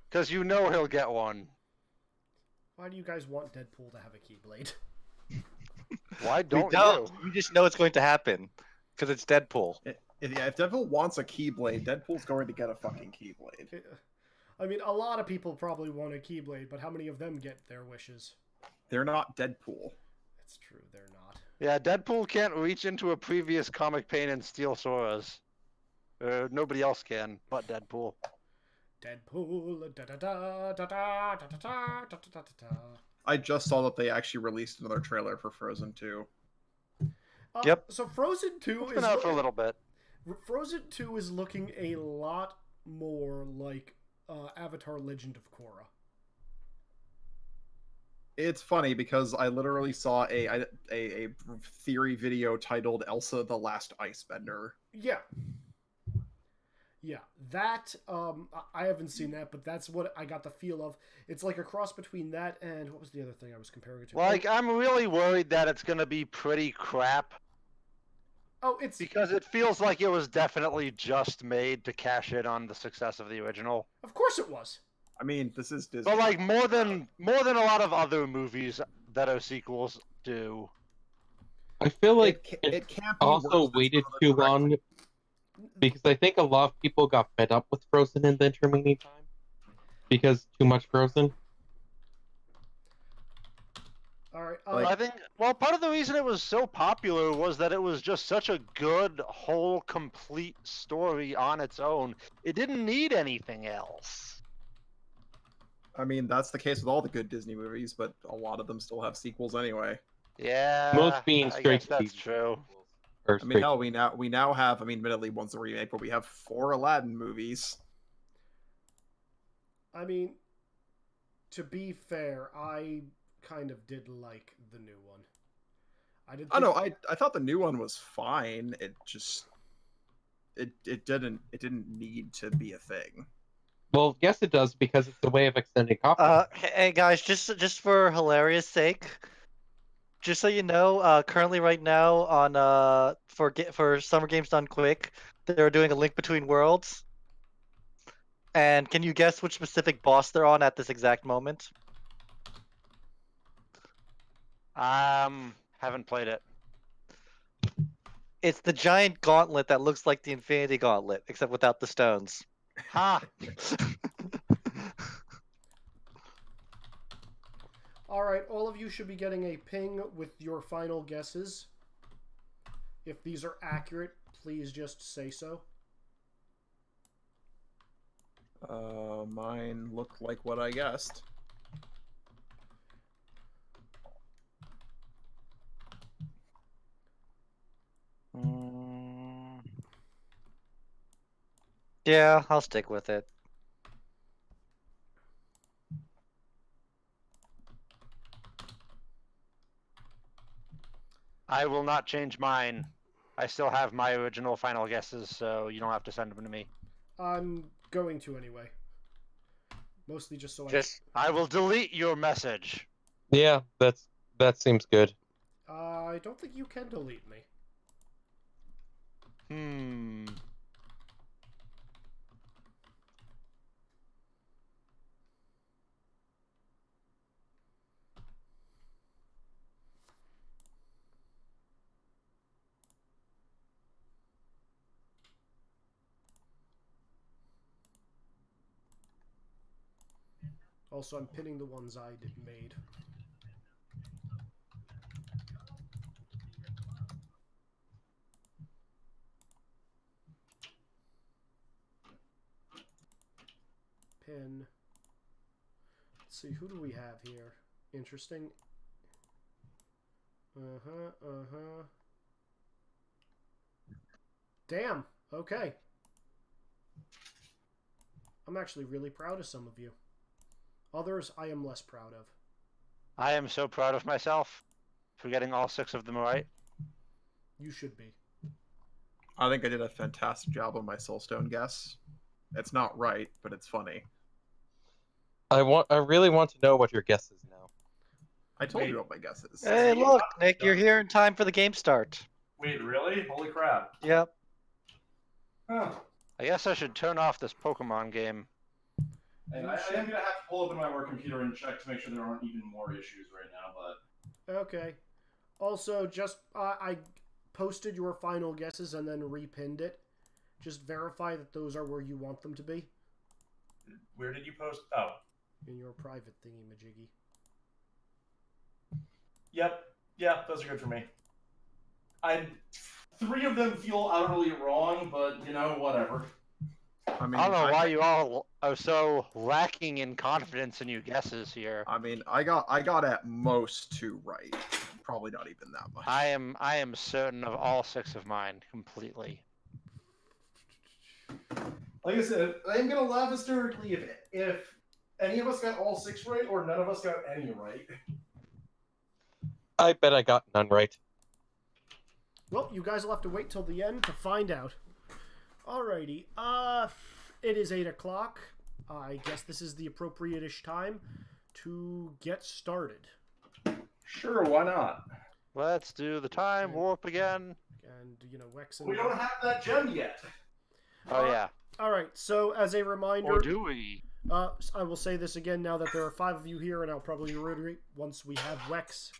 Because you know he'll get one. Why do you guys want Deadpool to have a Keyblade? Why We don't don't. you? You just know it's going to happen because it's Deadpool. If Deadpool wants a Keyblade, Deadpool's going to get a fucking Keyblade. I mean, a lot of people probably want a Keyblade, but how many of them get their wishes? They're not Deadpool. It's true, they're not. Yeah, Deadpool can't reach into a previous comic pane and steal Sora's. Nobody else can, but Deadpool. Deadpool, da da da da da da da da da da da. I just saw that they actually released another trailer for Frozen 2. Yep. So Frozen 2 It's is been out for a little bit. Frozen 2 is looking a lot more like Avatar: Legend of Korra. It's funny because I literally saw a theory video titled "Elsa: The Last Icebender." Yeah. Yeah, that I haven't seen that, but that's what I got the feel of. It's like a cross between that and what was the other thing I was comparing it to? Like, I'm really worried that it's gonna be pretty crap Oh, it's because it feels like it was definitely just made to cash in on the success of the original. of course it was. I mean, this is Disney. But like more than a lot of other movies that are sequels do. I feel like it can't be also worse than waited some of the too direct- long because I think a lot of people got fed up with Frozen in the intervening time because too much Frozen. All right. I think, well, part of the reason it was so popular was that it was just such a good, whole, complete story on its own. It didn't need anything else. I mean, that's the case with all the good Disney movies, but a lot of them still have sequels anyway. Yeah, Most being I straight guess that's to true. Or I mean, straight. hell, we now have. I mean, admittedly, one's a remake, but we have 4 Aladdin movies. I mean, to be fair, I kind of did like the new one. I did. Oh no, I thought the new one was fine. It just it didn't need to be a thing. Well, yes, it does because it's a way of extending copyright. Hey guys, just for hilarious sake, just so you know, currently right now on for Summer Games Done Quick, they're doing a Link Between Worlds. And can you guess which specific boss they're on at this exact moment? Haven't played it. It's the giant gauntlet that looks like the Infinity Gauntlet, except without the stones. Ha! All right, all of you should be getting a ping with your final guesses. If these are accurate, please just say so. Mine look like what I guessed. Yeah, I'll stick with it. I will not change mine. I still have my original final guesses, so you don't have to send them to me. I'm going to anyway. Mostly just so I will delete your message. Yeah, that seems good. I don't think you can delete me. Also, I'm pinning the ones I made. Pin. Let's see, who do we have here? Interesting. Uh-huh. Damn, okay. I'm actually really proud of some of you. Others, I am less proud of. I am so proud of myself for getting all 6 of them right. You should be. I think I did a fantastic job on my Soulstone guess. It's not right, but it's funny. I really want to know what your guess is now. I told you what my guess is. Hey, look, Nick, you're here in time for the game start. Wait, really? Holy crap. Yep. Huh. I guess I should turn off this Pokemon game. And I am gonna have to pull open my work computer and check to make sure there aren't even more issues right now. But Okay. Also, just I posted your final guesses and then repinned it. Just verify that those are where you want them to be where did you post? Oh, in your private thingy majiggy. yep, yeah, those are good for me. 3 of them feel utterly wrong, but you know, whatever. I mean, I don't know why you all are so lacking in confidence in your guesses here. I mean, I got at most 2 right. Probably not even that much. I am certain of all 6 of mine completely. Like I said, I'm gonna laugh hysterically if any of us got all 6 right or none of us got any right. I bet I got none right. Well, you guys will have to wait till the end to find out. Alrighty. It is 8 o'clock. I guess this is the appropriate-ish time to get started. Sure, why not? Let's do the time warp again. And, you know, Wex We don't have that gem yet. Oh yeah. Alright, so as a reminder... Or do we? I will say this again now that there are 5 of you here, and I'll probably reiterate once we have Wex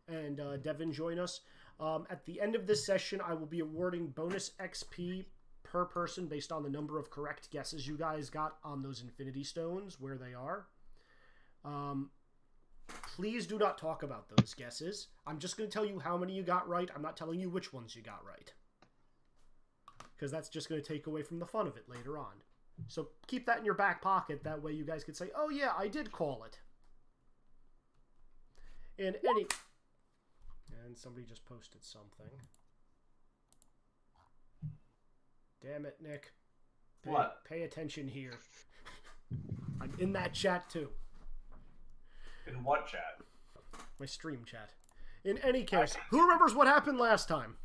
and Devin join us. At the end of this session, I will be awarding bonus XP per person based on the number of correct guesses you guys got on those Infinity Stones, where they are. Please do not talk about those guesses. I'm just going to tell you how many you got right. I'm not telling you which ones you got right. Because that's just going to take away from the fun of it later on. So keep that in your back pocket. That way you guys can say, oh yeah, I did call it. And somebody just posted something. Damn it, Nick. What? Pay attention here. I'm in that chat too. In what chat? My stream chat. In any case, who remembers what happened last time?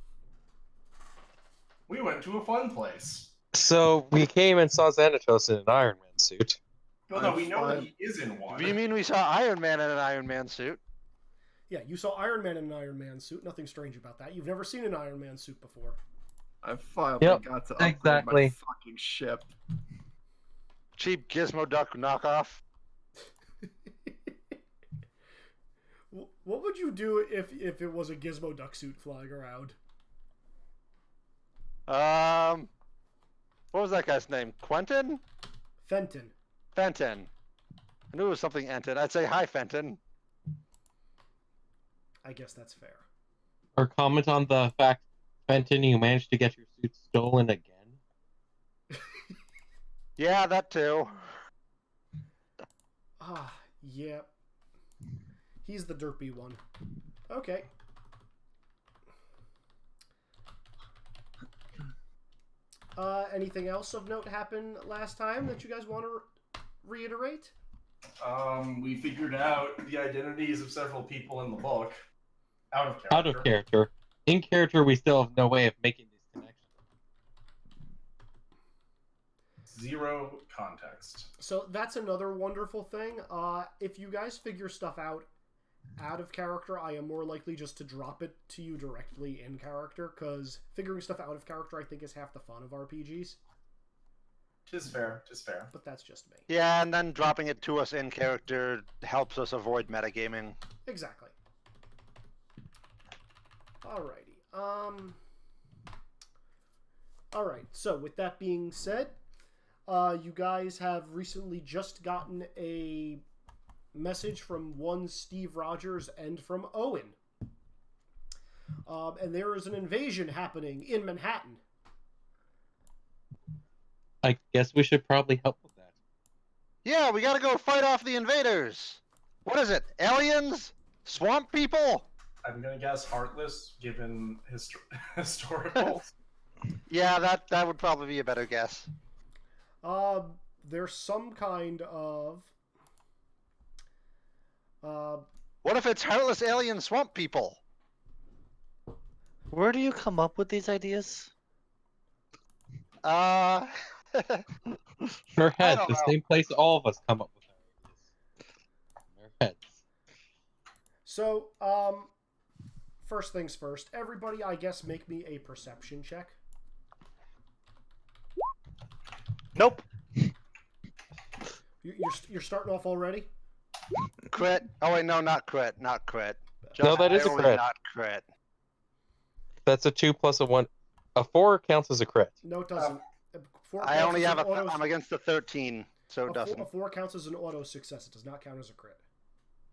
We went to a fun place. So we came and saw Xanatos in an Iron Man suit. No, we know that he is in one. Do you mean we saw Iron Man in an Iron Man suit? Yeah, you saw Iron Man in an Iron Man suit. Nothing strange about that. You've never seen an Iron Man suit before. I finally got to upgrade my fucking ship. Cheap Gizmo Duck knockoff. What would you do if it was a Gizmo Duck suit flying around? What was that guy's name? Quentin? Fenton. Fenton. I knew it was something Enton. I'd say hi, Fenton. I guess that's fair. Or comment on the fact, Fenton, you managed to get your suit stolen again. Yeah, that too. Yeah. He's the derpy one. Okay. Anything else of note happened last time that you guys want to reiterate? We figured out the identities of several people in the book. Out of character. Out of character. In character, we still have no way of making these connections. 0 context. So that's another wonderful thing. If you guys figure stuff out of character, I am more likely just to drop it to you directly in character, because figuring stuff out of character, I think, is half the fun of RPGs. Tis fair. But that's just me. Yeah, and then dropping it to us in character helps us avoid metagaming. Exactly. Alrighty. Alright, so with that being said, you guys have recently just gotten a message from one Steve Rogers and from Owen. And there is an invasion happening in Manhattan. I guess we should probably help with that. Yeah, we gotta go fight off the invaders. What is it? Aliens? Swamp people? I'm gonna guess Heartless, given historical. Yeah, that would probably be a better guess. There's some kind of... What if it's heartless alien swamp people? Where do you come up with these ideas? In our heads, don't the know. same place all of us come up with our ideas. In our heads. So, first things first. Everybody, I guess, make me a perception check. Nope. You're starting off already. Crit. Oh wait, no, not crit. Not crit. No, that is a barely crit. Not crit. That's a 2 plus a 1. A 4 counts as a crit. No, it doesn't. Four I counts only as have an a. auto. I'm against the 13, so it A doesn't. 4 counts as an auto success. It does not count as a crit.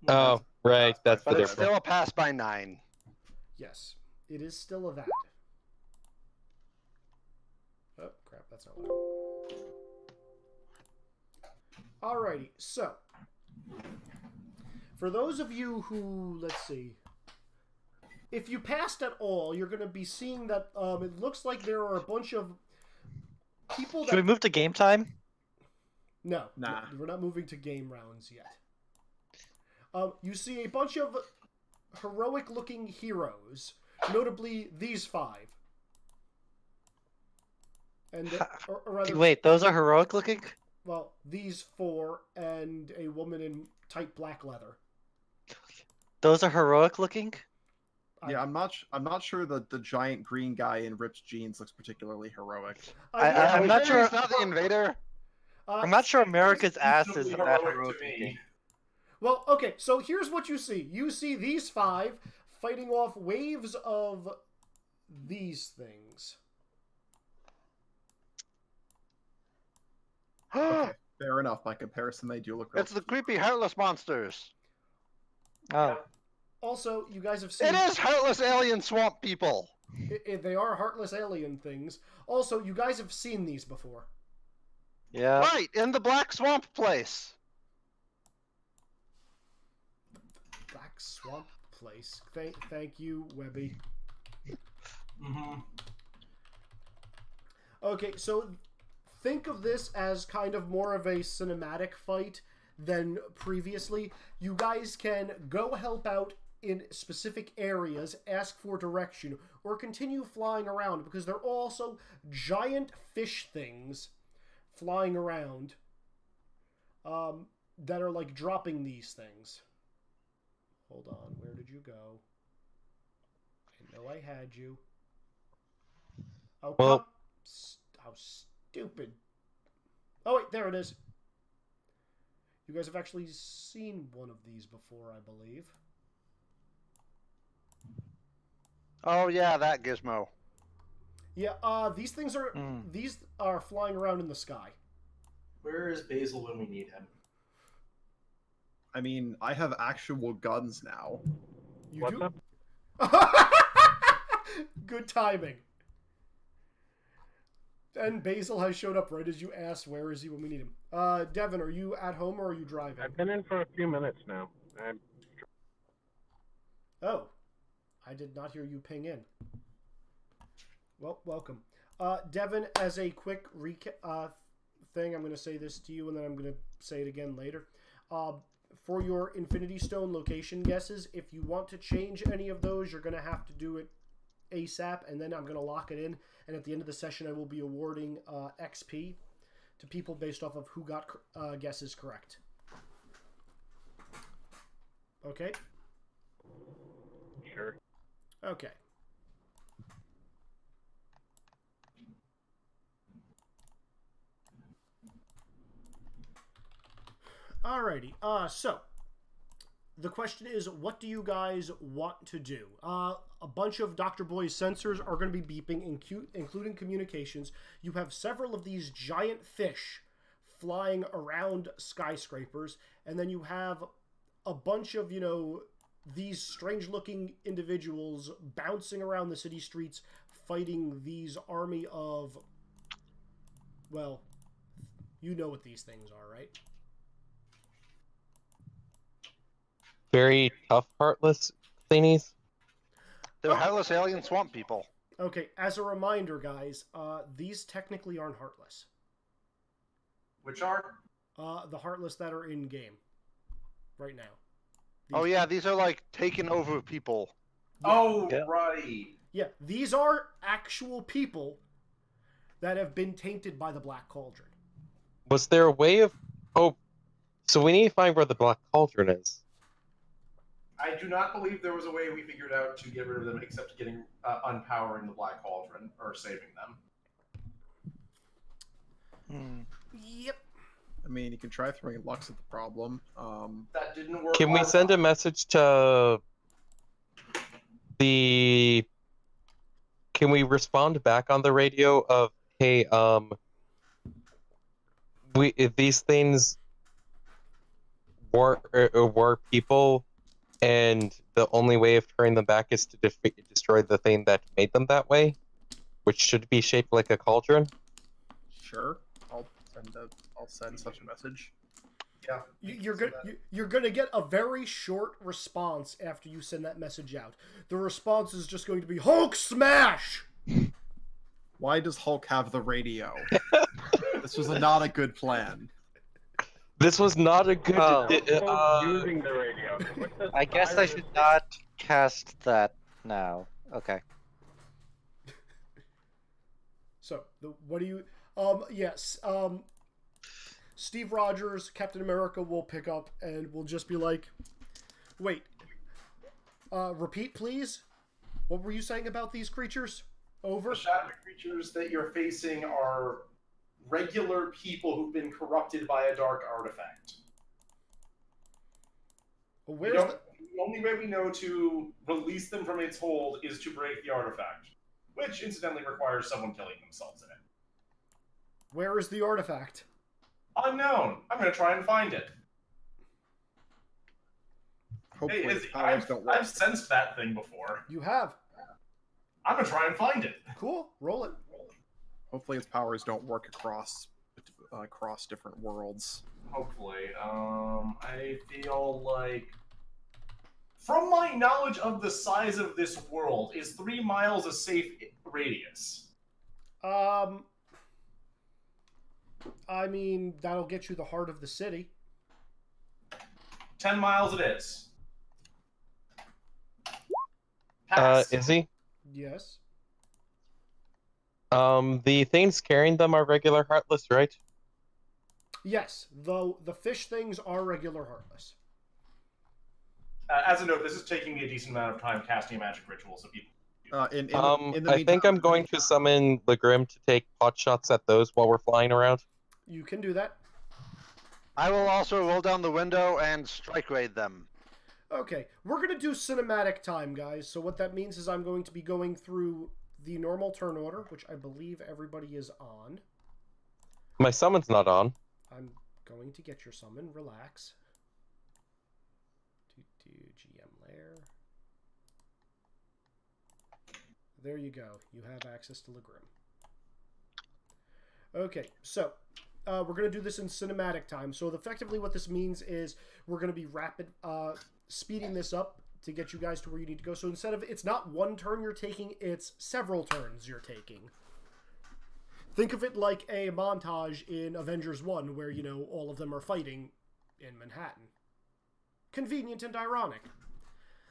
Oh, right. That's the But it's difference. still a pass by 9. Yes, it is still a that. Oh crap! That's not what I want. Alrighty, so for those of you who, let's see, if you passed at all, you're going to be seeing that it looks like there are a bunch of people Should we that. move to game time? No, Nah. we're not moving to game rounds yet. You see a bunch of heroic-looking heroes, notably these 5. And or rather, Wait, those are heroic looking? well, these 4 and a woman in tight black leather. Those are heroic looking? Yeah, I'm not sure that the giant green guy in ripped jeans looks particularly heroic. I'm not sure. It's not the invader. I'm not sure America's ass is Reasonably that heroic heroic to looking. me. Well, okay, so here's what you see. You see these 5 fighting off waves of these things. Okay, fair enough. By comparison, they do look. It's the creepy heartless monsters. Oh, Also, you guys have seen... It is heartless alien swamp people. They are heartless alien things. Also, you guys have seen these before. yeah. Right, in the black swamp place. Black Swamp Place. Thank you, Webby. Mm-hmm. Okay, so think of this as kind of more of a cinematic fight than previously. You guys can go help out in specific areas, ask for direction, or continue flying around, because they're also giant fish things flying around that are like dropping these things. Hold on, where did you go? I know I had you. Oh, Well- come. How stupid. Oh, wait, there it is. You guys have actually seen one of these before, I believe. Oh yeah, that gizmo. Yeah, these things are... Mm. These are flying around in the sky. Where is Basil when we need him? I mean, I have actual guns now. You What's do? up? Good timing. And Basil has showed up right as you asked, where is he when we need him? Devin, are you at home or are you driving? I've been in for a few minutes now. Oh, I did not hear you ping in. Well, welcome. Devin, as a quick recap thing, I'm going to say this to you and then I'm going to say it again later. For your Infinity Stone location guesses, if you want to change any of those, you're going to have to do it ASAP, and then I'm going to lock it in. And at the end of the session, I will be awarding XP to people based off of who got guesses correct. Okay? Sure. Okay. Alrighty. So the question is, what do you guys want to do? A bunch of Dr. Boy's sensors are going to be beeping, including communications. You have several of these giant fish flying around skyscrapers, and then you have a bunch of, these strange-looking individuals bouncing around the city streets, fighting these army of, well, you know what these things are, right? Very tough, heartless thingies. They're heartless alien swamp people. Okay, as a reminder, guys, these technically aren't heartless. Which are? The heartless that are in game right now. Oh yeah, these are like taking over people. Oh, Yeah. right. Yeah, these are actual people that have been tainted by the Black Cauldron. Was there a way of... Oh, so we need to find where the Black Cauldron is. I do not believe there was a way we figured out to get rid of them except getting unpowering the Black Cauldron or saving them. Hmm. Yep. I mean, you can try throwing Lux at the problem. That didn't work. Can we last send a time. message to the? Can we respond back on the radio of, hey, if these things were people, and the only way of turning them back is to destroy the thing that made them that way, which should be shaped like a cauldron. Sure, I'll send such a message. Yeah. You're gonna get a very short response after you send that message out. The response is just going to be Hulk smash. Why does Hulk have the radio? This was not a good plan. This was not a good. Using the radio. I guess I should not cast that now. Okay. So, what do you... yes, Steve Rogers, Captain America will pick up and will just be like, wait, repeat, please? What were you saying about these creatures? Over? The shadow creatures that you're facing are regular people who've been corrupted by a dark artifact. Where's The only way we know to release them from its hold is to break the artifact, which incidentally requires someone killing themselves in it. Where is the artifact? Unknown. I'm going to try and find it. Hopefully, Hey, his Izzy, powers don't work. I've sensed that thing before. You have. I'm going to try and find it. Cool. Roll it. Hopefully, its powers don't work across different worlds. Hopefully. I feel like... From my knowledge of the size of this world, is 3 miles a safe radius? I mean, that'll get you the heart of the city. 10 miles it is. Pass. Izzy? Yes. The things carrying them are regular Heartless, right? Yes, though the fish things are regular Heartless. As a note, this is taking me a decent amount of time casting a magic ritual, so people... In the I think I'm going to summon the Grim to take pot shots at those while we're flying around. You can do that. I will also roll down the window and strike raid them. Okay, we're going to do cinematic time, guys. So what that means is I'm going to be going through the normal turn order, which I believe everybody is on. My summon's not on. I'm going to get your summon. Relax. GM lair. There you go. You have access to Legrim. Okay, so we're going to do this in cinematic time. So effectively what this means is we're going to be speeding this up to get you guys to where you need to go. So instead of, it's not one turn you're taking, it's several turns you're taking. Think of it like a montage in Avengers 1 where, you know, all of them are fighting in Manhattan. Convenient and ironic.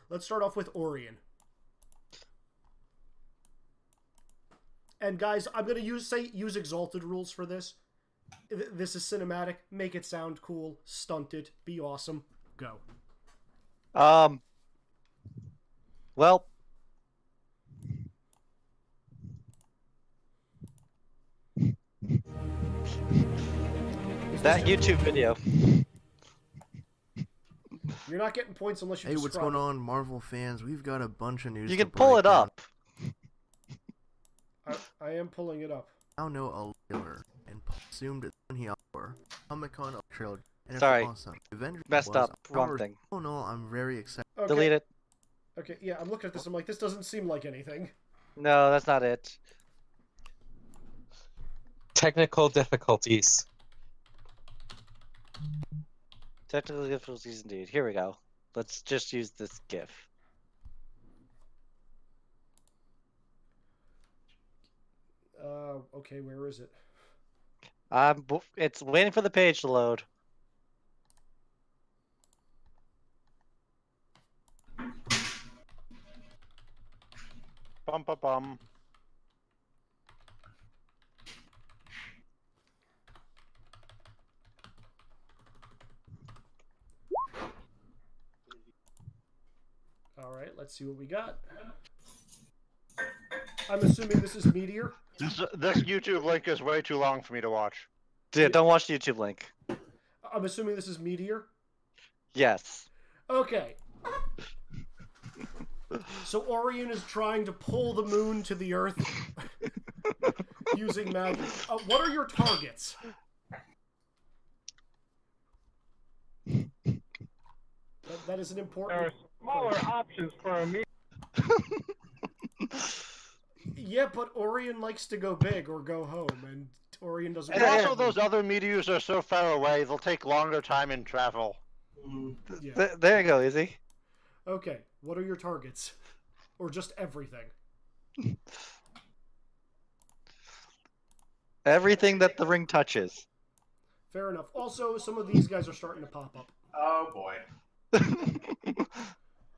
Let's start off with Orion. And guys, I'm going to use Exalted rules for this. This is cinematic. Make it sound cool. Stunt it. Be awesome. Go. Well, that YouTube video. You're not getting points unless you Hey, what's describe going it. on, Marvel fans? We've got a bunch of news. You to can pull break it down. up. I am pulling it up. Now know a trailer and assumed when he for Comic-Con trailer. And it's Sorry. awesome. Avengers Messed was up. Wrong ours. thing. Oh no, I'm very excited. Okay. Delete it. Okay, yeah, I'm looking at this. I'm like, this doesn't seem like anything. No, that's not it. Technical difficulties. Technical difficulties indeed. Here we go. Let's just use this GIF. Okay, where is it? It's waiting for the page to load. Bum bum bum. All right, let's see what we got. I'm assuming this is Meteor. This YouTube link is way too long for me to watch. Dude, don't watch the YouTube link. I'm assuming this is Meteor? Yes. Okay. So Orion is trying to pull the moon to the Earth using magic. What are your targets? That is an important... There are smaller options for a meteor. Yeah, but Orion likes to go big or go home, and Orion doesn't... And also, those other meteors are so far away, they'll take longer time in travel. Yeah. There you go, Izzy. Okay, what are your targets? Or just everything? Everything that the ring touches. Fair enough. Also, some of these guys are starting to pop up. Oh boy.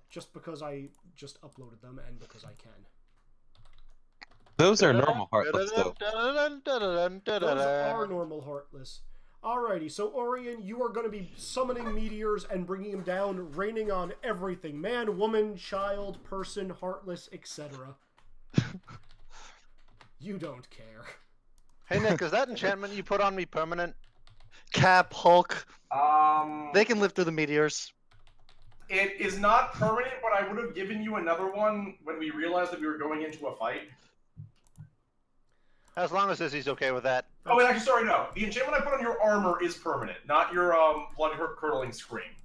Just because I just uploaded them and because I can. Those are normal Heartless, though. Those are normal Heartless. Alrighty, so Orion, you are going to be summoning meteors and bringing them down, raining on everything. Man, woman, child, person, Heartless, etc. You don't care. Hey Nick, is that enchantment you put on me permanent? Cap, Hulk, They they can live through the meteors. It is not permanent, but I would have given you another one when we realized that we were going into a fight. As long as Izzy's okay with that. Oh, and actually, sorry, no. The enchantment I put on your armor is permanent, not your blood curdling scream.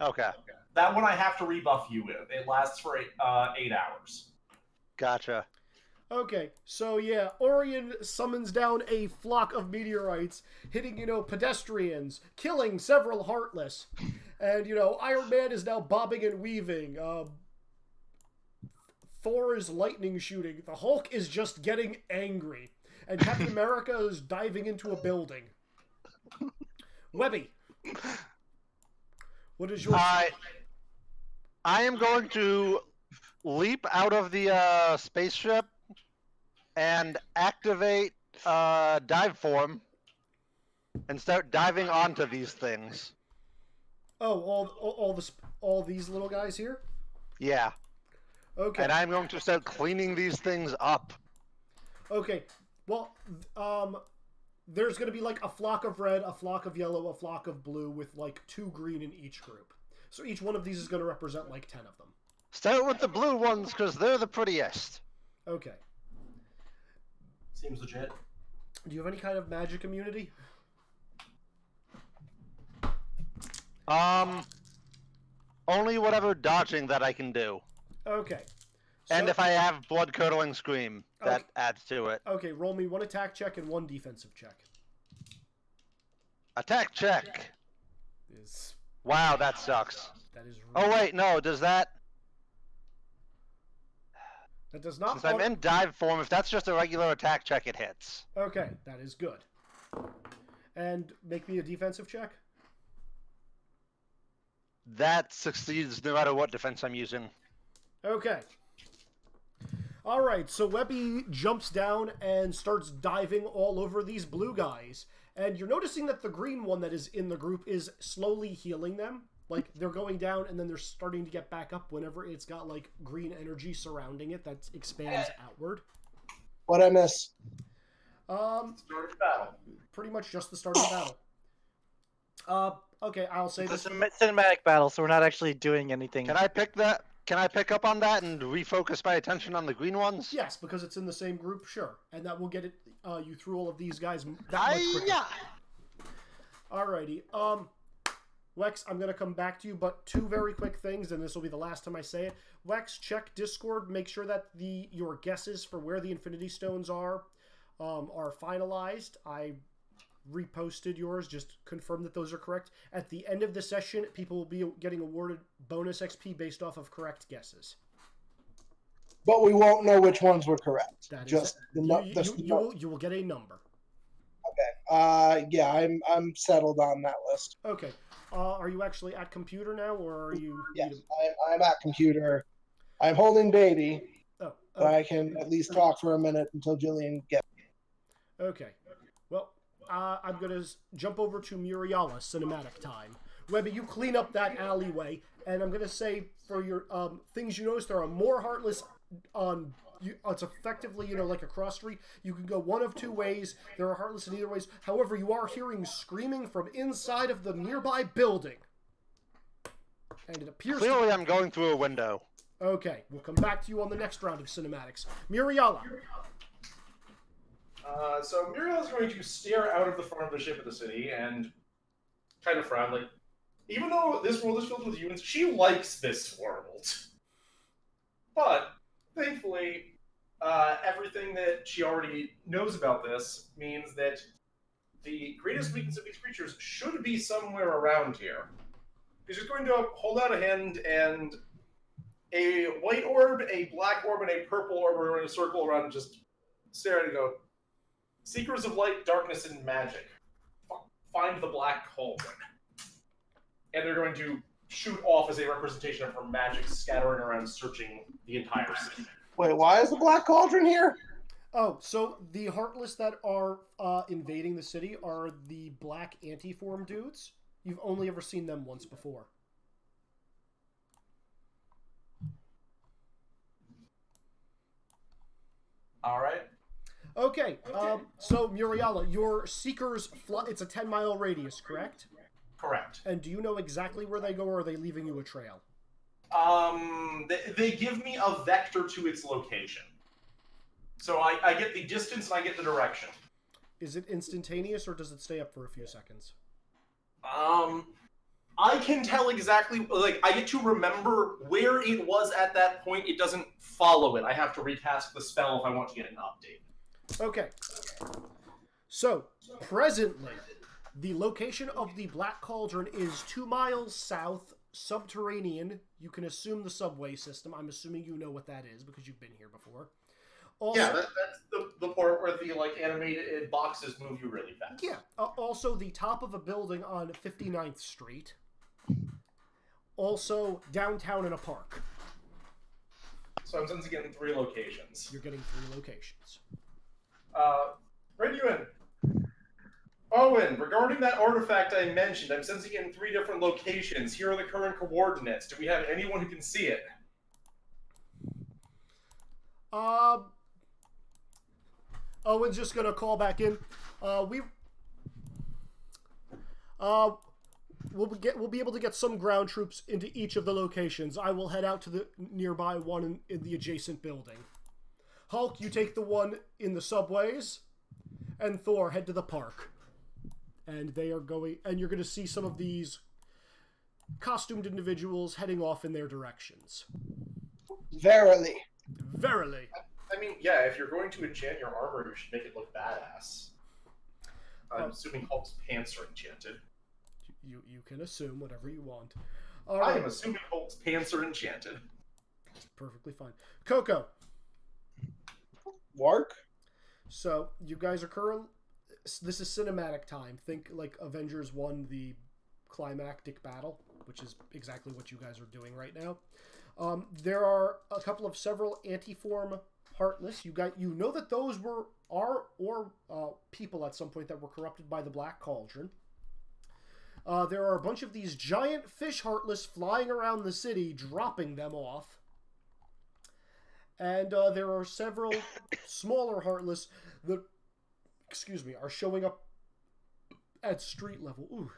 Okay, That one I have to rebuff you with. It lasts for 8 hours. gotcha. Okay, so yeah, Orion summons down a flock of meteorites, hitting, pedestrians, killing several Heartless. And, Iron Man is now bobbing and weaving. Thor is lightning shooting. The Hulk is just getting angry. And Captain America is diving into a building. Webby, what is your... I am going to leap out of the spaceship and activate dive form and start diving onto these things. Oh, all these little guys here? Yeah. Okay. And I'm going to start cleaning these things up. Okay. Well, there's going to be like a flock of red, a flock of yellow, a flock of blue with like 2 green in each group. So each one of these is going to represent like 10 of them. Start with the blue ones because they're the prettiest. Okay. Seems legit. Do you have any kind of magic immunity? Only whatever dodging that I can do. Okay. And So- if I have blood curdling scream, that Okay. adds to it. Okay, roll me 1 attack check and 1 defensive check. Attack check. Is Wow, that sucks. that is Oh wait, no, does that... That does not... Since I'm in dive form, if that's just a regular attack check, it hits. Okay, that is good. And make me a defensive check. That succeeds no matter what defense I'm using. Okay. Alright, so Webby jumps down and starts diving all over these blue guys. And you're noticing that the green one that is in the group is slowly healing them. Like, they're going down and then they're starting to get back up whenever it's got, like, green energy surrounding it that expands outward. What I miss? Start of battle. Pretty much just the start of the battle. Okay, I'll say It's a this. cinematic battle, so we're not actually doing anything. Can I pick that? Can I pick up on that and refocus my attention on the green ones? Yes, because it's in the same group, sure. And that will get it you through all of these guys that much quicker. Hi-ya! Alrighty. Wex, I'm gonna come back to you, but 2 very quick things, and this will be the last time I say it. Wex, check Discord, make sure that your guesses for where the Infinity Stones are finalized. I reposted yours, just confirm that those are correct. At the end of the session, people will be getting awarded bonus XP based off of correct guesses. But we won't know which ones were correct. That is Just it. the You will get a number. Okay. Yeah, I'm settled on that list. Okay. Are you actually at computer now, or are you? Yes, I'm at computer. I'm holding baby, Oh. but I can at least talk for a minute until Jillian gets. Okay. Well, I'm going to jump over to Muriala cinematic time. Webby, you clean up that alleyway, and I'm going to say for your things you notice, there are more Heartless on it's effectively, like a cross street. You can go one of two ways. There are Heartless in either ways. However, you are hearing screaming from inside of the nearby building. And it appears Clearly I'm going through a window. Okay, we'll come back to you on the next round of cinematics. Muriala. So Muriel is going to stare out of the front of the ship of the city and kind of frown. Like, even though this world is filled with humans, she likes this world. But thankfully, everything that she already knows about this means that the greatest weakness of these creatures should be somewhere around here. He's just going to hold out a hand, and a white orb, a black orb, and a purple orb are in a circle around and just stare at it and go, Seekers of light, darkness, and magic. Find the black cauldron. And they're going to shoot off as a representation of her magic scattering around, searching the entire city. Wait, why is the Black Cauldron here? Oh, so the Heartless that are invading the city are the black anti-form dudes. You've only ever seen them once before. All right. Okay, so Muriala, your Seekers, it's a 10-mile radius, correct? Correct. And do you know exactly where they go, or are they leaving you a trail? They give me a vector to its location. So I get the distance and I get the direction. Is it instantaneous, or does it stay up for a few seconds? I can tell exactly, like, I get to remember where it was at that point. It doesn't follow it. I have to recast the spell if I want to get an update. Okay. So, presently, the location of the Black Cauldron is 2 miles south, subterranean. You can assume the subway system. I'm assuming you know what that is because you've been here before. Also, Yeah, that's the part where the animated boxes move you really fast. Yeah. Also, the top of a building on 59th Street. Also, downtown in a park. So I'm sensing it in 3 locations. You're getting 3 locations. Renuin. Owen, regarding that artifact I mentioned, I'm sensing it in 3 different locations. Here are the current coordinates. Do we have anyone who can see it? Owen's just gonna call back in. We'll be able to get some ground troops into each of the locations. I will head out to the nearby one in the adjacent building. Hulk, you take the one in the subways, and Thor, head to the park. And they are going, and you're going to see some of these costumed individuals heading off in their directions. Verily. Verily. I mean, yeah, if you're going to enchant your armor, you should make it look badass. I'm assuming Hulk's pants are enchanted. You can assume whatever you want. I am assuming Hulk's pants are enchanted. It's perfectly fine. Coco. Wark? So, you guys are currently... This is cinematic time. Think like Avengers 1, the climactic battle, which is exactly what you guys are doing right now. There are a couple of several anti-form Heartless. You know that those are people at some point that were corrupted by the Black Cauldron. There are a bunch of these giant fish Heartless flying around the city, dropping them off. And there are several smaller Heartless that, are showing up at street level.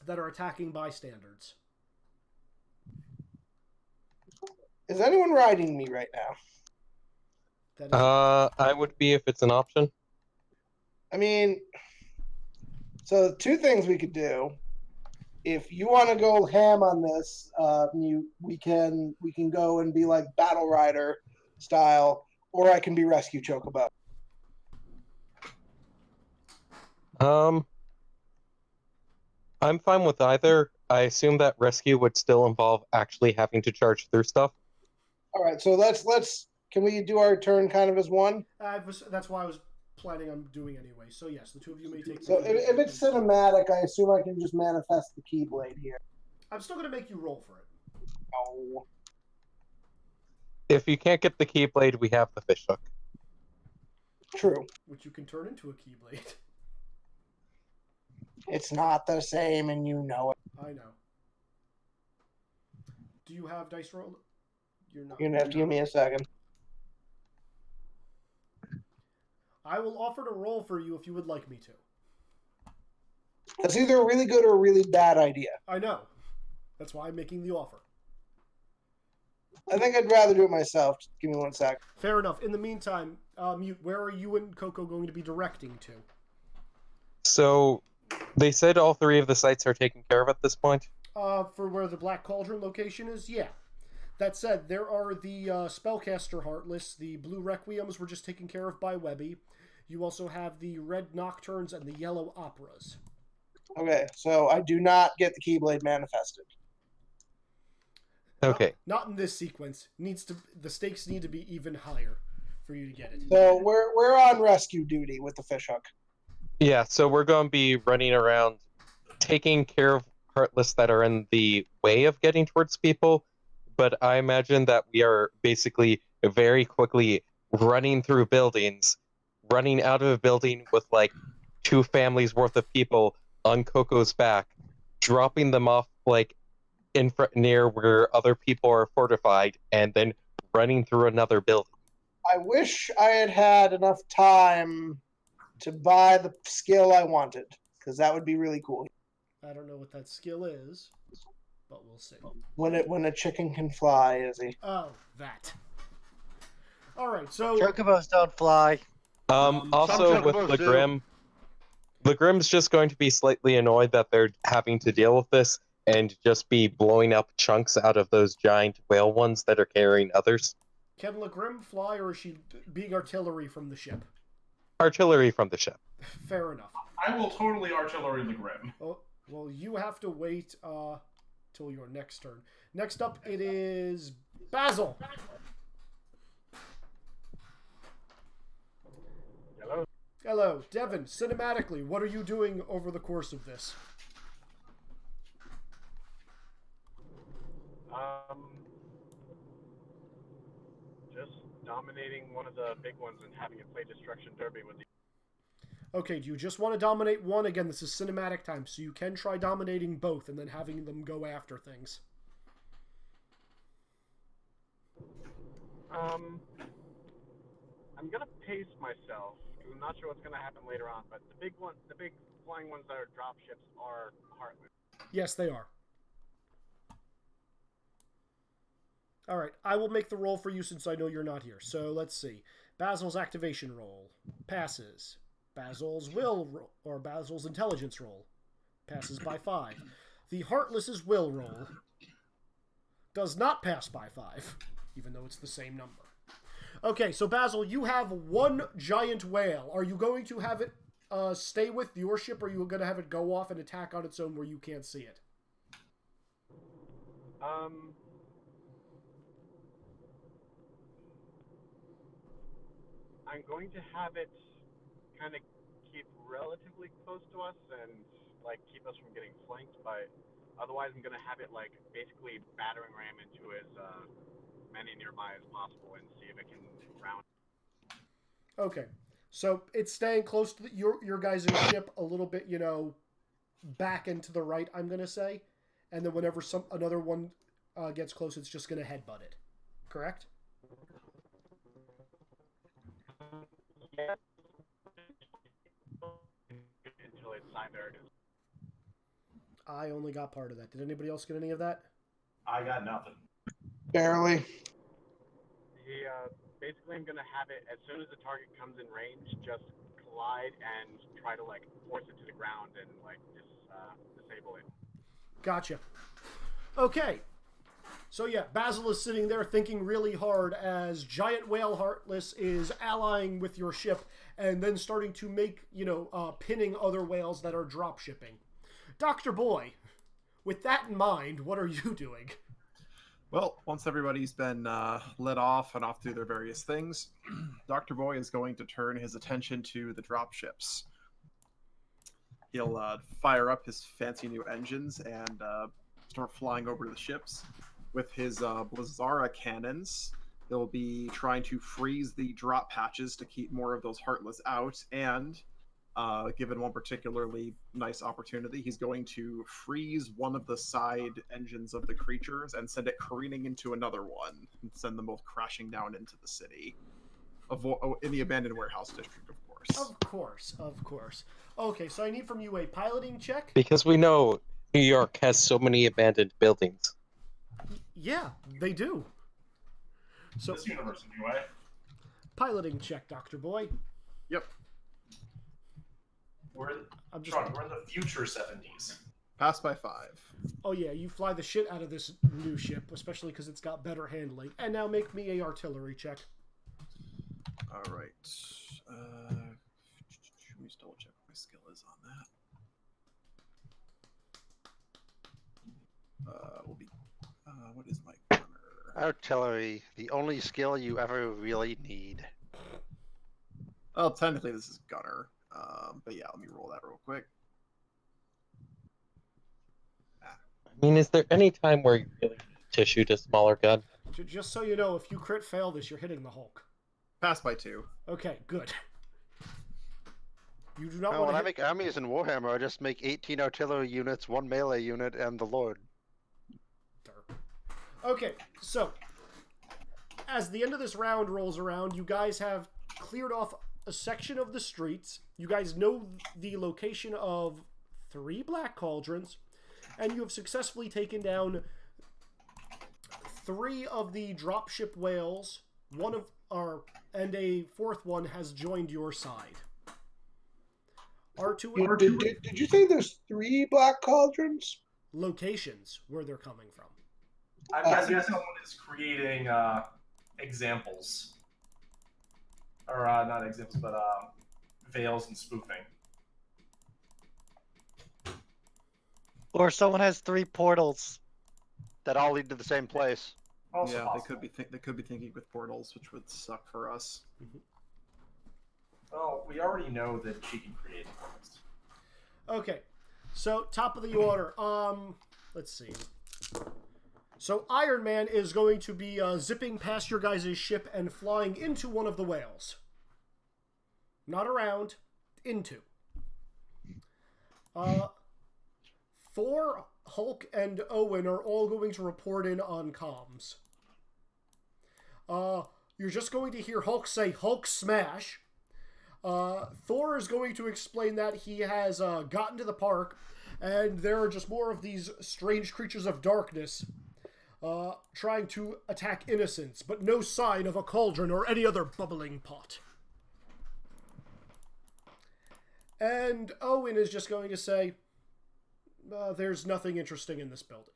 That are attacking bystanders. Is anyone riding me right now? I would be if it's an option. I mean, so 2 things we could do. If you want to go ham on this, we can go and be like Battle Rider style, or I can be Rescue Chocobo. I'm fine with either. I assume that rescue would still involve actually having to charge through stuff. All right, so let's. Can we do our turn kind of as one? That's why I was planning on doing anyway. So yes, the 2 of you may take. So if it's cinematic, I assume I can just manifest the Keyblade here. I'm still going to make you roll for it. Oh. If you can't get the Keyblade, we have the fish hook. True. Which you can turn into a Keyblade. It's not the same, and you know it. I know. Do you have dice roll? You're not. You're gonna have to give me a second. I will offer to roll for you if you would like me to. That's either a really good or a really bad idea. I know. That's why I'm making the offer. I think I'd rather do it myself. Just give me 1 sec. Fair enough. In the meantime, Mute, where are you and Coco going to be directing to? So, they said all 3 of the sites are taken care of at this point? For where the Black Cauldron location is? Yeah. That said, there are the Spellcaster Heartless, the Blue Requiems were just taken care of by Webby. You also have the Red Nocturnes and the Yellow Operas. Okay, so I do not get the Keyblade manifested. Okay. Not in this sequence. The stakes need to be even higher for you to get it. So we're on rescue duty with the fishhook. Yeah, so we're going to be running around taking care of Heartless that are in the way of getting towards people, but I imagine that we are basically very quickly running through buildings, running out of a building with like 2 families worth of people on Coco's back, dropping them off like in front near where other people are fortified, and then running through another building. I wish I had had enough time to buy the skill I wanted, because that would be really cool. I don't know what that skill is, but we'll see. When a chicken can fly, Izzy. Oh, that. All right, so Chocobos don't fly. Also, some with chocobos do. Legrim, Legrim's just going to be slightly annoyed that they're having to deal with this and just be blowing up chunks out of those giant whale ones that are carrying others. can Legrim fly, or is she being artillery from the ship? Artillery from the ship. Fair enough. I will totally artillery the Grim. Oh, well, you have to wait till your next turn. Next up, it is Basil. Hello? Hello, Devin. Cinematically, what are you doing over the course of this? Just dominating one of the big ones and having it play Destruction Derby with the... Okay, do you just want to dominate one? Again, this is cinematic time, so you can try dominating both and then having them go after things. I'm gonna pace myself. I'm not sure what's gonna happen later on, but the big flying ones that are dropships are Heartless. Yes, they are. Alright, I will make the roll for you since I know you're not here. So, let's see. Basil's activation roll. Passes. Basil's will roll, or Basil's intelligence roll. Passes by 5. The Heartless's will roll does not pass by 5, even though it's the same number. Okay, so Basil, you have one giant whale. Are you going to have it stay with your ship, or are you going to have it go off and attack on its own where you can't see it? I'm going to have it kind of keep relatively close to us and like keep us from getting flanked, but otherwise I'm going to have it like basically battering ram into as many nearby as possible and see if it can round. Okay, so it's staying close to your guys' ship a little bit, you know, back and to the right, I'm going to say. And then whenever another one gets close, it's just going to headbutt it. Correct? Yeah. Until it's there. I only got part of that. Did anybody else get any of that? I got nothing. Barely. Basically, I'm gonna have it as soon as the target comes in range, just collide and try to like force it to the ground and like disable it. Gotcha. Okay. So yeah, Basil is sitting there thinking really hard as Giant Whale Heartless is allying with your ship and then starting to make, you know, pinning other whales that are drop shipping. Dr. Boy, with that in mind, what are you doing? Well, once everybody's been let off and off to their various things, Dr. Boy is going to turn his attention to the dropships. He'll fire up his fancy new engines and start flying over to the ships. With his Blizzara cannons, he'll be trying to freeze the drop patches to keep more of those Heartless out, and given one particularly nice opportunity, he's going to freeze one of the side engines of the creatures and send it careening into another one, and send them both crashing down into the city. In the abandoned warehouse district, of course. course. Of course, of course. Okay, so I need from you a piloting check. Because we know New York has so many abandoned buildings. Yeah, they do. So This universe, anyway. piloting check, Dr. Boy. Yep. We're in, I'm just. Sean, we're in the future 70s. Pass by 5. Oh yeah, you fly the shit out of this new ship, especially because it's got better handling. And now make me a artillery check. All right. Let me just double check what my skill is on that. Will be. What is my gunner? Artillery, the only skill you ever really need. Well, technically this is gunner. But yeah, let me roll that real quick. I mean, is there any time where you really need to shoot a smaller gun? Just so you know, if you crit fail this, you're hitting the Hulk. Pass by 2. Okay, good. You do not No, want when to I make armies in Warhammer, I just make 18 artillery units, 1 melee unit, and the Lord. Okay, so as the end of this round rolls around, you guys have cleared off a section of the streets. You guys know the location of 3 black cauldrons, and you have successfully taken down 3 of the dropship whales. And a 4th one has joined your side. R2 Did you say there's 3 black cauldrons? locations where they're coming from. I'm guessing someone is creating examples. Or not examples, but veils and spoofing. Or someone has 3 portals. That all lead to the same place. Also Yeah, possible. they could be thinking with portals, which would suck for us. Well, we already know that she can create portals. Okay, so top of the order. Let's see. So Iron Man is going to be zipping past your guys' ship and flying into one of the whales. Not around, into. Thor, Hulk, and Owen are all going to report in on comms. You're just going to hear Hulk say, "Hulk smash." Thor is going to explain that he has gotten to the park, and there are just more of these strange creatures of darkness trying to attack innocents, but no sign of a cauldron or any other bubbling pot. And Owen is just going to say, there's nothing interesting in this building.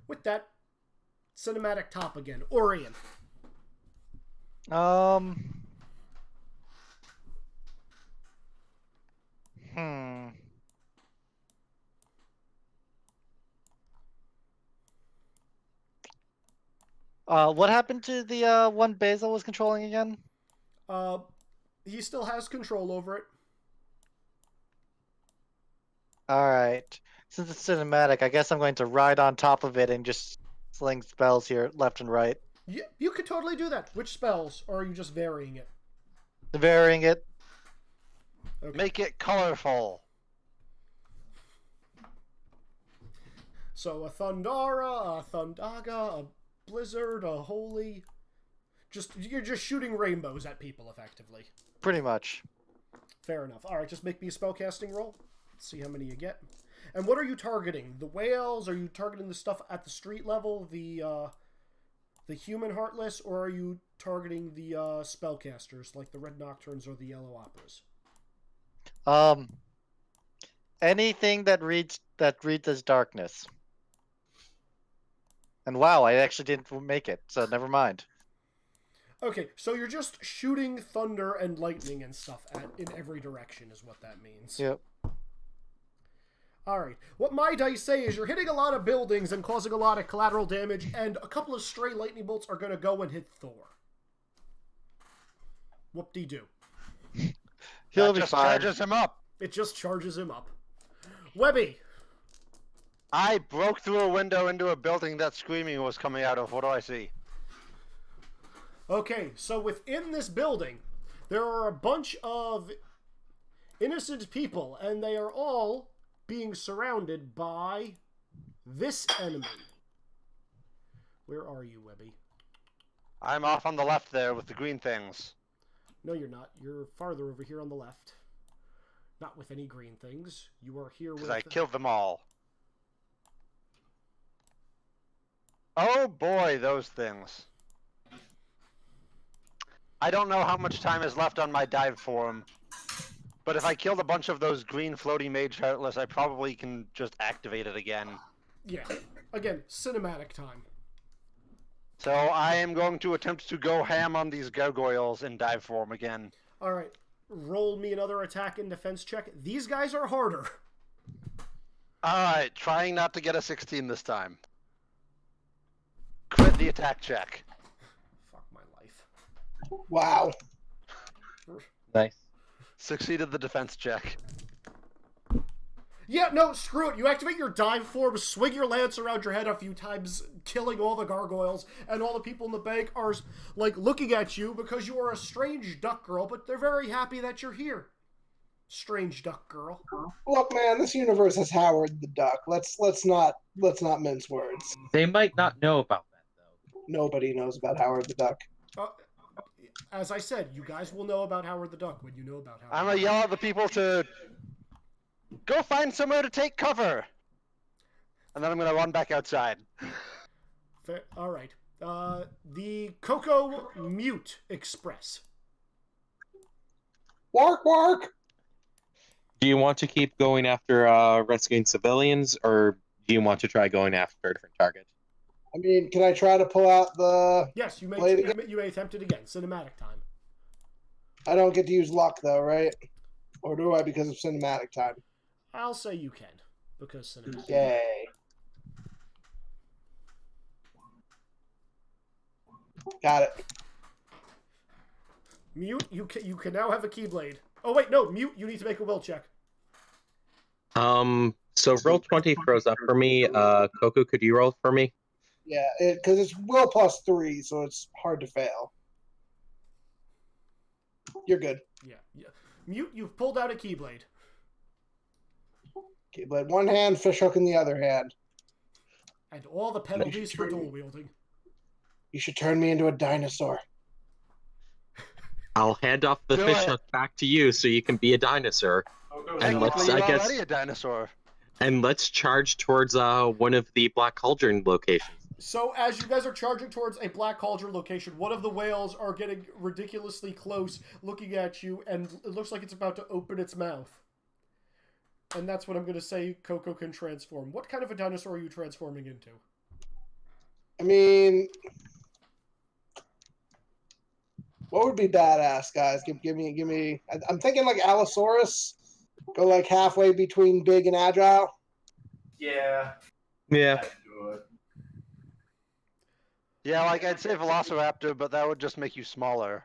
With that, cinematic top again. Orion. What happened to the one Basil was controlling again? He still has control over it. Alright. Since it's cinematic, I guess I'm going to ride on top of it and just sling spells here left and right. You could totally do that. Which spells? Or are you just varying it? Varying it. Okay. Make it colorful. So a Thundara, a Thundaga, a Blizzard, a Holy. You're just shooting rainbows at people, effectively. Pretty much. Fair enough. Alright, just make me a spellcasting roll. Let's see how many you get. And what are you targeting? The whales? Are you targeting the stuff at the street level? The human heartless? Or are you targeting the spellcasters, like the Red Nocturnes or the Yellow Operas? Anything that reads as darkness. And wow, I actually didn't make it, so never mind. Okay, so you're just shooting thunder and lightning and stuff in every direction is what that means. Yep. Alright, what my dice say is you're hitting a lot of buildings and causing a lot of collateral damage, and a couple of stray lightning bolts are going to go and hit Thor. Whoop-de-doo. He'll That be just fine. charges him up. It just charges him up. Webby! I broke through a window into a building that screaming was coming out of. What do I see? Okay, so within this building, there are a bunch of innocent people, and they are all being surrounded by this enemy. Where are you, Webby? I'm off on the left there with the green things. No, you're not. You're farther over here on the left. Not with any green things. You are here with... Because I killed them all. Oh boy, those things. I don't know how much time is left on my dive form. But if I killed a bunch of those green floaty mage heartless, I probably can just activate it again. Yeah. Again, cinematic time. So I am going to attempt to go ham on these gargoyles in dive form again. Alright. Roll me another attack and defense check. These guys are harder. Alright, trying not to get a 16 this time. Crit the attack check. Fuck my life. Wow. Nice. Succeeded the defense check. Yeah, no, screw it. You activate your dive form, swing your lance around your head a few times, killing all the gargoyles, and all the people in the bank are, like, looking at you because you are a strange duck girl, but they're very happy that you're here. Strange duck girl. Look, man, this universe has Howard the Duck. Let's not mince words. They might not know about that though. Nobody knows about Howard the Duck. As I said, you guys will know about Howard the Duck when you know about Howard. I'm gonna yell at the people to go find somewhere to take cover. And then I'm gonna run back outside. Fair. All right. The Coco Mute Express. Wark, wark. Do you want to keep going after rescuing civilians, or do you want to try going after a different target? I mean, can I try to pull out the... Yes, you may blade again? you may attempt it again. Cinematic time. I don't get to use luck, though, right? Or do I because of cinematic time? I'll say you can, because cinematic. Yay. Got it. Mute, you can now have a Keyblade. Oh wait, no, Mute, you need to make a will check. So roll 20 throws up for me. Coco, could you roll for me? Yeah, because it's will plus 3, so it's hard to fail. You're good. Yeah. Mute, you've pulled out a Keyblade. Keyblade one hand, fishhook in the other hand. And all the penalties for dual wielding. You should turn me into a dinosaur. I'll hand off the Do fish it. hook back to you so you can be a dinosaur. And let's, Technically, I you're guess, already a dinosaur. and let's charge towards one of the Black Cauldron locations. So as you guys are charging towards a Black Cauldron location, one of the whales are getting ridiculously close, looking at you, and it looks like it's about to open its mouth. And that's what I'm going to say Coco can transform. What kind of a dinosaur are you transforming into? I mean, what would be badass, guys? Give me. I'm thinking like Allosaurus. Go like halfway between big and agile. Yeah. Yeah. I'd do it. Yeah, like I'd say Velociraptor, but that would just make you smaller.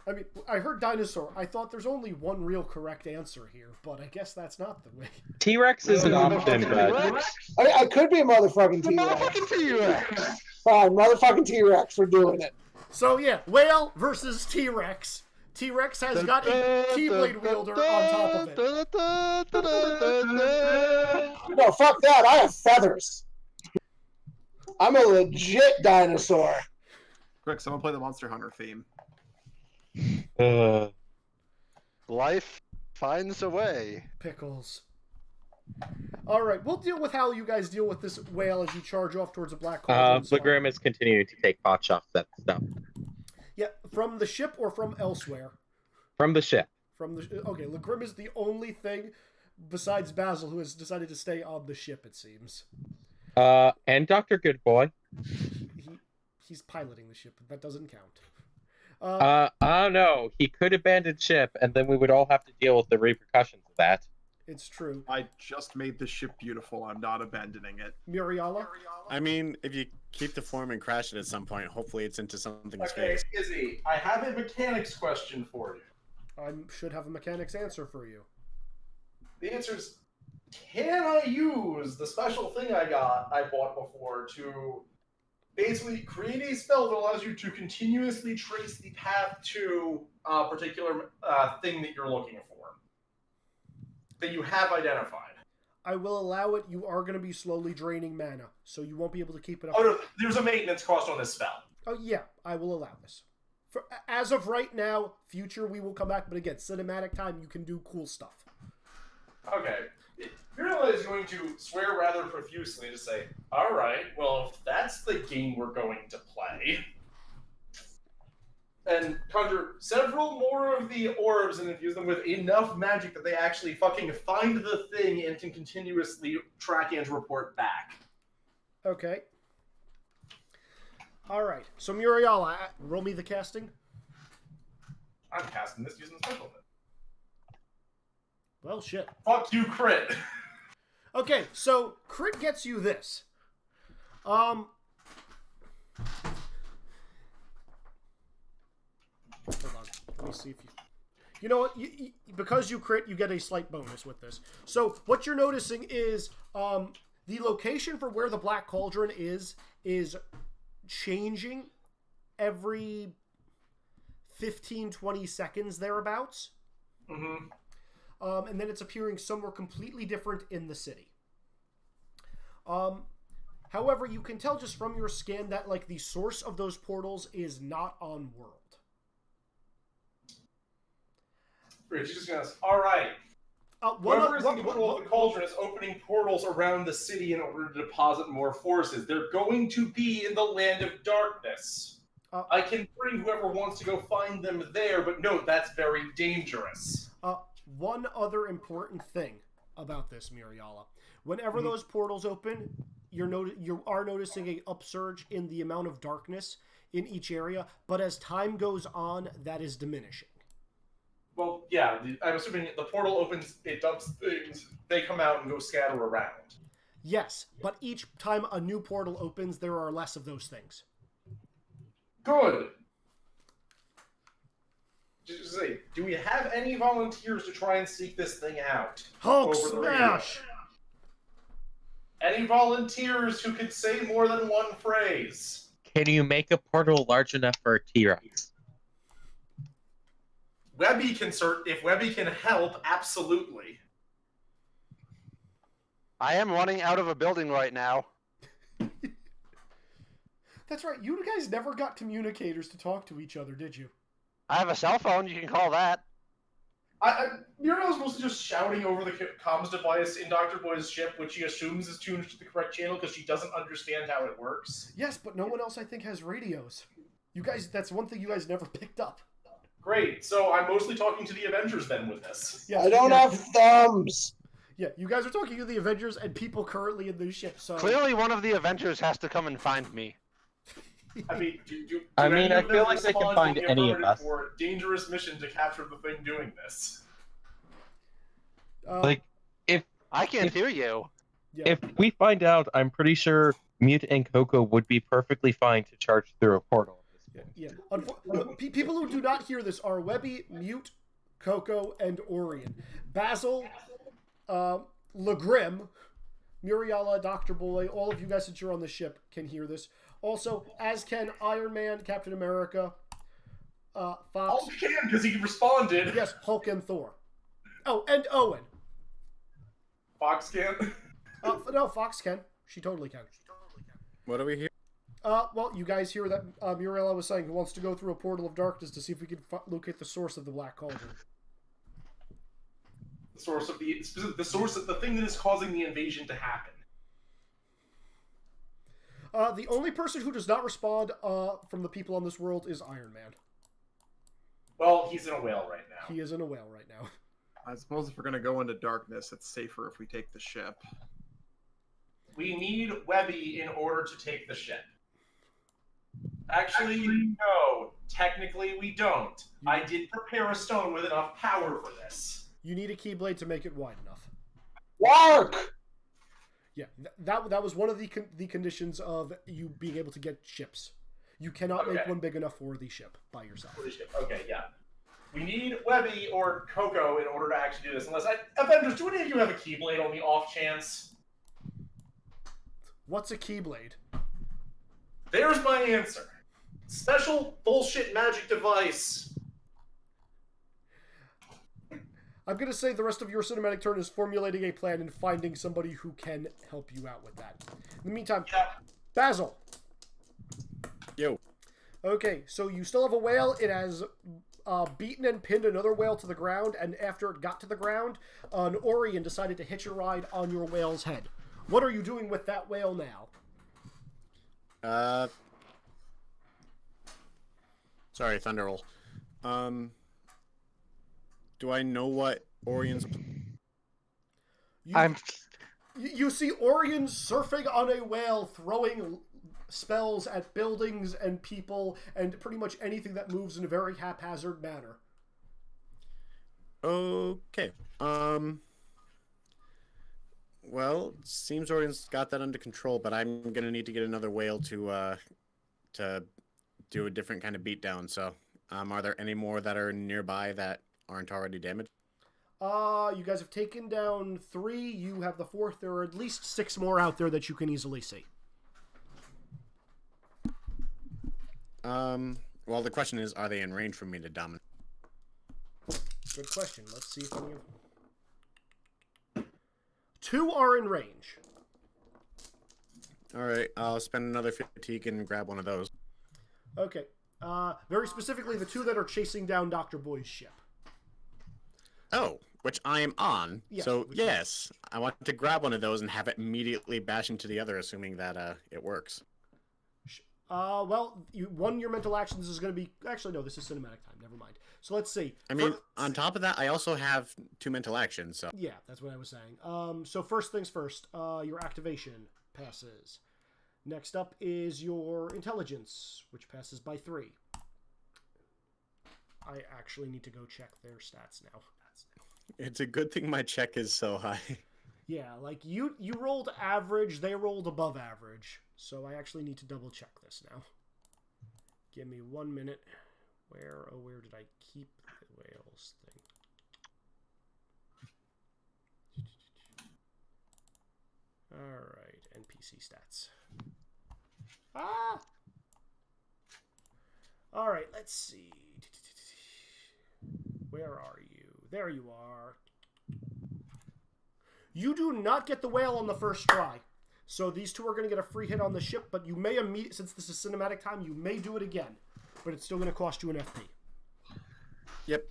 I mean, I heard dinosaur. I thought there's only one real correct answer here, but I guess that's not the way. T-Rex is an option, but I could be a motherfucking T-Rex. Motherfucking T-Rex! Fine, motherfucking T-Rex. We're doing it. So yeah, whale versus T-Rex. T-Rex has got a Keyblade wielder on top of it. No, fuck that. I have feathers. I'm a legit dinosaur. Quick, someone play the Monster Hunter theme. Life finds a way. Pickles. All right, we'll deal with how you guys deal with this whale as you charge off towards a Black Cauldron. Legrim is continuing to take pot shots at stuff. Yeah, from the ship or from elsewhere? From the ship. From the okay, Legrim is the only thing besides Basil who has decided to stay on the ship. It seems. And Dr. Goodboy. He's piloting the ship. That doesn't count. I don't know. He could abandon ship, and then we would all have to deal with the repercussions of that. It's true. I just made the ship beautiful. I'm not abandoning it. Muriala? I mean, if you keep the form and crash it at some point, hopefully it's into something's Okay, face. Izzy, I have a mechanics question for you. I should have a mechanics answer for you. The answer is, can I use the special thing I bought before to basically create a spell that allows you to continuously trace the path to a particular thing that you're looking for, that you have identified? I will allow it. You are going to be slowly draining mana, so you won't be able to keep it up. Oh, no, there's a maintenance cost on this spell. Oh yeah, I will allow this. As of right now, future we will come back, but again, cinematic time, you can do cool stuff. Okay. Mirella is going to swear rather profusely to say, all right, well, if that's the game we're going to play, and conjure several more of the orbs and infuse them with enough magic that they actually fucking find the thing and can continuously track and report back. Okay. All right. So Muriala, roll me the casting. I'm casting this using the special bit. Well, shit. Fuck you, crit. Okay, so crit gets you this. Hold on. Let me see if you... You know what? Because you crit, you get a slight bonus with this. So what you're noticing is the location for where the Black Cauldron is changing every 15, 20 seconds thereabouts. Mm-hmm. And then it's appearing somewhere completely different in the city. However, you can tell just from your scan that like the source of those portals is not on world. Rich, just gonna. All right. Whoever is in control of the cauldron is opening portals around the city in order to deposit more forces. They're going to be in the land of darkness. I can bring whoever wants to go find them there, but no, that's very dangerous. One other important thing about this, Muriala. Whenever those portals open, you are noticing an upsurge in the amount of darkness in each area, but as time goes on, that is diminishing. Well, yeah, I'm assuming the portal opens, it dumps things, they come out and go scatter around. Yes, but each time a new portal opens, there are less of those things. Good. Just say, do we have any volunteers to try and seek this thing out? Hulk smash! Any volunteers who could say more than one phrase? Can you make a portal large enough for a T-Rex? Webby can if Webby can help, absolutely. I am running out of a building right now. That's right. You guys never got communicators to talk to each other, did you? I have a cell phone. You can call that. Muriel's mostly just shouting over the comms device in Dr. Boy's ship, which she assumes is tuned to the correct channel because she doesn't understand how it works. Yes, but no one else, I think, has radios. You guys, that's one thing you guys never picked up. Great. So I'm mostly talking to the Avengers then with this. Yes, I don't have thumbs. Yeah, you guys are talking to the Avengers and people currently in the ship. So clearly, one of the Avengers has to come and find me. I mean, I feel like they can find any of us. For a dangerous mission to capture the thing doing this. Like, if I can't hear you. Yeah. If we find out, I'm pretty sure Mute and Coco would be perfectly fine to charge through a portal. Yeah. People who do not hear this are Webby, Mute, Coco, and Orion. Basil, Legrim, Muriala, Dr. Boy, all of you guys, since you're on the ship, can hear this. Also, as can Iron Man, Captain America, Fox. Hulk can, because he responded. Yes, Hulk and Thor. Oh, and Owen. Fox can? No, Fox can. She totally can. What do we hear? Well, you guys hear that Muriela was saying he wants to go through a portal of darkness to see if we can locate the source of the Black Cauldron. The source of the thing that is causing the invasion to happen. The only person who does not respond from the people on this world is Iron Man. Well, he's in a whale right now. He is in a whale right now. I suppose if we're going to go into darkness, it's safer if we take the ship. We need Webby in order to take the ship. Actually, no. Technically, we don't. I did prepare a stone with enough power for this. You need a Keyblade to make it wide enough. Work! Yeah, that was one of the conditions of you being able to get ships. You cannot make one big enough for the ship by yourself. For the ship. Okay, yeah. We need Webby or Coco in order to actually do this. Avengers, do any of you have a Keyblade on the off chance? What's a Keyblade? There's my answer. Special bullshit magic device. I'm going to say the rest of your cinematic turn is formulating a plan and finding somebody who can help you out with that. In the meantime, Basil. Yo. Okay, so you still have a whale. It has beaten and pinned another whale to the ground, and after it got to the ground, an Orion decided to hitch a ride on your whale's head. What are you doing with that whale now? Sorry, Thunderroll. Do I know what Orion's? You see Orion surfing on a whale, throwing spells at buildings and people and pretty much anything that moves in a very haphazard manner. Okay. Well, seems Orion's got that under control, but I'm gonna need to get another whale to do a different kind of beatdown. So, are there any more that are nearby that aren't already damaged? You guys have taken down 3. You have the 4th. There are at least 6 more out there that you can easily see. Well, the question is, are they in range for me to dominate? Good question. Let's see if any of... 2 are in range. All right, I'll spend another fatigue and grab one of those. Okay. Very specifically, the 2 that are chasing down Dr. Boy's ship. Oh, which I am on. Yeah, so, yes, I want to grab one of those and have it immediately bash into the other, assuming that it works. Well, your mental actions is going to be... Actually, no, this is cinematic time. Never mind. So let's see. I mean, on top of that, I also have 2 mental actions, so... Yeah, that's what I was saying. So first things first, your activation passes. Next up is your intelligence, which passes by 3. I actually need to go check their stats now. It's a good thing my check is so high. Yeah, like you rolled average, they rolled above average. So I actually need to double check this now. Give me 1 minute. Where did I keep the whales thing? Alright, NPC stats. Alright, let's see. Where are you? There you are. You do not get the whale on the first try. So these 2 are going to get a free hit on the ship, but you may since this is cinematic time, you may do it again. But it's still going to cost you an FP. Yep.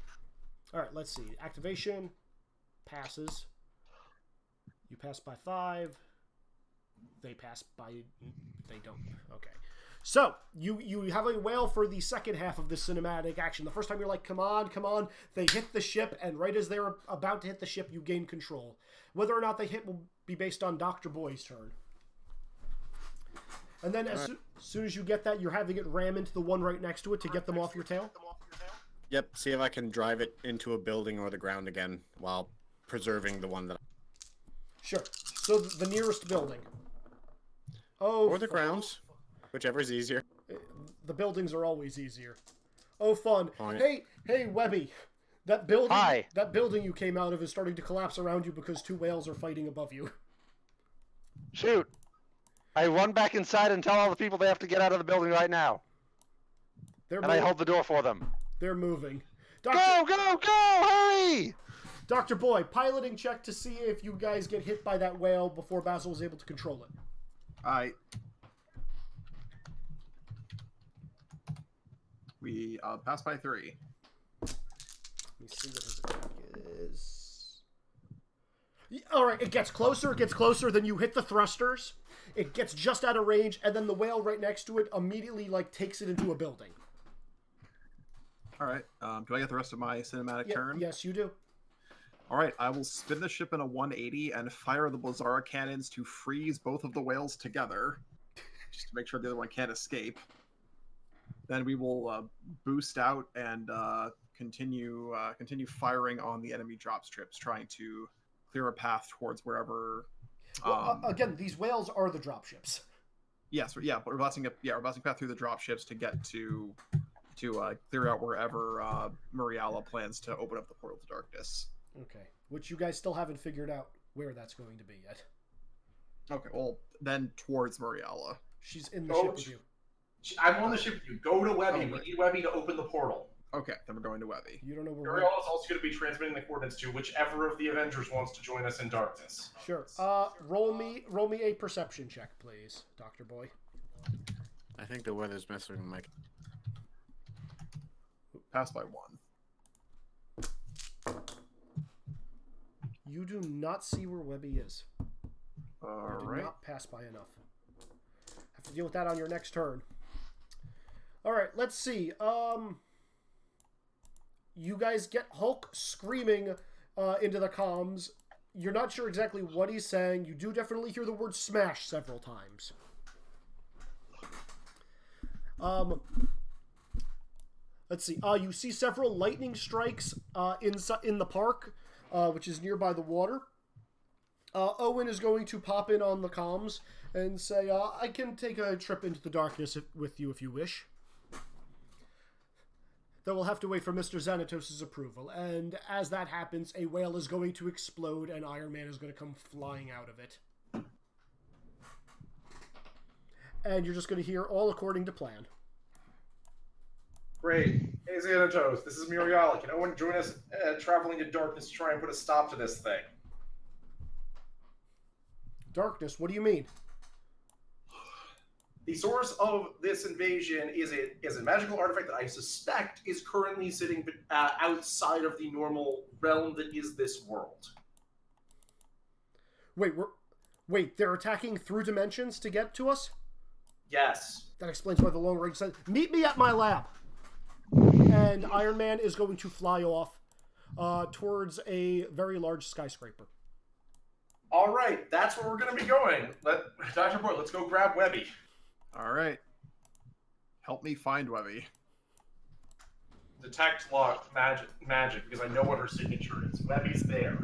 Alright, let's see. Activation. Passes. You pass by 5. They pass by... They don't. Okay. So, you have a whale for the second half of this cinematic action. The first time you're like, come on, come on. They hit the ship, and right as they're about to hit the ship, you gain control. Whether or not they hit will be based on Dr. Boy's turn. And then as soon as you get that, you're having it ram into the one right next to it to get them off your tail? Yep, see if I can drive it into a building or the ground again while preserving the one that... Sure. So the nearest building. Oh, or the grounds, whichever is easier. The buildings are always easier. Oh, fun. Oh, yeah. Hey, Webby. That building, Hi. That building you came out of is starting to collapse around you because 2 whales are fighting above you. Shoot. I run back inside and tell all the people they have to get out of the building right now. I hold the door for them. They're moving. Go, hurry! Dr. Boy, piloting check to see if you guys get hit by that whale before Basil was able to control it. Alright. We passed by 3. Let me see what his attack is. Alright, it gets closer, then you hit the thrusters. It gets just out of range, and then the whale right next to it immediately, takes it into a building. Alright, do I get the rest of my cinematic turn? Yes, you do. Alright, I will spin the ship in a 180 and fire the Blazara cannons to freeze both of the whales together, just to make sure the other one can't escape. Then we will boost out and continue firing on the enemy drop strips, trying to clear a path towards wherever... again, these whales are the dropships. Yes, yeah, but we're blasting path through the dropships to get to clear out wherever Muriala plans to open up the portal to darkness. Okay, which you guys still haven't figured out where that's going to be yet. Okay, well, then towards Muriala. She's in the ship with you. I'm on the ship with you. Go to Webby. Oh, We need Webby to open the portal. Okay, then we're going to Webby. You don't know where Muriala is also going to be transmitting the coordinates to whichever of the Avengers wants to join us in darkness. Sure. Roll me a perception check, please, Dr. Boy. I think the weather's messing with Mike. Pass by 1. You do not see where Webby is. All You did right. not pass by enough. Have to deal with that on your next turn. All right, let's see. You guys get Hulk screaming into the comms. You're not sure exactly what he's saying. You do definitely hear the word smash several times. Let's see. You see several lightning strikes in the park, which is nearby the water. Owen is going to pop in on the comms and say, I can take a trip into the darkness with you if you wish. Though we'll have to wait for Mr. Xanatos' approval. And as that happens, a whale is going to explode and Iron Man is going to come flying out of it. And you're just going to hear all according to plan. Great. Hey, Xanatos, this is Muriala. Can Owen join us traveling in darkness to try and put a stop to this thing? Darkness, what do you mean? The source of this invasion is a magical artifact that I suspect is currently sitting outside of the normal realm that is this world. Wait, they're attacking through dimensions to get to us? Yes. That explains why the long range says, meet me at my lab. And Iron Man is going to fly off towards a very large skyscraper. All right, that's where we're going to be going. Dr. Boyd, let's go grab Webby. All right. Help me find Webby. Detect lock magic because I know what her signature is. Webby's there.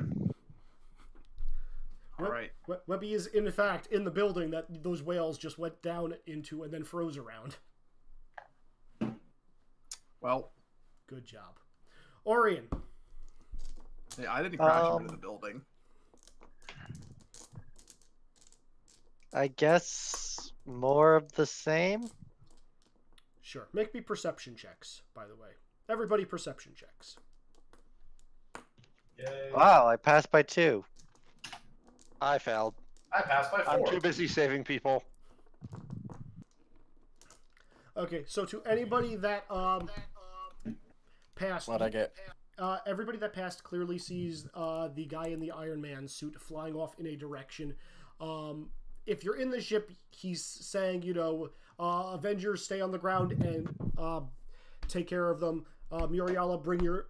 All right. Webby is, in fact, in the building that those whales just went down into and then froze around. Well, good job. Orion. Hey, I didn't crash into the building. I guess more of the same? Sure. Make me perception checks, by the way. Everybody perception checks. Yay. Wow, I passed by 2. I failed. I passed by 4. I'm too busy saving people. Okay, so to anybody that passed... What'd I get? Everybody that passed clearly sees the guy in the Iron Man suit flying off in a direction. If you're in the ship, he's saying, Avengers, stay on the ground and take care of them. Muriala, bring your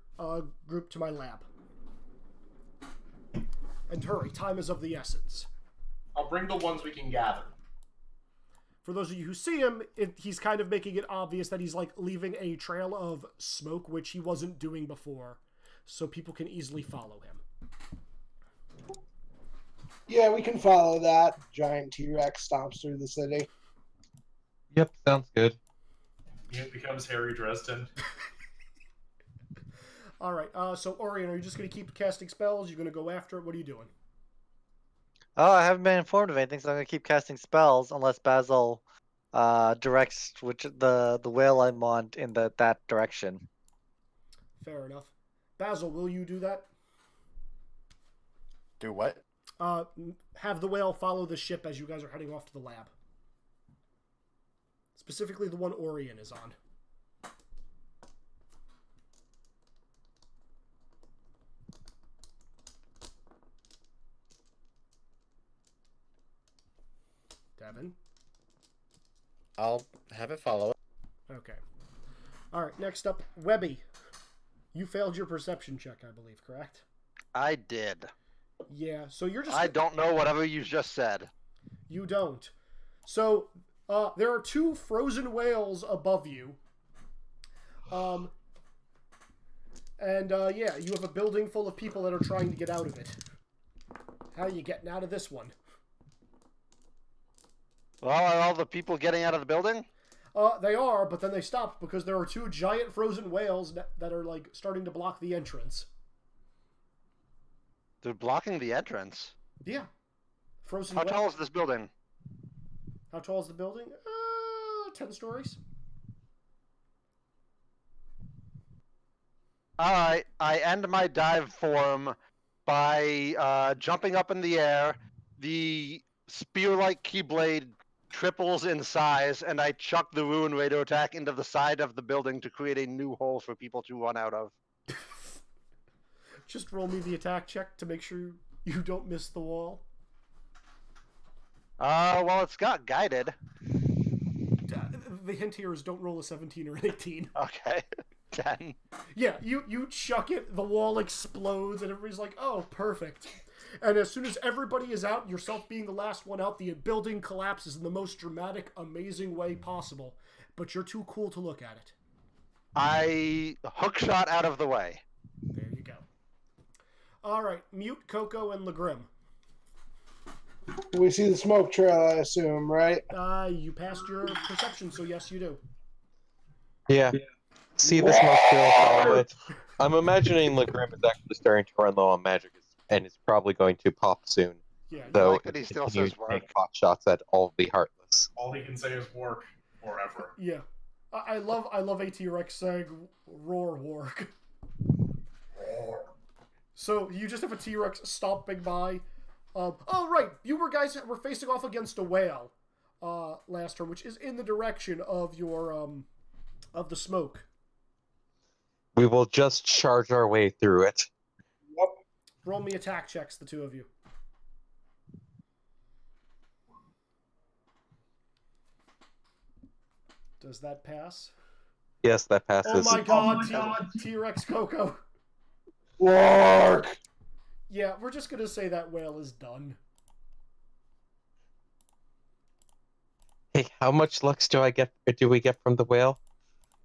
group to my lab. And hurry, time is of the essence. I'll bring the ones we can gather. For those of you who see him, he's kind of making it obvious that he's like leaving a trail of smoke, which he wasn't doing before, so people can easily follow him. Yeah, we can follow that. Giant T-Rex stomps through the city. Yep, sounds good. It becomes Harry Dresden. All right, so Orion, are you just going to keep casting spells? You're going to go after it? What are you doing? Oh, I haven't been informed of anything, so I'm going to keep casting spells unless Basil directs the whale I'm on in that direction. Fair enough. Basil, will you do that? Do what? Have the whale follow the ship as you guys are heading off to the lab. Specifically the one Orion is on. Devin? I'll have it follow. Okay. Alright, next up, Webby. You failed your perception check, I believe, correct? I did. Yeah, so you're just... I don't know whatever you just said. You don't. So, there are 2 frozen whales above you. Yeah, you have a building full of people that are trying to get out of it. How are you getting out of this one? Well, are all the people getting out of the building? They are, but then they stopped because there are 2 giant frozen whales that are, like, starting to block the entrance. They're blocking the entrance. Yeah. Frozen How whale. tall is this building? How tall is the building? 10 stories. Alright, I end my dive form by jumping up in the air. The spear-like keyblade triples in size, and I chuck the Ruin Radio Attack into the side of the building to create a new hole for people to run out of. Just roll me the attack check to make sure you don't miss the wall. Well, it's got guided. The hint here is don't roll a 17 or an 18. Okay. 10. Yeah, you chuck it, the wall explodes, and everybody's like, oh, perfect. And as soon as everybody is out, yourself being the last one out, the building collapses in the most dramatic, amazing way possible. But you're too cool to look at it. I hookshot out of the way. There you go. All right, Mute, Coco, and Legrim. We see the smoke trail, I assume, right? You passed your perception, so yes, you do. Yeah. See the smoke trail, follow it. I'm imagining Legrim is actually starting to run low on magic and is probably going to pop soon. Yeah, Though like that he still continue says to work. take pot shots at all the Heartless. All he can say is work forever. yeah. I love a T-Rex saying roar warg. So you just have a T-Rex stomping by. Oh right, you guys were facing off against a whale last turn, which is in the direction of your of the smoke. We will just charge our way through it. Yep. Roll me attack checks, the two of you. Does that pass? Yes, that passes. Oh my god, T-Rex Coco. Work! Yeah, we're just gonna say that whale is done. Hey, how much lux do we get from the whale?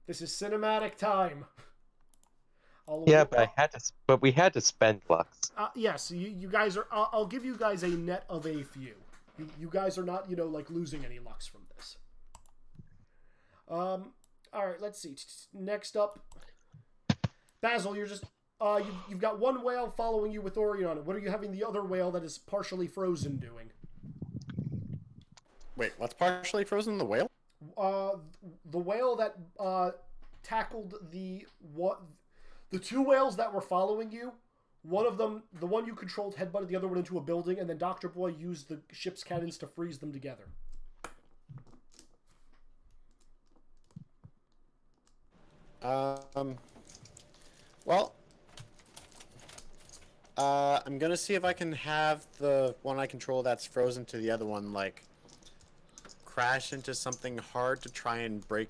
This is cinematic time. Yeah, but we had to spend lux. Yes, you guys are. I'll give you guys a net of a few. You guys are not, like losing any lux from this. All right, let's see. Next up, Basil, you're just. You've got one whale following you with Orion on it. What are you having the other whale that is partially frozen doing? Wait, what's partially frozen? The whale? The whale that tackled the two whales that were following you. One of them, the one you controlled, headbutted the other one into a building, and then Dr. Boy used the ship's cannons to freeze them together. Well, I'm gonna see if I can have the one I control that's frozen to the other one, like, crash into something hard to try and break.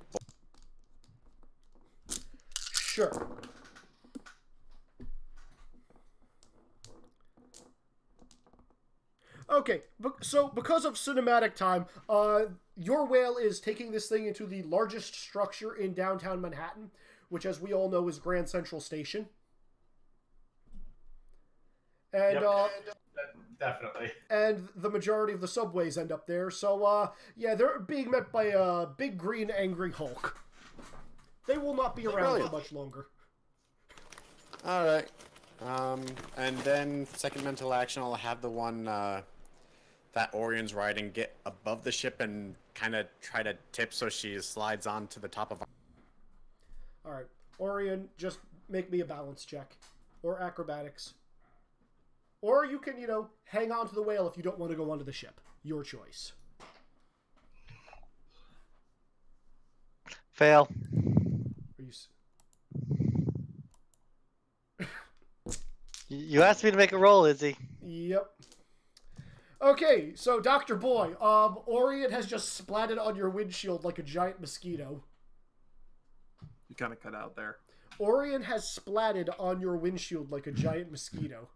Sure. Okay, so because of cinematic time, your whale is taking this thing into the largest structure in downtown Manhattan, which, as we all know, is Grand Central Station. And definitely. And the majority of the subways end up there. So yeah, they're being met by a big green angry Hulk. They will not be around for much longer. All right. And then second mental action, I'll have the one that Orion's riding get above the ship and kind of try to tip so she slides onto the top of. All right, Orion, just make me a balance check or acrobatics. Or you can, hang on to the whale if you don't want to go onto the ship. Your choice. Fail. Are you... You asked me to make a roll, Izzy. Yep. Okay, so Dr. Boy, Orion has just splatted on your windshield like a giant mosquito. You kind of cut out there. Orion has splatted on your windshield like a giant mosquito.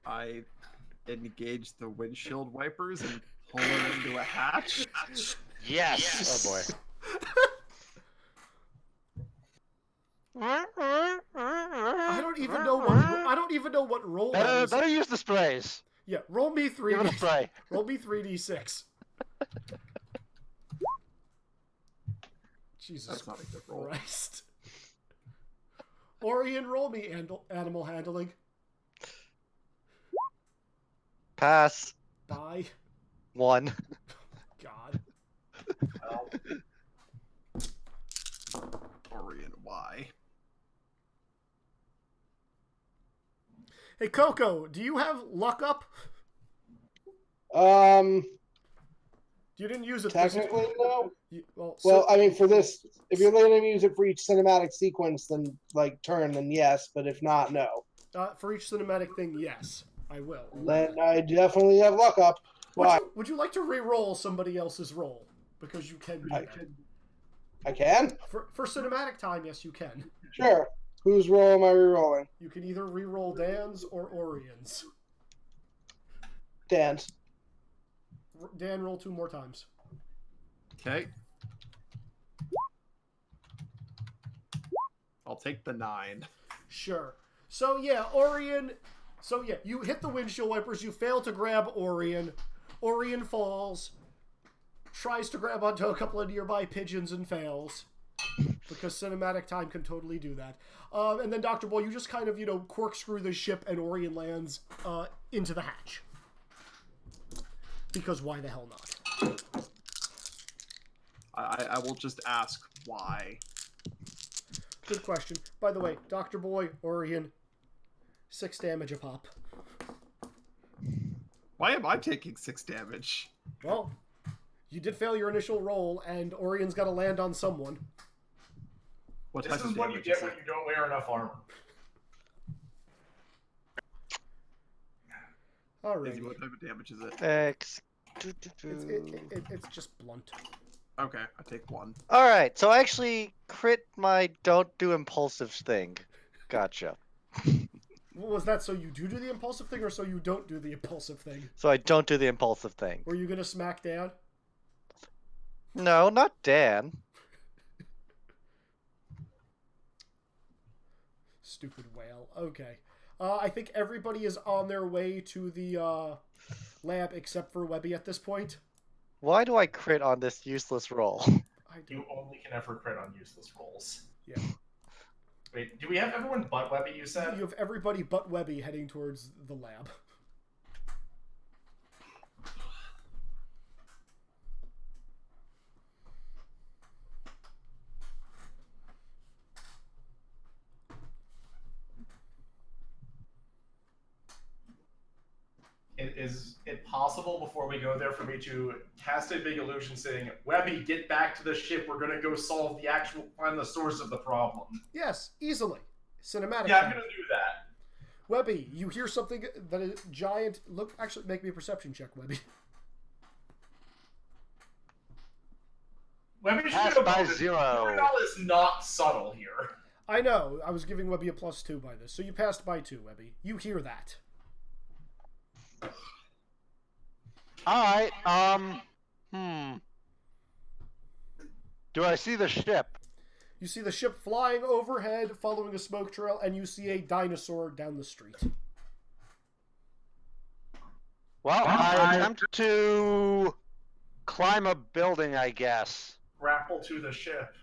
I engage the windshield wipers and pull them into a hatch. Yes. Oh boy. I don't even know what roll that is. Better use the sprays. Yeah, roll me 3D. Give it a spray. Roll me 3d6. Jesus That's not a good roll. Christ. Orion, roll me animal handling. Pass. Bye. 1. God. Orion, why? Hey, Coco, do you have luck up? You didn't use it. Technically, no. Well, I mean, for this, if you're letting me use it for each cinematic sequence, then turn, then yes. But if not, no. For each cinematic thing, yes, I will. Then I definitely have luck up. Why? Would you like to re-roll somebody else's roll? Because you can. I can? For cinematic time, yes, you can. Sure. Whose roll am I re-rolling? You can either re-roll Dan's or Orion's. Dan's. Dan, roll 2 more times. Okay. I'll take the 9. Sure. So yeah, Orion. So yeah, you hit the windshield wipers. You fail to grab Orion. Orion falls. Tries to grab onto a couple of nearby pigeons and fails. Because cinematic time can totally do that. And then Dr. Boy, you just kind of, corkscrew the ship and Orion lands into the hatch. Because why the hell not? I will just ask why. Good question. By the way, Dr. Boy, Orion, 6 damage a pop. Why am I taking 6 damage? Well, you did fail your initial roll, and Orion's got to land on someone. This is what you get when you don't wear enough armor. All right. What type of damage is it? It's just blunt. Okay, I take 1. All right, so I actually crit my don't do impulsive thing. Gotcha. Was that so you do the impulsive thing, or so you don't do the impulsive thing? So I don't do the impulsive thing. Were you gonna smack Dan? No, not Dan. Stupid whale. Okay. I think everybody is on their way to the lab except for Webby at this point. Why do I crit on this useless roll? You only can ever crit on useless rolls. Yeah. Wait, do we have everyone but Webby, you said? You have everybody but Webby heading towards the lab. Is it possible before we go there for me to cast a big illusion saying, Webby, get back to the ship, we're gonna go find the source of the problem? Yes, easily. Cinematic. Yeah, I'm gonna do that. Webby, you hear something that is giant. Look, actually, make me a perception check, Webby. Webby should Pass get a by bonus. 0. Morale is not subtle here. I know. I was giving Webby a +2 by this, so you passed by 2, Webby. You hear that. Alright, Do I see the ship? You see the ship flying overhead, following a smoke trail, and you see a dinosaur down the street. Well, I attempt to climb a building, I guess. Grapple to the ship.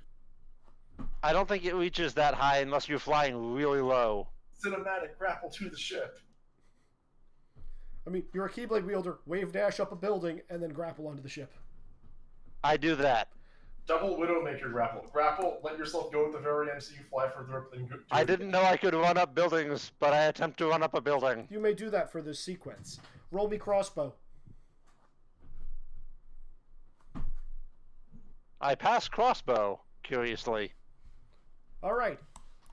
I don't think it reaches that high unless you're flying really low. Cinematic grapple to the ship. I mean, you're a Keyblade wielder. Wave dash up a building and then grapple onto the ship. I do that. Double Widowmaker grapple. Grapple, let yourself go at the very end so you fly further up than good. I didn't know I could run up buildings, but I attempt to run up a building. You may do that for this sequence. Roll me crossbow. I pass crossbow, curiously. All right.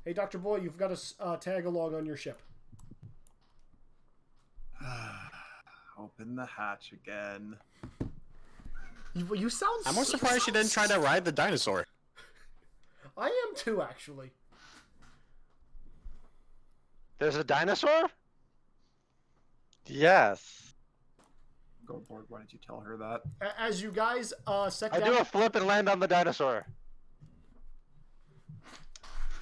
Hey, Dr. Boy, you've got a tag along on your ship. Open the hatch again. You sound. I'm more surprised you didn't try to ride the dinosaur. I am too, actually. There's a dinosaur? Yes. Go board. Why did you tell her that? As you guys set I down... do a flip and land on the dinosaur.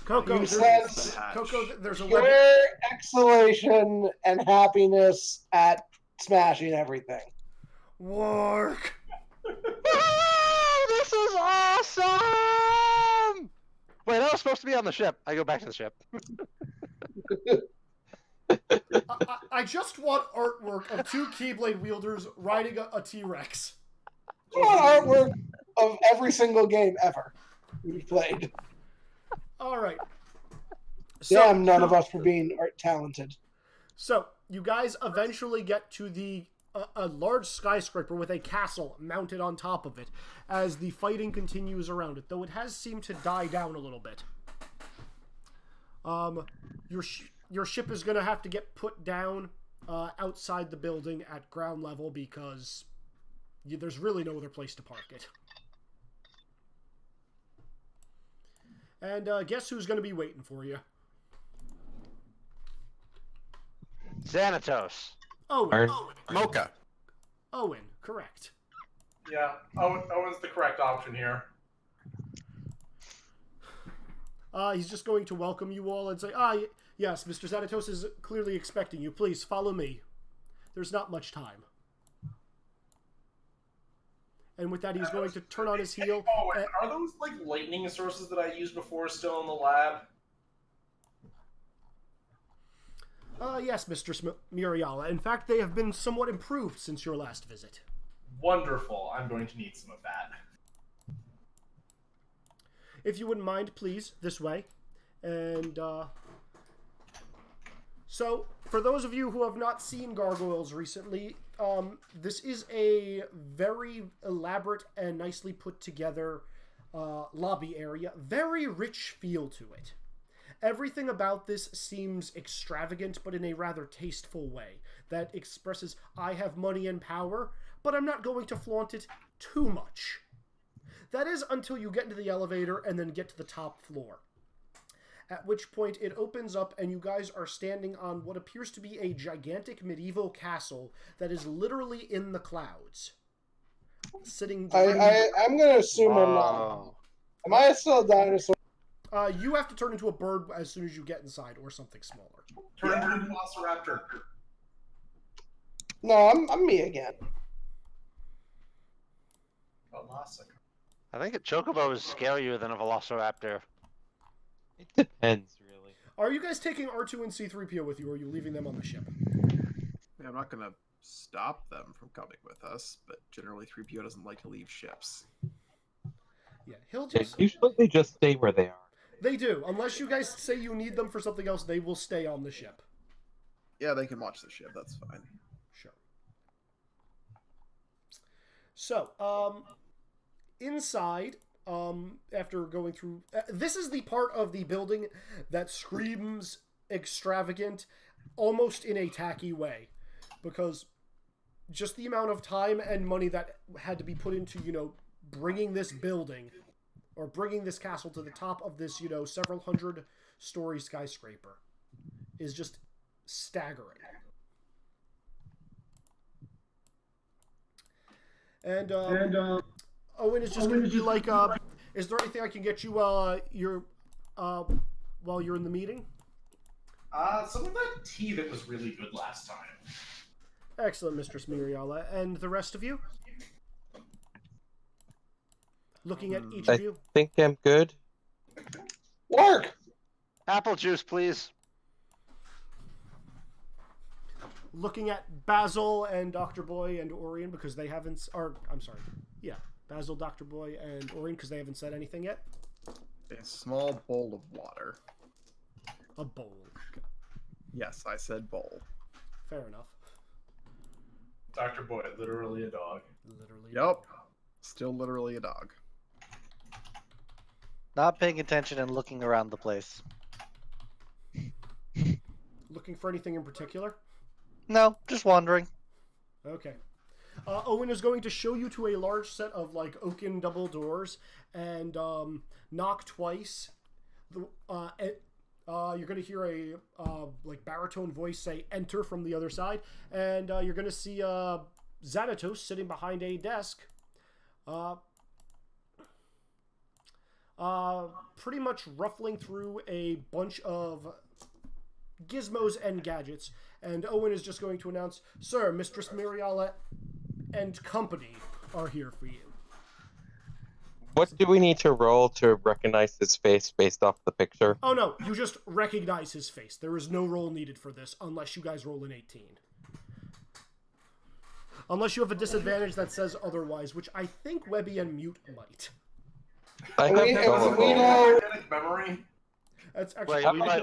Coco, You sense Coco, there's a web... pure exhalation and happiness at smashing everything. Work! Oh, this is awesome! Wait, I was supposed to be on the ship. I go back to the ship. I just want artwork of 2 Keyblade wielders riding a T-Rex. I want artwork of every single game ever we've played. All right. Damn, none of us for being art talented. So, you guys eventually get to the a large skyscraper with a castle mounted on top of it as the fighting continues around it, though it has seemed to die down a little bit. Your ship is going to have to get put down outside the building at ground level because there's really no other place to park it. And guess who's going to be waiting for you? Xanatos. Owen. Mocha. Owen, correct. Yeah, Owen's the correct option here. He's just going to welcome you all and say, yes, Mr. Xanatos is clearly expecting you. Please, follow me. There's not much time. And with that, he's going to turn on his heel. Oh, and are those, like, lightning sources that I used before still in the lab? Yes, Mr. Muriala. In fact, they have been somewhat improved since your last visit. Wonderful. I'm going to need some of that. If you wouldn't mind, please, this way. And, so, for those of you who have not seen Gargoyles recently, this is a very elaborate and nicely put together lobby area. Very rich feel to it. Everything about this seems extravagant, but in a rather tasteful way that expresses, I have money and power, but I'm not going to flaunt it too much. That is until you get into the elevator and then get to the top floor. At which point it opens up and you guys are standing on what appears to be a gigantic medieval castle that is literally in the clouds. Sitting... I'm going to assume I'm not. Am I still a dinosaur? You have to turn into a bird as soon as you get inside, or something smaller. Turn into a velociraptor. No, I'm me again. I think a chocobo is scarier than a velociraptor. It depends, really. Are you guys taking R2 and C-3PO with you, or are you leaving them on the ship? Yeah, I'm not going to stop them from coming with us, but generally 3PO doesn't like to leave ships. Yeah, he'll just... Usually they just stay where they are. They do. Unless you guys say you need them for something else, they will stay on the ship. Yeah, they can watch the ship. That's fine. Sure. So, inside, after going through... this is the part of the building that screams extravagant, almost in a tacky way. Because just the amount of time and money that had to be put into, bringing this building... or bringing this castle to the top of this, several hundred-story skyscraper is just staggering. And Owen is just going to be like, is there anything I can get you while you're in the meeting? Some of that tea that was really good last time. Excellent, Mistress Muriala. And the rest of you? Looking at each of you. I think I'm good. Work! Apple juice, please. Looking at Basil and Dr. Boy and Orion because they haven't... I'm sorry. Yeah, Basil, Dr. Boy, and Orion because they haven't said anything yet. A small bowl of water. A bowl. Yes, I said bowl. Fair enough. Dr. Boy, literally a dog. Literally. Yep. Still literally a dog. Not paying attention and looking around the place. Looking for anything in particular? No, just wandering. Okay. Owen is going to show you to a large set of, oaken double doors and knock twice. You're going to hear a, baritone voice say, enter from the other side. And you're going to see Xanatos sitting behind a desk. Pretty much ruffling through a bunch of gizmos and gadgets. And Owen is just going to announce, Sir, Mistress Muriala and company are here for you. What do we need to roll to recognize his face based off the picture? Oh no, you just recognize his face. There is no roll needed for this unless you guys roll an 18. Unless you have a disadvantage that says otherwise, which I think Webby and Mute might. I have Eidetic memory. That's actually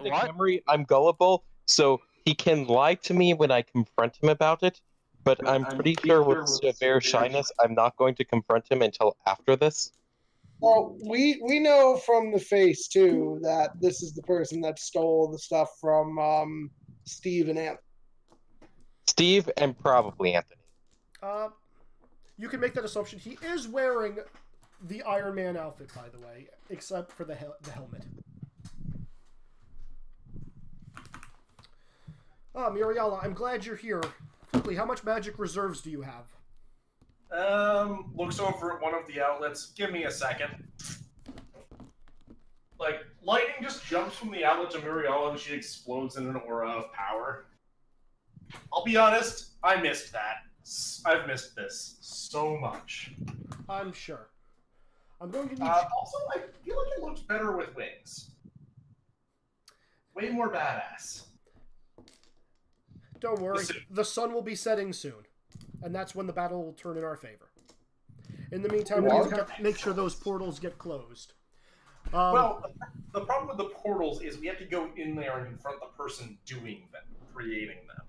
memory. I'm gullible, so he can lie to me when I confront him about it, But I'm pretty sure with severe shyness, I'm not going to confront him until after this. Well, we know from the face too that this is the person that stole the stuff from Steve and Anthony. Steve and probably Anthony. You can make that assumption. He is wearing the Iron Man outfit, by the way, except for the helmet. Muriella, I'm glad you're here. Quickly, how much magic reserves do you have? Looks over at one of the outlets. Give me a second. Like, lightning just jumps from the outlet to Muriella and she explodes in an aura of power. I'll be honest, I missed that. I've missed this so much. I'm sure. I'm going to need also, I feel like it looks better with wings. Way more badass. Don't worry, the sun will be setting soon. And that's when the battle will turn in our favor. In the meantime, we need to make sure those portals get closed. Well, the problem with the portals is we have to go in there and confront the person doing them, creating them.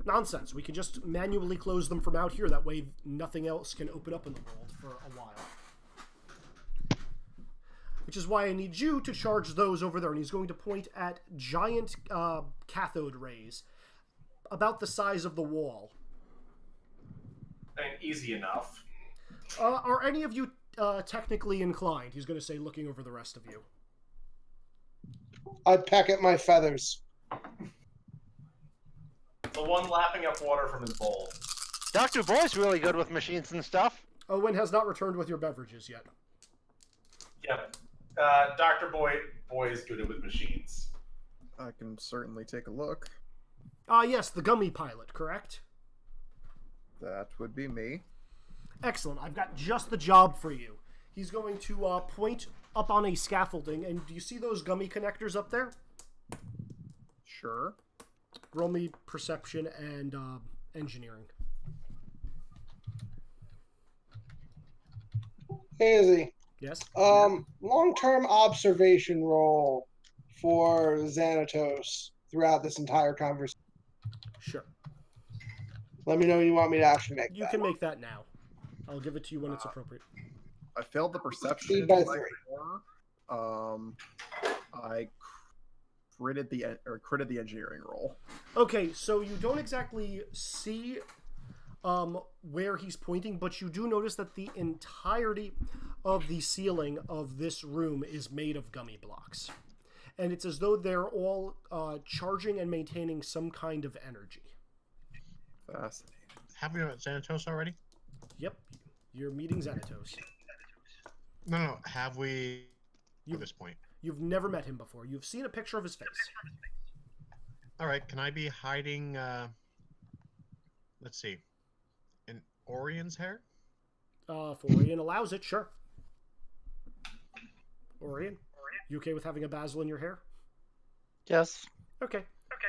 Nonsense. We can just manually close them from out here. That way nothing else can open up in the world for a while. Which is why I need you to charge those over there. And he's going to point at giant cathode rays about the size of the wall. And easy enough. Are any of you technically inclined? He's going to say, looking over the rest of you. I peck at my feathers. The one lapping up water from his bowl. Dr. Boy's really good with machines and stuff. Owen has not returned with your beverages yet. Yep. Dr. Boy is good with machines. I can certainly take a look. Yes, the gummy pilot, correct? That would be me. Excellent. I've got just the job for you. He's going to point up on a scaffolding, and do you see those gummy connectors up there? Sure. Roll me perception and engineering. Hey, Izzy. Yes? Long-term observation roll for Xanatos throughout this entire conversation. Sure. Let me know when you want me to actually make You that. can make that now. I'll give it to you when it's appropriate. I failed the perception. By by 3. 4. I critted the engineering roll. Okay, so you don't exactly see where he's pointing, but you do notice that the entirety of the ceiling of this room is made of gummy blocks. And it's as though they're all charging and maintaining some kind of energy. Fascinating. Have we met Xanatos already? Yep, you're meeting Xanatos. No. Have we at this point? You've never met him before. You've seen a picture of his face. All right, can I be hiding, let's see, in Orion's hair? If Orion allows it, sure. Orion, you okay with having a Basil in your hair? Yes. Okay.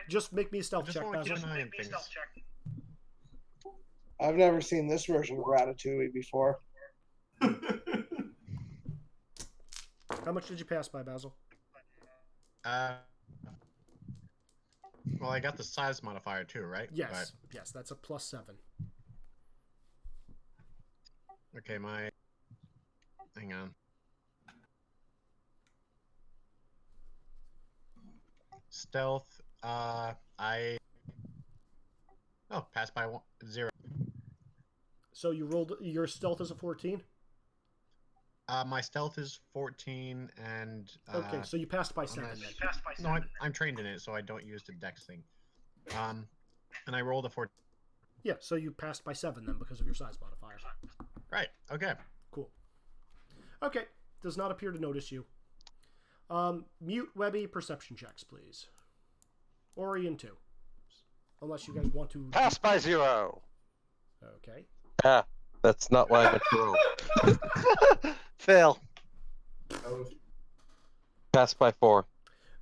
Just make me a stealth check, want to Basil. keep an eye on things. I've never seen this version of Ratatouille before. How much did you pass by, Basil? Well, I got the size modifier too, right? Yes. Yes, that's a +7. Okay, hang on. Stealth, passed by 0. So you rolled your stealth as a 14? My stealth is 14, and okay, so you passed by 7 then. No, I'm trained in it, so I don't use the dex thing. And I rolled a 14. Yeah, so you passed by 7 then because of your size modifier. Right. Okay. Cool. Okay, does not appear to notice you. Mute Webby perception checks, please. Orion 2. Unless you guys want to... Pass by 0. Okay. Ah, that's not why I'm a troll. Fail. Pass by 4.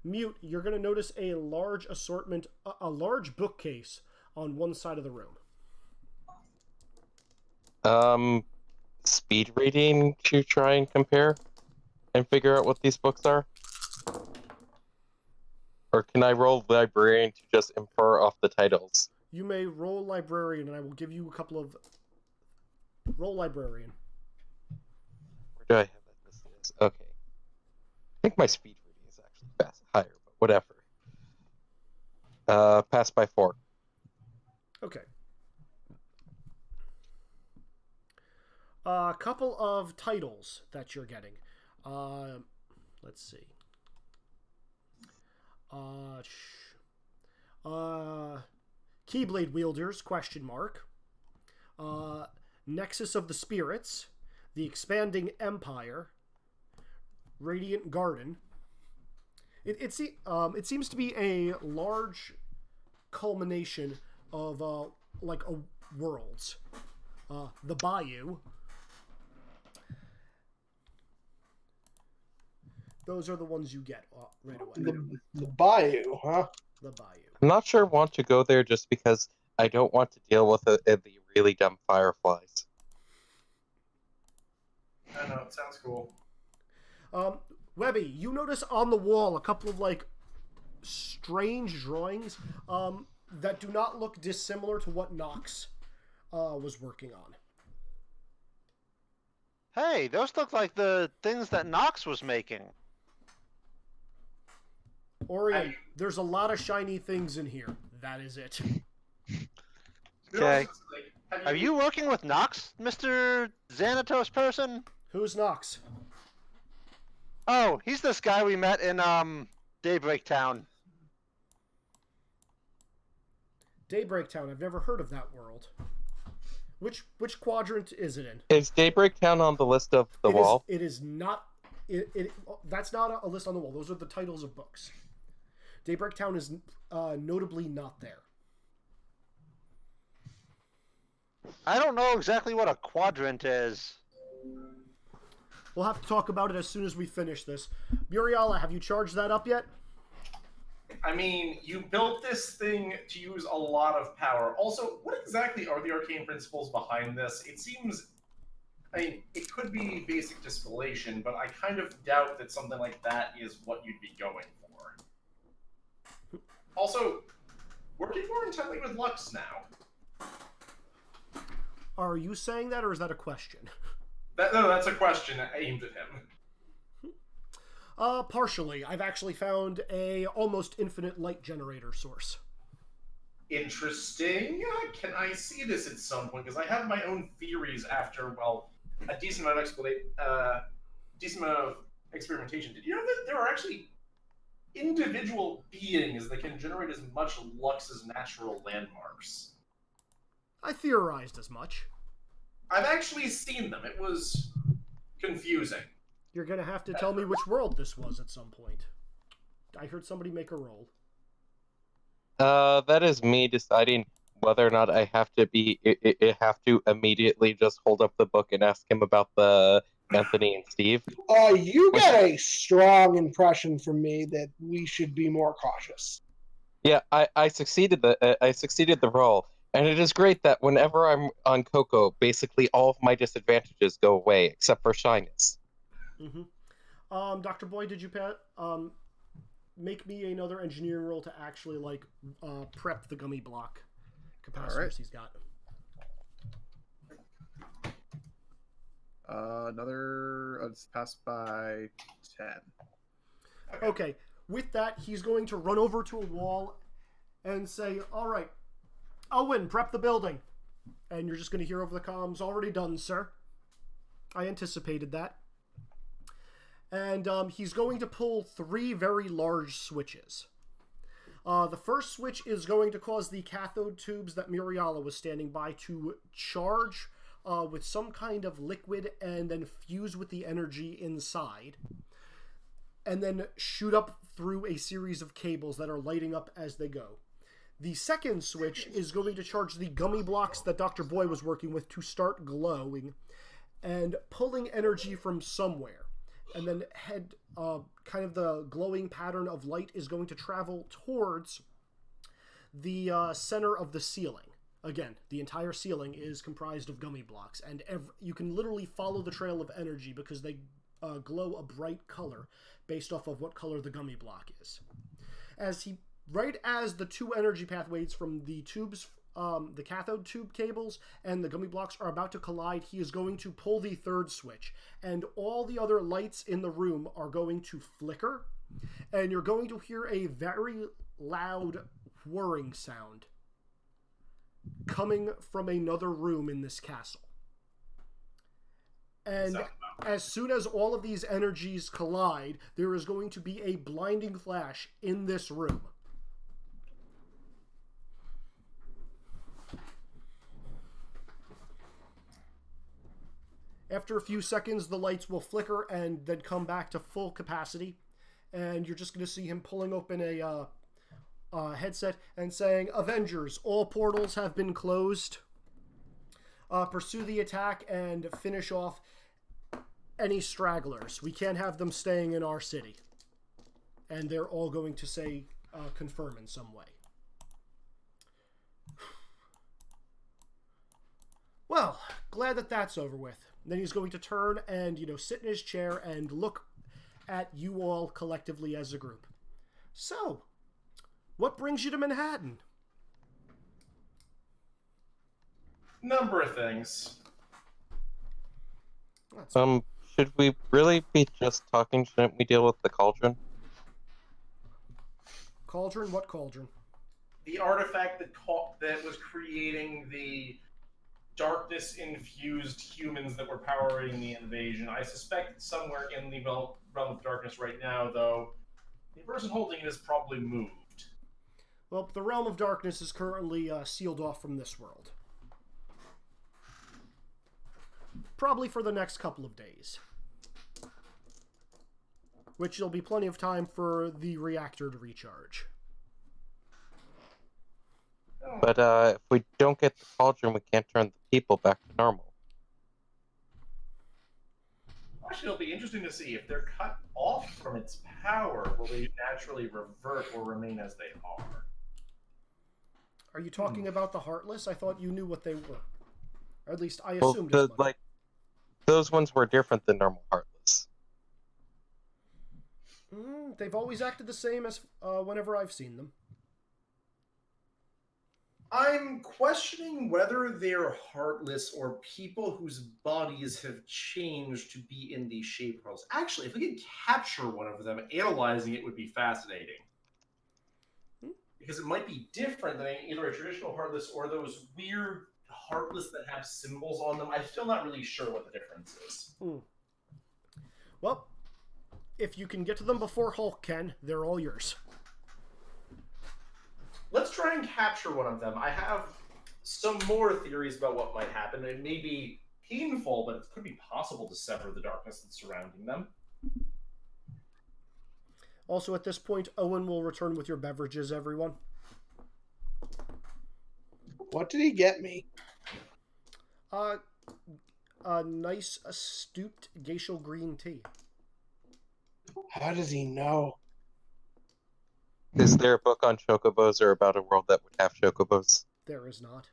Mute, you're going to notice a large assortment, a large bookcase on one side of the room. Speed reading to try and compare and figure out what these books are? Or can I roll librarian to just infer off the titles? You may roll librarian, and I will give you a couple of... Roll librarian. Where do I have that listed as? Okay. I think my speed reading is actually higher, but whatever. Pass by 4. Okay. A couple of titles that you're getting. Let's see. Keyblade Wielders, ? Nexus of the Spirits, The Expanding Empire, Radiant Garden. It seems to be a large culmination of worlds. The Bayou. Those are the ones you get right away. The Bayou, huh? The Bayou. I'm not sure I want to go there just because I don't want to deal with the really dumb fireflies. I don't know, it sounds cool. Webby, you notice on the wall a couple of strange drawings that do not look dissimilar to what Nox was working on. Hey, those look like the things that Nox was making. Orion, there's a lot of shiny things in here. That is it. Okay. Are you working with Nox, Mr. Xanatos person? Who's Nox? Oh, he's this guy we met in Daybreak Town. Daybreak Town. I've never heard of that world. Which quadrant is it in? Is Daybreak Town on the list of the wall? It is not. That's not a list on the wall. Those are the titles of books. Daybreak Town is notably not there. I don't know exactly what a quadrant is. We'll have to talk about it as soon as we finish this. Muriala, have you charged that up yet? I mean, you built this thing to use a lot of power. Also, what exactly are the arcane principles behind this? It seems... I mean, it could be basic distillation, but I kind of doubt that something like that is what you'd be going for. Also, working more intently with Lux now. Are you saying that, or is that a question? No, that's a question aimed at him. Partially. I've actually found a almost infinite light generator source. Interesting. Can I see this at some point? Because I have my own theories after, well, a decent amount of experimentation. Did you know that there are actually individual beings that can generate as much Lux as natural landmarks? I theorized as much. I've actually seen them. It was confusing. You're going to have to tell me which world this was at some point. I heard somebody make a roll. That is me deciding whether or not I have to immediately just hold up the book and ask him about the Anthony and Steve. You get a strong impression from me that we should be more cautious. Yeah, I succeeded the roll, and it is great that whenever I'm on Coco, basically all of my disadvantages go away except for shyness. Mm-hmm. Dr. Boyd, did you make me another engineering roll to actually prep the gummy block capacitors he's got? It's passed by 10. Okay. With that, he's going to run over to a wall and say, "All right, Owen, prep the building." And you're just going to hear over the comms, "Already done, sir." I anticipated that. And he's going to pull 3 very large switches. The first switch is going to cause the cathode tubes that Muriala was standing by to charge with some kind of liquid and then fuse with the energy inside. And then shoot up through a series of cables that are lighting up as they go. The second switch is going to charge the gummy blocks that Dr. Boy was working with to start glowing and pulling energy from somewhere. And then kind of the glowing pattern of light is going to travel towards the center of the ceiling. Again, the entire ceiling is comprised of gummy blocks, and you can literally follow the trail of energy because they glow a bright color based off of what color the gummy block is. Right as the 2 energy pathways from the tubes the cathode tube cables and the gummy blocks are about to collide, he is going to pull the third switch, and all the other lights in the room are going to flicker, and you're going to hear a very loud whirring sound coming from another room in this castle. And as soon as all of these energies collide, there is going to be a blinding flash in this room. After a few seconds, the lights will flicker and then come back to full capacity. And you're just going to see him pulling open a headset and saying, "Avengers, all portals have been closed. Pursue the attack and finish off any stragglers. We can't have them staying in our city." And they're all going to say, confirm in some way. Well, glad that that's over with. Then he's going to turn and, sit in his chair and look at you all collectively as a group. "So, what brings you to Manhattan?" Number of things. Should we really be just talking? Shouldn't we deal with the cauldron? Cauldron? What cauldron? The artifact that was creating the darkness-infused humans that were powering the invasion. I suspect it's somewhere in the realm of darkness right now, though the person holding it is probably moved. Well, the realm of darkness is currently sealed off from this world. Probably for the next couple of days. Which there'll be plenty of time for the reactor to recharge. But if we don't get the cauldron, we can't turn the people back to normal. Actually, it'll be interesting to see if they're cut off from its power, will they naturally revert or remain as they are? Are you talking about the Heartless? I thought you knew what they were. Or at least I assumed as much. Those ones were different than normal Heartless. They've always acted the same as whenever I've seen them. I'm questioning whether they're heartless or people whose bodies have changed to be in these shape roles. Actually, if we could capture one of them, analyzing it would be fascinating. Because it might be different than either a traditional heartless or those weird heartless that have symbols on them. I'm still not really sure what the difference is. Well, if you can get to them before Hulk can, they're all yours. Let's try and capture one of them. I have some more theories about what might happen. It may be painful, but it could be possible to sever the darkness that's surrounding them. Also, at this point, Owen will return with your beverages, everyone. What did he get me? A nice, stooped glacial green tea. How does he know? Is there a book on chocobos or about a world that would have chocobos? There is not.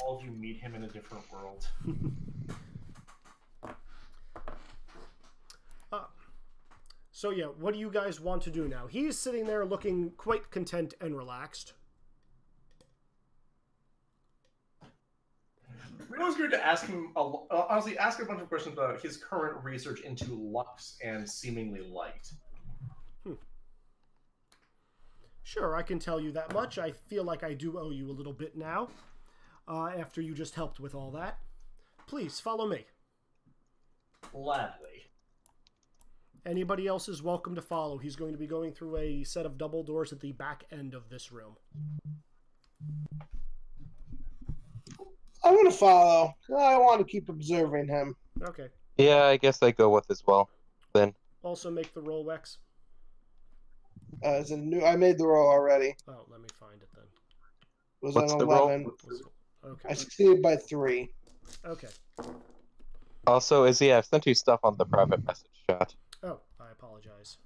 All of you meet him in a different world. So yeah, what do you guys want to do now? He's sitting there looking quite content and relaxed. I was going to ask him, honestly, ask a bunch of questions about his current research into lux and seemingly light. Sure, I can tell you that much. I feel like I do owe you a little bit now, after you just helped with all that. Please, follow me. Gladly. Anybody else is welcome to follow. He's going to be going through a set of double doors at the back end of this room. I'm going to follow. I want to keep observing him. Okay. Yeah, I guess I go with as well, then. Also make the roll, Wex. As a new, I made the roll already. Oh, let me find it then. It was What's an the roll? 11. Okay. I succeeded by 3. Okay. Also, Izzy, I've sent you stuff on the private message chat. Oh, I apologize.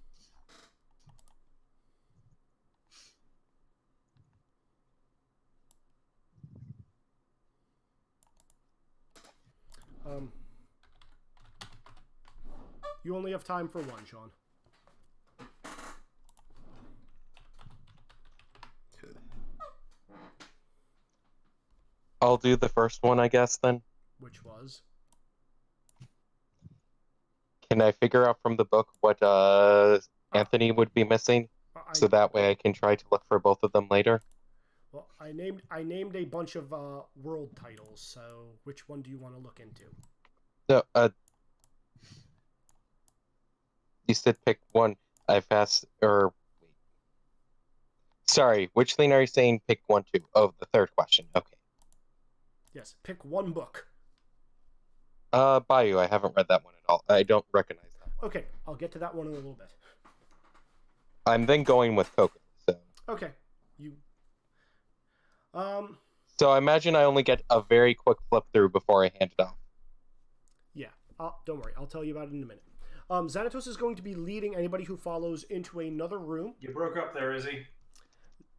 You only have time for one, Sean. I'll do the first one, I guess, then. Which was? Can I figure out from the book what Anthony would be missing? So that way I can try to look for both of them later. Well, I named a bunch of world titles, so which one do you want to look into? No, you said pick one. I've asked, or wait. Sorry, which thing are you saying pick one to? Oh, the third question. Okay. Yes, pick one book. Bayou, I haven't read that one at all. I don't recognize that one. Okay, I'll get to that one in a little bit. I'm then going with Coco, so. Okay, you. So I imagine I only get a very quick flip through before I hand it off. Yeah, don't worry. I'll tell you about it in a minute. Xanatos is going to be leading anybody who follows into another room. You broke up there, Izzy.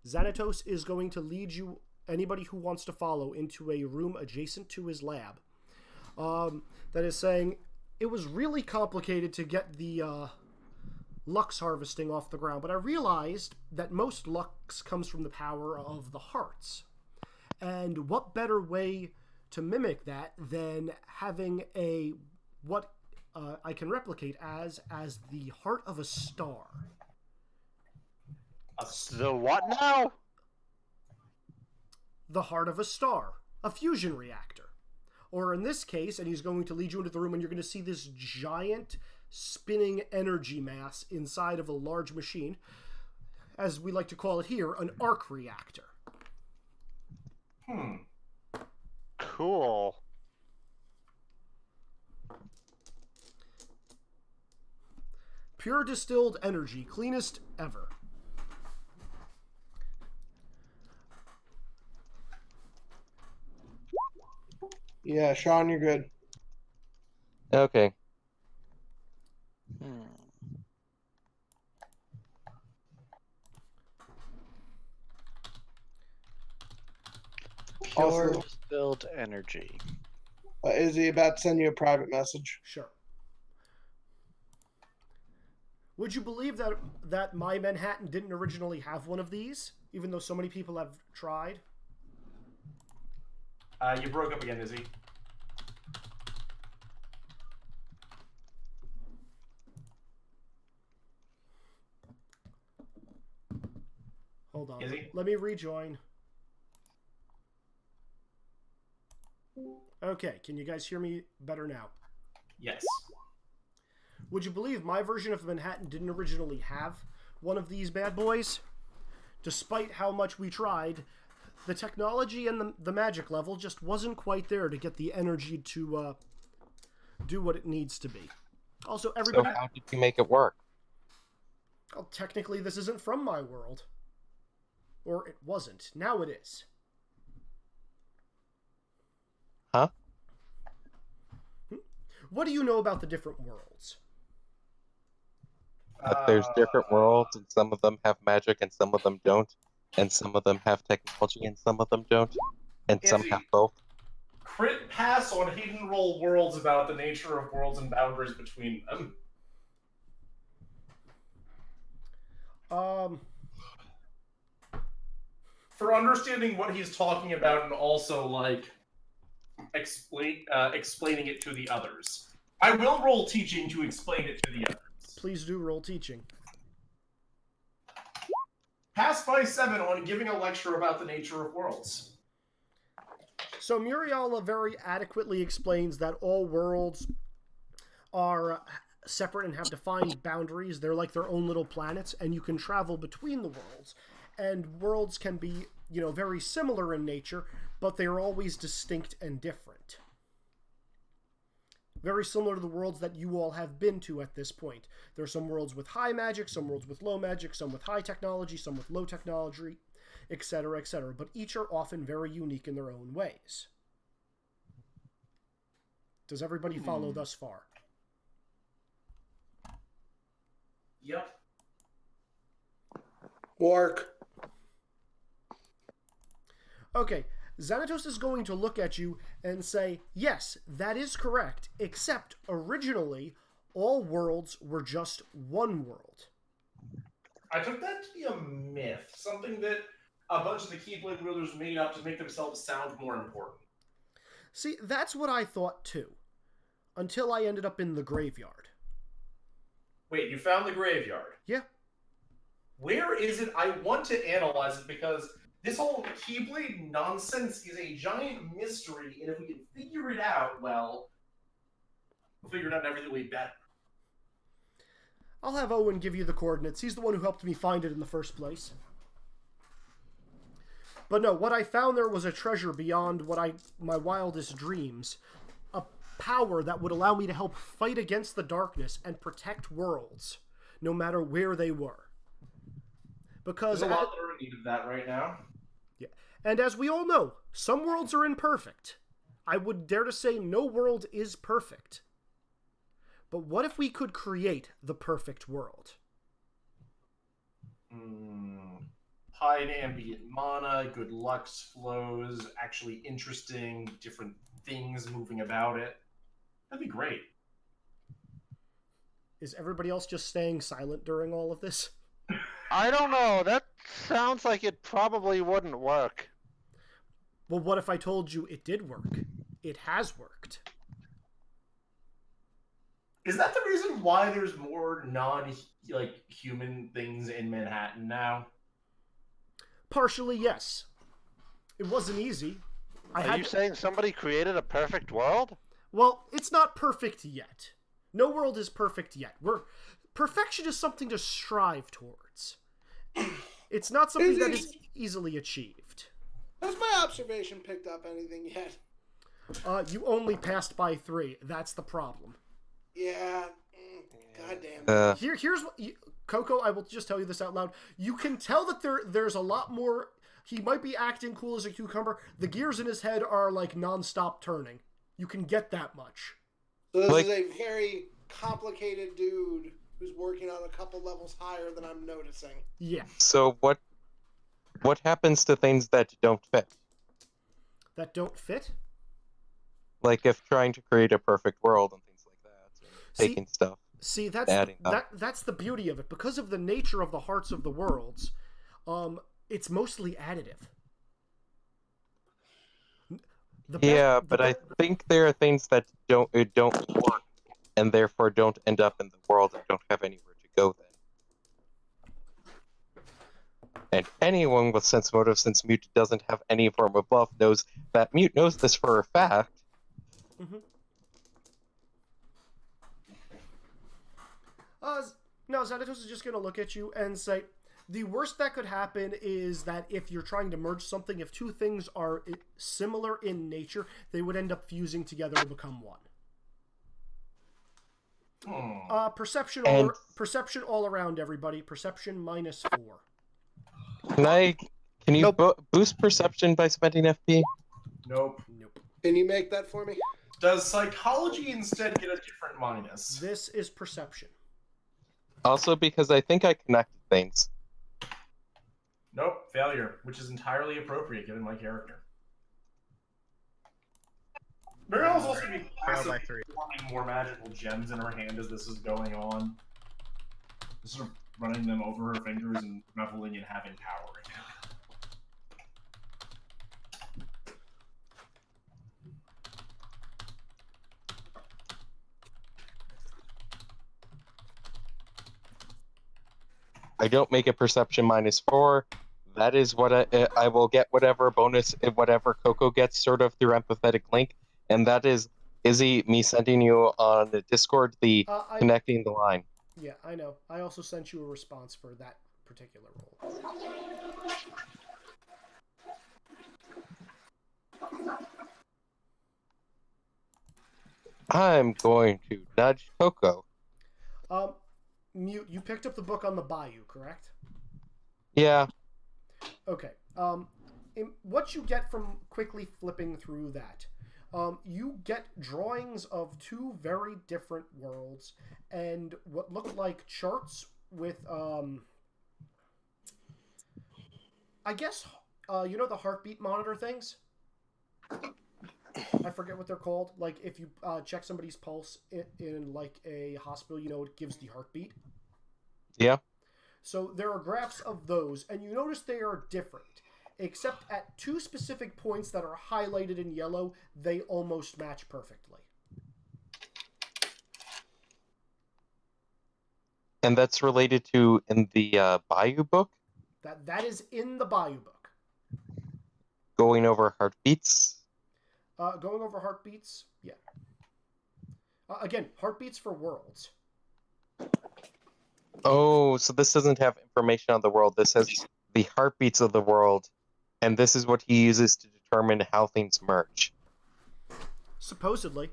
Xanatos is going to lead you, anybody who wants to follow, into a room adjacent to his lab. That is saying it was really complicated to get the lux harvesting off the ground, but I realized that most lux comes from the power of the hearts. And what better way to mimic that than having what I can replicate as the heart of a star. The what now? The heart of a star. A fusion reactor. Or in this case, and he's going to lead you into the room, and you're going to see this giant spinning energy mass inside of a large machine. As we like to call it here, an arc reactor. Cool. Pure distilled energy, cleanest ever. Yeah, Sean, you're good. Okay. Pure Also- distilled energy. Is he about to send you a private message? Sure. Would you believe that My Manhattan didn't originally have one of these, even though so many people have tried? You broke up again, Izzy. Hold on. Izzy? Let me rejoin. Okay, can you guys hear me better now? Yes. Would you believe my version of Manhattan didn't originally have one of these bad boys? Despite how much we tried, the technology and the magic level just wasn't quite there to get the energy to do what it needs to be. Also, everybody... So how did you make it work? Well, technically, this isn't from my world. Or it wasn't. Now it is. Huh? What do you know about the different worlds? There's different worlds, and some of them have magic, and some of them don't. And some of them have technology, and some of them don't. And some Izzy. have both. Crit pass on hidden roll worlds about the nature of worlds and boundaries between them. For understanding what he's talking about and also, like, explaining it to the others. I will roll teaching to explain it to the others. Please do roll teaching. Pass by 7 on giving a lecture about the nature of worlds. So Muriel very adequately explains that all worlds are separate and have defined boundaries. They're like their own little planets, and you can travel between the worlds. And worlds can be, very similar in nature, but they are always distinct and different. Very similar to the worlds that you all have been to at this point. There are some worlds with high magic, some worlds with low magic, some with high technology, some with low technology, etc., etc. But each are often very unique in their own ways. Does everybody follow thus far? Yep. Work. Okay, Xanatos is going to look at you and say, yes, that is correct, except originally, all worlds were just one world. I took that to be a myth, something that a bunch of the Keyblade wielders made up to make themselves sound more important. See, that's what I thought too. Until I ended up in the graveyard. Wait, you found the graveyard? Yeah. Where is it? I want to analyze it because this whole Keyblade nonsense is a giant mystery, and if we can figure it out, well, we'll figure it out and everything will be better. I'll have Owen give you the coordinates. He's the one who helped me find it in the first place. But no, what I found there was a treasure beyond my wildest dreams. A power that would allow me to help fight against the darkness and protect worlds, no matter where they were. Because There's a lot that are in need of that right now. Yeah. And as we all know, some worlds are imperfect. I would dare to say no world is perfect. But what if we could create the perfect world? High and ambient mana, good lux flows, actually interesting, different things moving about it. That'd be great. Is everybody else just staying silent during all of this? I don't know. That sounds like it probably wouldn't work. Well, what if I told you it did work? It has worked. Is that the reason why there's more human things in Manhattan now? Partially, yes. It wasn't easy. Are you saying somebody created a perfect world? Well, it's not perfect yet. No world is perfect yet. Perfection is something to strive towards. It's not something that is easily achieved. Has my observation picked up anything yet? You only passed by 3. That's the problem. Yeah. Goddamn. Here's what... Coco, I will just tell you this out loud. You can tell that there's a lot more... He might be acting cool as a cucumber. The gears in his head are, like, non-stop turning. You can get that much. So this is a very complicated dude who's working on a couple levels higher than I'm noticing. Yeah. So what happens to things that don't fit? That don't fit? Like if trying to create a perfect world and things like that. Taking stuff. See, that's the beauty of it. Because of the nature of the Hearts of the Worlds, it's mostly additive. But I think there are things that don't work, and therefore don't end up in the world and don't have anywhere to go then. And anyone with sense motive, since Mute doesn't have any form of buff, knows that Mute knows this for a fact. Mm-hmm. No, Xanatos is just going to look at you and say, the worst that could happen is that if you're trying to merge something, if two things are similar in nature, they would end up fusing together to become one. Perception all around, everybody. Perception -4. Can you boost perception by spending FP? Nope. Can you make that for me? Does psychology instead get a different minus? This is perception. Also because I think I connected things. Nope, failure, which is entirely appropriate given my character. Mariel's also be passively forming more magical gems in her hand as this is going on. Just sort of running them over her fingers and reveling in having power right now. I don't make a perception -4. That is what I will get whatever bonus, whatever Coco gets sort of through empathetic link. And that is Izzy, me sending you on the Discord, connecting the line. Yeah, I know. I also sent you a response for that particular role. I'm going to nudge Coco. Mute, you picked up the book on the Bayou, correct? Yeah. Okay. What you get from quickly flipping through that, you get drawings of two very different worlds and what look like charts with, I guess, you know the heartbeat monitor things? I forget what they're called. Like, if you check somebody's pulse in like, a hospital, you know, it gives the heartbeat. Yeah. So there are graphs of those, and you notice they are different. except at 2 specific points that are highlighted in yellow, they almost match perfectly. And that's related to in the Bayou book, That is in the Bayou book. going over heartbeats. Going over heartbeats, yeah. Again, heartbeats for worlds. Oh, so this doesn't have information on the world. This has the heartbeats of the world, and this is what he uses to determine how things merge. Supposedly.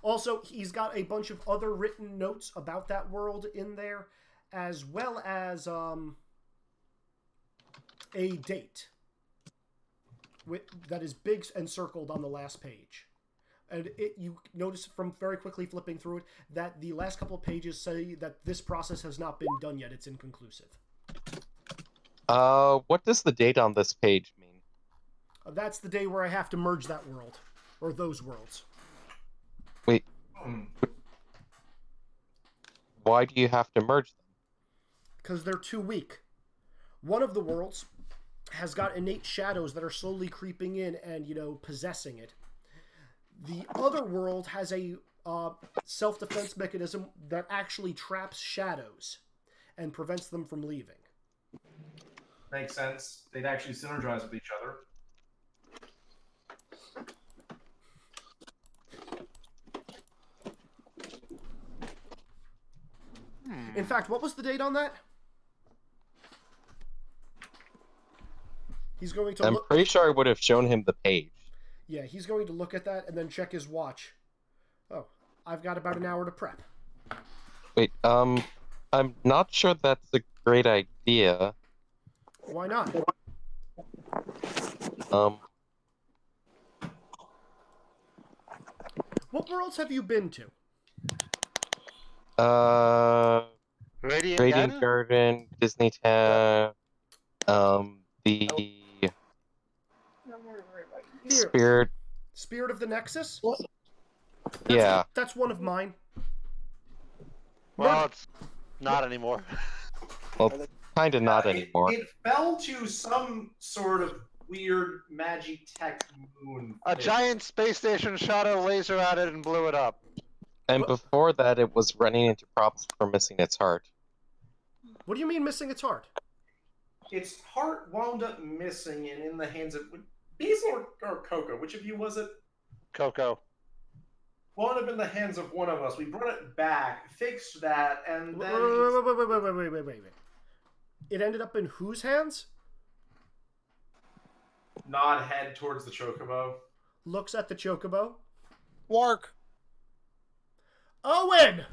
Also, he's got a bunch of other written notes about that world in there, as well as a date that is big and circled on the last page. And you notice from very quickly flipping through it that the last couple of pages say that this process has not been done yet. It's inconclusive. What does the date on this page mean? That's the day where I have to merge that world, or those worlds. Wait. Why do you have to merge them? Because they're too weak. One of the worlds has got innate shadows that are slowly creeping in and, possessing it. The other world has a self-defense mechanism that actually traps shadows and prevents them from leaving. Makes sense. They'd actually synergize with each other. In fact, what was the date on that? He's going to I'm pretty sure I would have shown him the page. Yeah, he's going to look at that and then check his watch. Oh, I've got about an hour to prep. Wait, I'm not sure that's a great idea. Why not? What worlds have you been to? Radiant Garden, Disney Town, the Spirit of the Nexus? Yeah. That's one of mine. Well, it's not anymore. Well, kind of not anymore. It fell to some sort of weird Magitech moon. A giant space station shot a laser at it and blew it up. And before that, it was running into problems for missing its heart. What do you mean missing its heart? Its heart wound up missing and in the hands of Basil or Coco. Which of you was it? Coco. Wound up in the hands of one of us. We brought it back, fixed that, and then Wait. It ended up in whose hands? nod head towards the chocobo. Looks at the chocobo. Wark. Owen!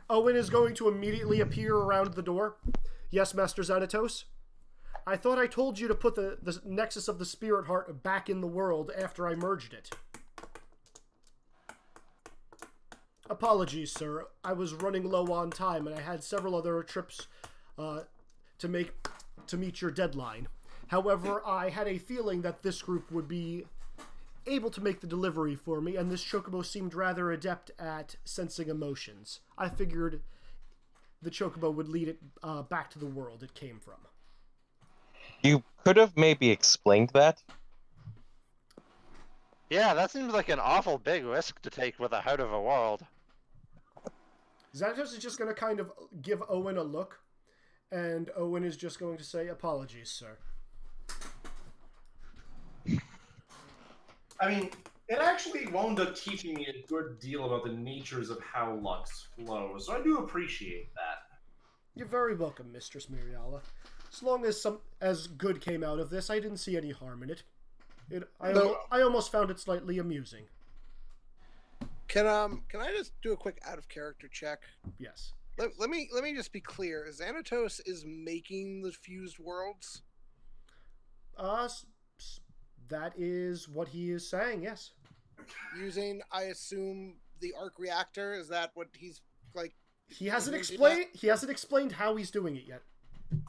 Owen is going to immediately appear around the door. Yes, Master Xanatos? I thought I told you to put the Nexus of the Spirit Heart back in the world after I merged it. Apologies, sir. I was running low on time, and I had several other trips to meet your deadline. However, I had a feeling that this group would be able to make the delivery for me, and this chocobo seemed rather adept at sensing emotions. I figured the chocobo would lead it back to the world it came from. You could have maybe explained that. Yeah, that seems like an awful big risk to take with a heart of a world. Xanatos is just going to kind of give Owen a look, and Owen is just going to say, apologies, sir. I mean, it actually wound up teaching me a good deal about the natures of how Lux flows, so I do appreciate that. You're very welcome, Mistress Miriala. As long as good came out of this, I didn't see any harm in it. I almost found it slightly amusing. Can I just do a quick out of character check? Yes. Let me just be clear. Xanatos is making the fused worlds? That is what he is saying, yes. Using, I assume, the arc reactor? Is that what he's like? He hasn't explained how he's doing it yet.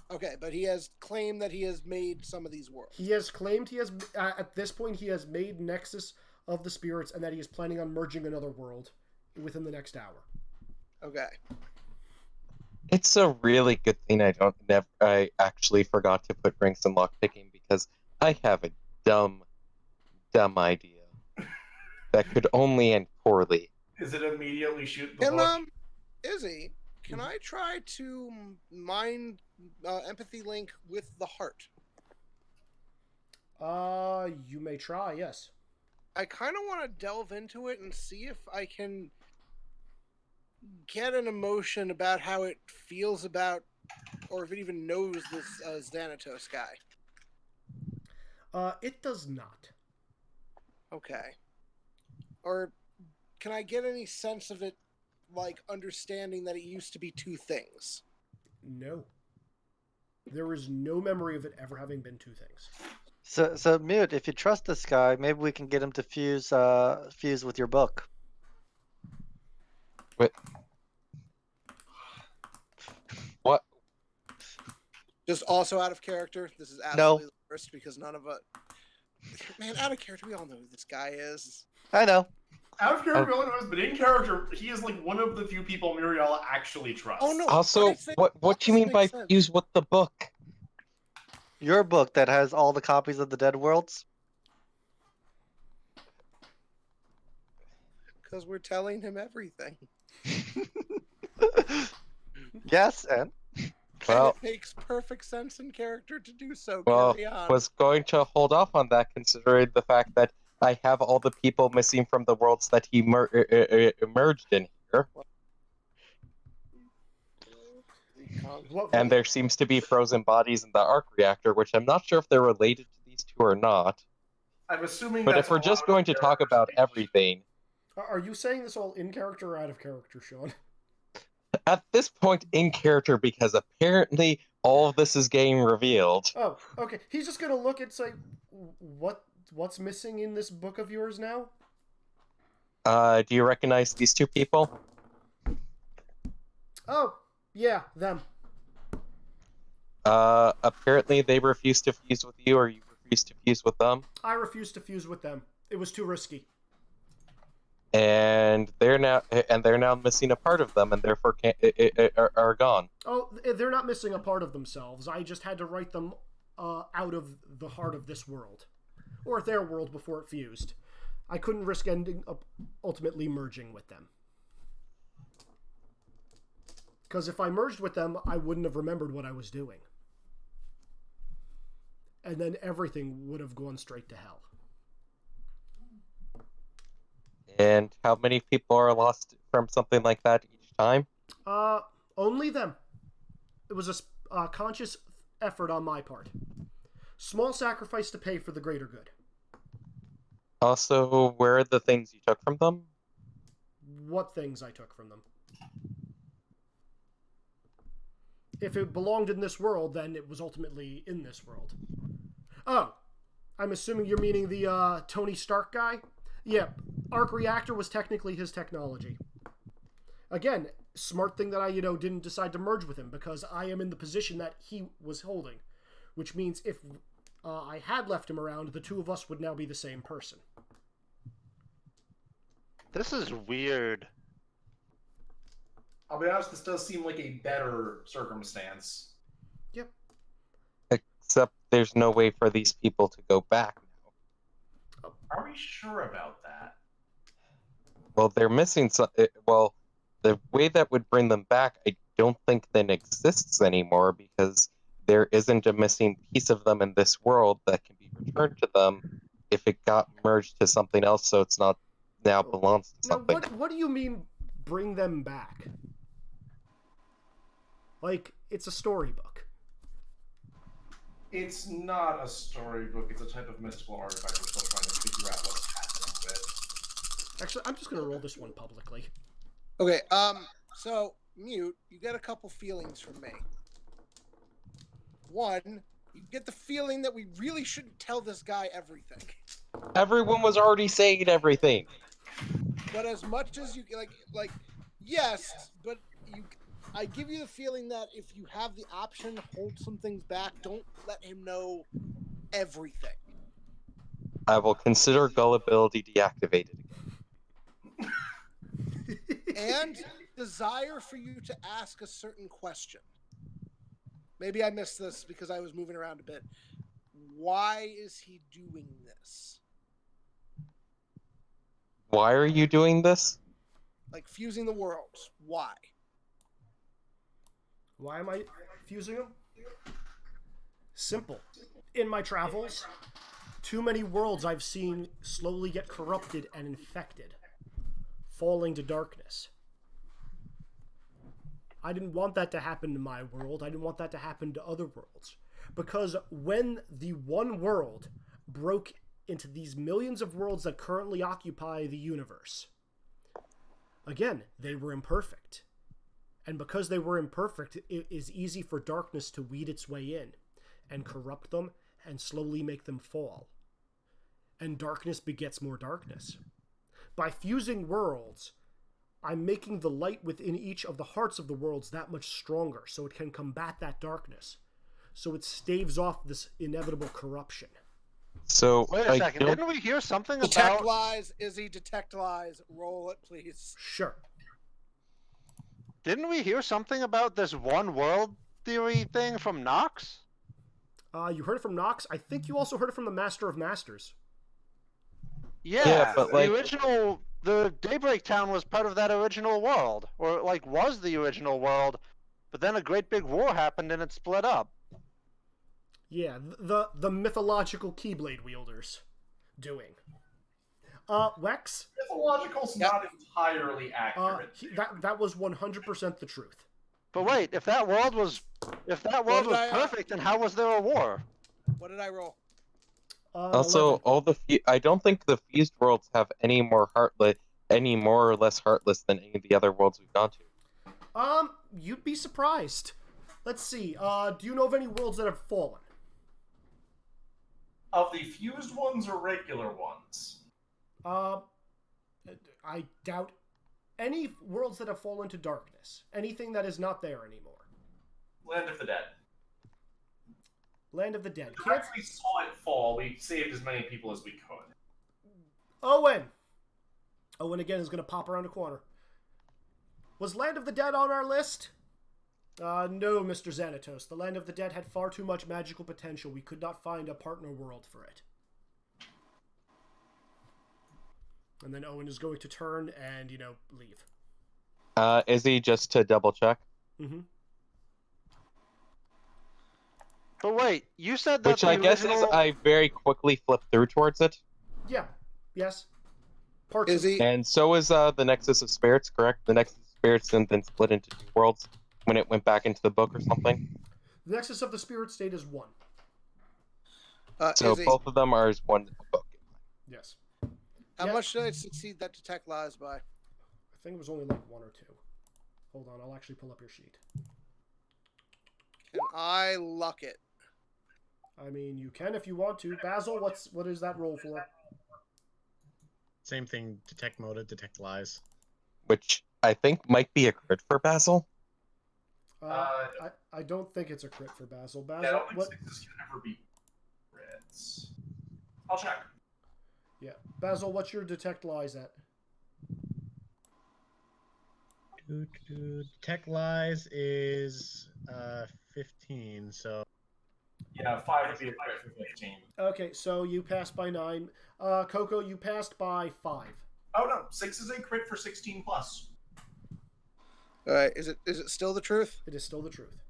Okay, but he has claimed that he has made some of these worlds. He has claimed at this point he has made Nexus of the Spirits, and that he is planning on merging another world within the next hour. Okay. It's a really good thing I actually forgot to put ranks in lockpicking because I have a dumb idea that could only end poorly. Is it immediately shoot the Can book? Izzy, can I try to mind empathy link with the heart? You may try, yes. I kind of want to delve into it and see if I can get an emotion about how it feels about, or if it even knows this Xanatos guy. It does not. Okay. Or can I get any sense of it, like understanding that it used to be two things? No. There is no memory of it ever having been two things. So Mute, if you trust this guy, maybe we can get him to fuse with your book. What? Just also out of character. This is No. absolutely the worst because none of it. Man, out of character. We all know who this guy is. I know. Out of character, we all know this, but in character, he is like one of the few people Muriel actually trusts. Oh no! Also, what do you mean by fuse with the book? Your book that has all the copies of the Dead Worlds? Because we're telling him everything. Yes, and? Well, And it makes perfect sense in character to do so. well, Carry on. was going to hold off on that considering the fact that I have all the people missing from the worlds that he merged in here. And there seems to be frozen bodies in the arc reactor, which I'm not sure if they're related to these two or not. I'm assuming But that's if we're a just lot going of to talk about everything, Are you saying this all in character or out of character, Sean? at this point in character, because apparently all of this is getting revealed. Oh, okay. He's just gonna look and say, what's missing in this book of yours now? Do you recognize these two people? Oh, yeah, them. Apparently they refuse to fuse with you, or you refuse to fuse with them. I refused to fuse with them. It was too risky. And they're now missing a part of them, and therefore are gone. Oh, they're not missing a part of themselves. I just had to write them out of the heart of this world, or their world before it fused. I couldn't risk ending up ultimately merging with them. Because if I merged with them, I wouldn't have remembered what I was doing. And then everything would have gone straight to hell. And how many people are lost from something like that each time? Only them. It was a conscious effort on my part. Small sacrifice to pay for the greater good. Also, where are the things you took from them? What things I took from them. If it belonged in this world, then it was ultimately in this world. Oh, I'm assuming you're meaning the Tony Stark guy? Yeah, Arc Reactor was technically his technology. Again, smart thing that I, didn't decide to merge with him, because I am in the position that he was holding. Which means if I had left him around, the two of us would now be the same person. This is weird. I'll be honest, this does seem like a better circumstance. Yep. Except there's no way for these people to go back now. Are we sure about that? Well, they're missing some. Well, the way that would bring them back, I don't think then exists anymore, because there isn't a missing piece of them in this world that can be returned to them if it got merged to something else, so it's not now belongs to something. Now, what do you mean bring them back? Like, it's a storybook. It's not a storybook, it's a type of mystical artifact we're still trying to figure out what's happening with. Actually, I'm just going to roll this one publicly. Okay, so, Mute, you get a couple feelings from me. One, you get the feeling that we really shouldn't tell this guy everything. Everyone was already saying everything. But as much as you, yes, but I give you the feeling that if you have the option, hold some things back. Don't let him know everything. I will consider gullibility deactivated again. And desire for you to ask a certain question. Maybe I missed this because I was moving around a bit. Why is he doing this? Why are you doing this? Like fusing the worlds. Why? Why am I fusing them? Simple. In my travels, too many worlds I've seen slowly get corrupted and infected, falling to darkness. I didn't want that to happen to my world. I didn't want that to happen to other worlds. Because when the one world broke into these millions of worlds that currently occupy the universe, again, they were imperfect. And because they were imperfect, it is easy for darkness to weed its way in and corrupt them and slowly make them fall. And darkness begets more darkness. By fusing worlds, I'm making the light within each of the hearts of the worlds that much stronger so it can combat that darkness. So it staves off this inevitable corruption. So Wait a second. Didn't we hear something Detect about... lies, Izzy, detect lies. Roll it, please. Sure. Didn't we hear something about this one world theory thing from Nox? You heard it from Nox. I think you also heard it from the Master of Masters. Yeah, but like the Daybreak Town was part of that original world, or like was the original world, but then a great big war happened and it split up. Yeah, the mythological Keyblade wielders doing. Wex? Mythological's not entirely accurate. That was 100% the truth. But wait, if that world was perfect, then how was there a war? What did I roll? Also, 11. I don't think the fused worlds have any more or less heartless than any of the other worlds we've gone to. You'd be surprised. Let's see. Do you know of any worlds that have fallen? Of the fused ones or regular ones? I doubt any worlds that have fallen to darkness. Anything that is not there anymore. Land of the Dead. Land of the Dead. Once we saw it fall, we saved as many people as we could. Owen! Owen again is going to pop around the corner. Was Land of the Dead on our list? No, Mr. Xanatos. The Land of the Dead had far too much magical potential. We could not find a partner world for it. And then Owen is going to turn and, leave. Izzy, just to double check. Mm-hmm. But wait, you said that Which I guess is I very quickly flipped through towards it. Yeah. Yes. And so is the Nexus of Spirits, correct? The Nexus of Spirits and then split into two worlds when it went back into the book or something? The Nexus of the Spirit State is one. So Izzy, both of them are as one book. Yes. how much did I succeed that detect lies by? I think it was only like 1 or 2. Hold on, I'll actually pull up your sheet. Can I luck it? I mean, you can if you want to. Basil, what is that roll for? Same thing. Detect motive, detect lies. Which I think might be a crit for Basil. I don't think it's a crit for Basil. Basil, Yeah, I don't think what? sixes can ever be crits. I'll check. Yeah, Basil, what's your detect lies at? Detect lies is 15, so... Yeah, 5 would be a crit for 15. Okay, so you passed by 9. Coco, you passed by 5. Oh no, 6 is a crit for 16 plus. All right, is it still the truth? It is still the truth.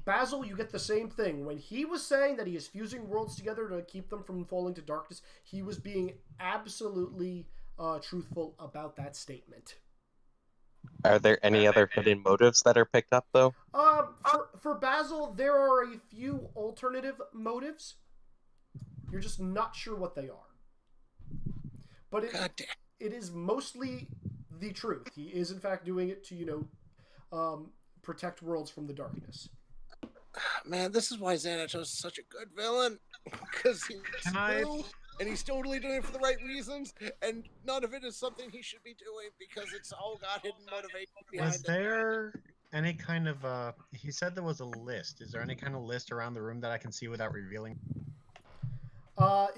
Basil, you get the same thing. When he was saying that he is fusing worlds together to keep them from falling to darkness, he was being absolutely truthful about that statement. Are there any other hidden motives that are picked up, though? For Basil, there are a few alternative motives. You're just not sure what they are. But it is mostly the truth. He is, in fact, doing it to, protect worlds from the darkness. Man, this is why Xanatos is such a good villain. Because he's totally doing it for the right reasons, and none of it is something he should be doing because it's all got hidden motivation behind Was there any kind of he said there was a list. Is there any kind of list around the room that I can see without revealing?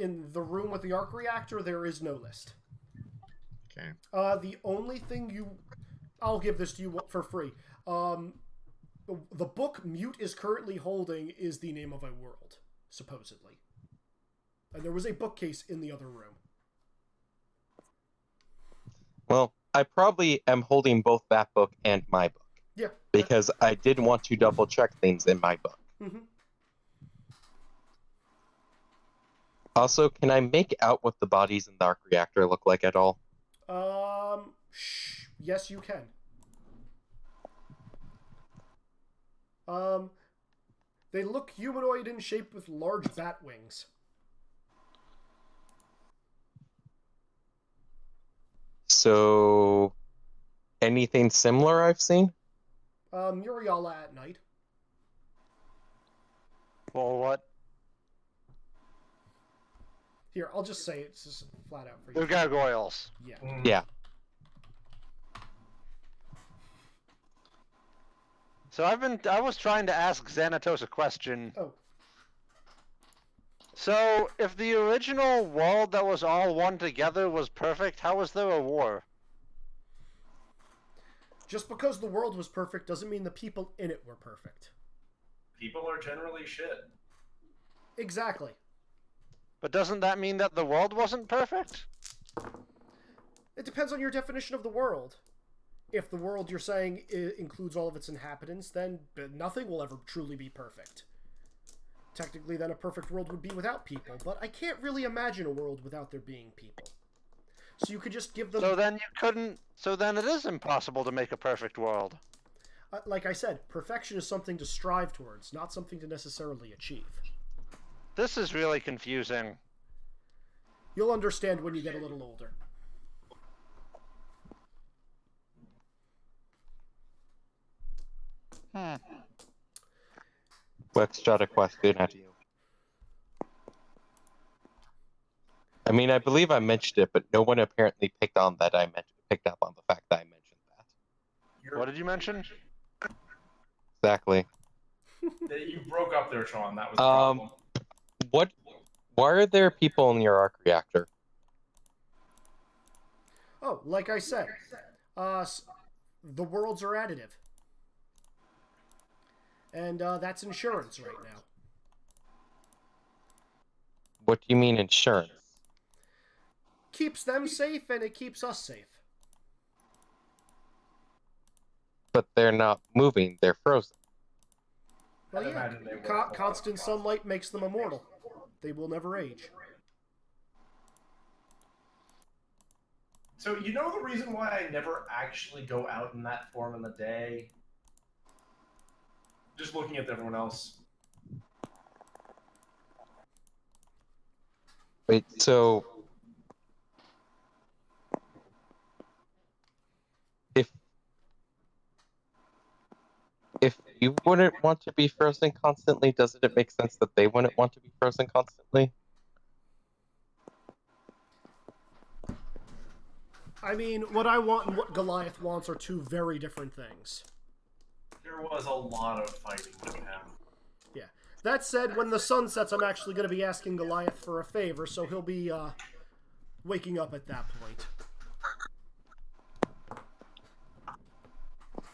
In the room with the arc reactor, there is no list. Okay. The only thing I'll give this to you for free. The book Mute is currently holding is the name of a world, supposedly. And there was a bookcase in the other room. Well, I probably am holding both that book and my book. Yeah. Because I did want to double check things in my book. Mm-hmm. Also, can I make out what the bodies in the arc reactor look like at all? Yes, you can. They look humanoid in shape with large bat wings. So, anything similar I've seen? Muriala at night. Well, what? Here, I'll just say it's just flat out for you. They're gargoyles. Yeah. Yeah. So I was trying to ask Xanatos a question. Oh. So, if the original world that was all one together was perfect, how was there a war? Just because the world was perfect doesn't mean the people in it were perfect. People are generally shit. Exactly. But doesn't that mean that the world wasn't perfect? It depends on your definition of the world. If the world you're saying includes all of its inhabitants, then nothing will ever truly be perfect. Technically, then a perfect world would be without people, but I can't really imagine a world without there being people. So you could just give them... So then you couldn't... So then it is impossible to make a perfect world. Like I said, perfection is something to strive towards, not something to necessarily achieve. This is really confusing. You'll understand when you get a little older. Wex shot a question at you. I mean, I believe I mentioned it, but no one apparently picked on that. Picked up on the fact that I mentioned that. What did you mention? Exactly. You broke up there, Sean. That was the problem. Why are there people in your arc reactor? Oh, like I said, the worlds are additive. And that's insurance right now. What do you mean insurance? Keeps them safe and it keeps us safe. But they're not moving, they're frozen. Well, yeah, constant sunlight makes them immortal. They will never age. So you know the reason why I never actually go out in that form in the day? Just looking at everyone else. Wait, so... If you wouldn't want to be frozen constantly, doesn't it make sense that they wouldn't want to be frozen constantly? I mean, what I want and what Goliath wants are two very different things. There was a lot of fighting to have. Yeah. That said, when the sun sets, I'm actually going to be asking Goliath for a favor, so he'll be waking up at that point.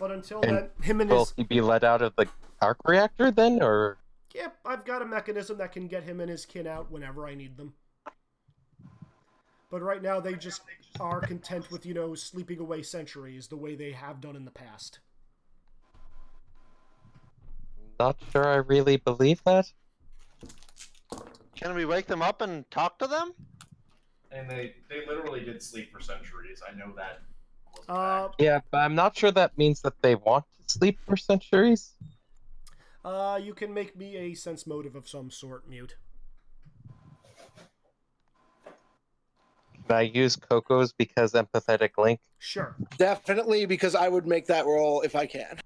But until then, him and will his... he be let out of the arc reactor then, or...? Yep, I've got a mechanism that can get him and his kin out whenever I need them. But right now, they just are content with, sleeping away centuries the way they have done in the past. Not sure I really believe that. Can we wake them up and talk to them? And they literally did sleep for centuries. I know that. Yeah, but I'm not sure that means that they want to sleep for centuries. You can make me a sense motive of some sort, Mute. Can I use Coco's because empathetic link? Sure. Definitely, because I would make that roll if I can.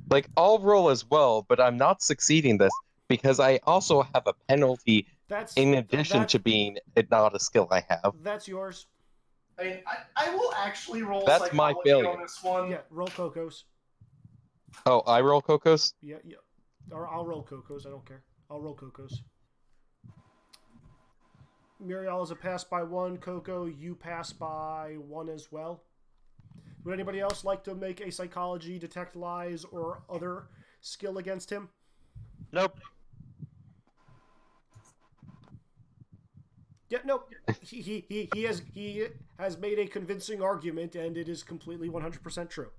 Like, I'll roll as well, but I'm not succeeding this because I also have a penalty in addition to being not a skill I have. That's yours. I mean, I will actually roll That's my psychology failure. on this one. Yeah, roll Cocos. Oh, I roll Cocos? Yeah. Or I'll roll Cocos, I don't care. I'll roll Cocos. Muriel is a pass by 1. Coco, you pass by 1 as well. Would anybody else like to make a psychology, detect lies, or other skill against him? Nope. Yeah, no. He has made a convincing argument, and it is completely 100% true.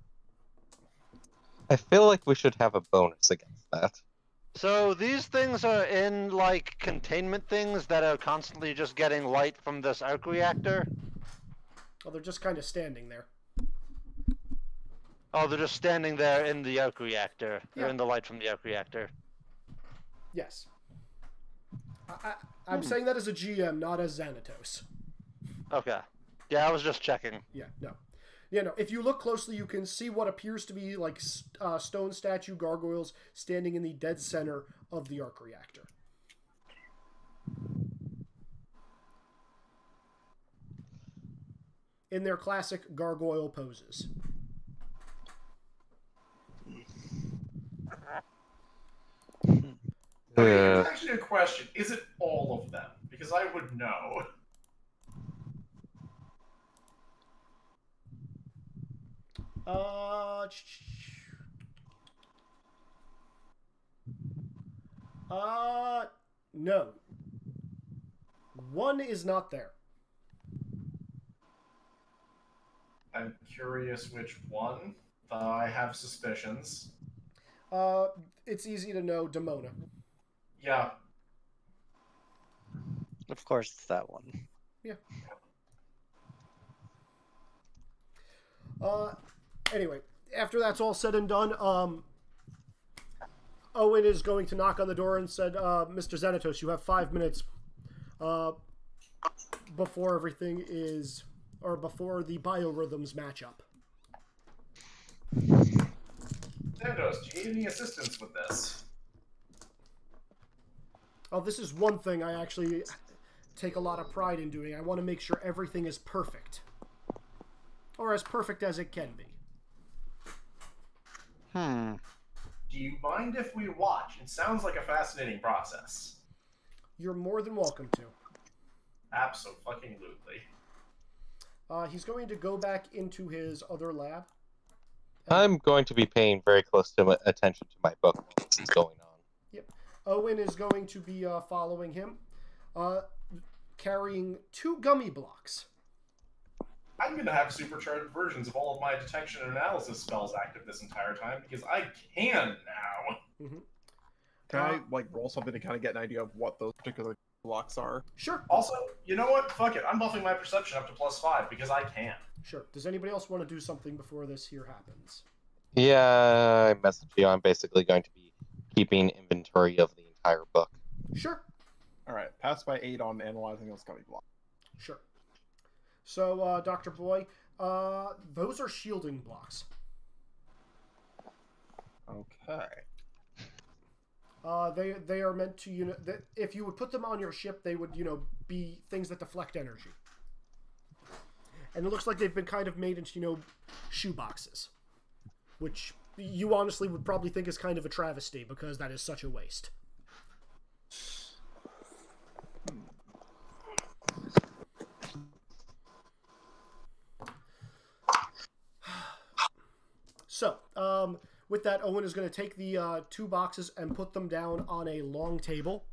I feel like we should have a bonus against that. So these things are in like containment things that are constantly just getting light from this arc reactor. Well, they're just kind of standing there. Oh, they're just standing there in the arc reactor, Yeah. or in the light from the arc reactor. Yes. I'm saying that as a GM, not as Xanatos. Okay. Yeah, I was just checking. Yeah, no. Yeah, no. If you look closely, you can see what appears to be like stone statue gargoyles standing in the dead center of the arc reactor. In their classic gargoyle poses. Okay, here's actually a question. Is it all of them? Because I would know. No. One is not there. I'm curious which one. I have suspicions. It's easy to know, Demona. Yeah. Of course, it's that one. Yeah. Anyway, after that's all said and done, Owen is going to knock on the door and said, Mr. Xanatos, you have 5 minutes before everything is, or before the biorhythms match up. Xanatos, do you need any assistance with this? Oh, this is one thing I actually take a lot of pride in doing. I want to make sure everything is perfect. Or as perfect as it can be. Do you mind if we watch? It sounds like a fascinating process. You're more than welcome to. Abso-fucking-lutely. He's going to go back into his other lab. I'm going to be paying very close attention to my book while this is going on. Yep. Owen is going to be following him, carrying 2 gummy blocks. I'm going to have supercharged versions of all of my detection and analysis spells active this entire time because I can now. Mm-hmm. Can I like roll something to kind of get an idea of what those particular blocks are? Sure. Also, you know what? Fuck it. I'm buffing my perception up to +5 because I can. Sure. Does anybody else want to do something before this here happens? Yeah, I messaged you. I'm basically going to be keeping inventory of the entire book. Sure. All right, pass by 8 on analyzing those gummy blocks. Sure. So, Dr. Boy, those are shielding blocks. Okay. They are meant to, if you would put them on your ship, they would, be things that deflect energy. And it looks like they've been kind of made into, shoe boxes. Which you honestly would probably think is kind of a travesty because that is such a waste. So, with that, Owen is going to take the 2 boxes and put them down on a long table,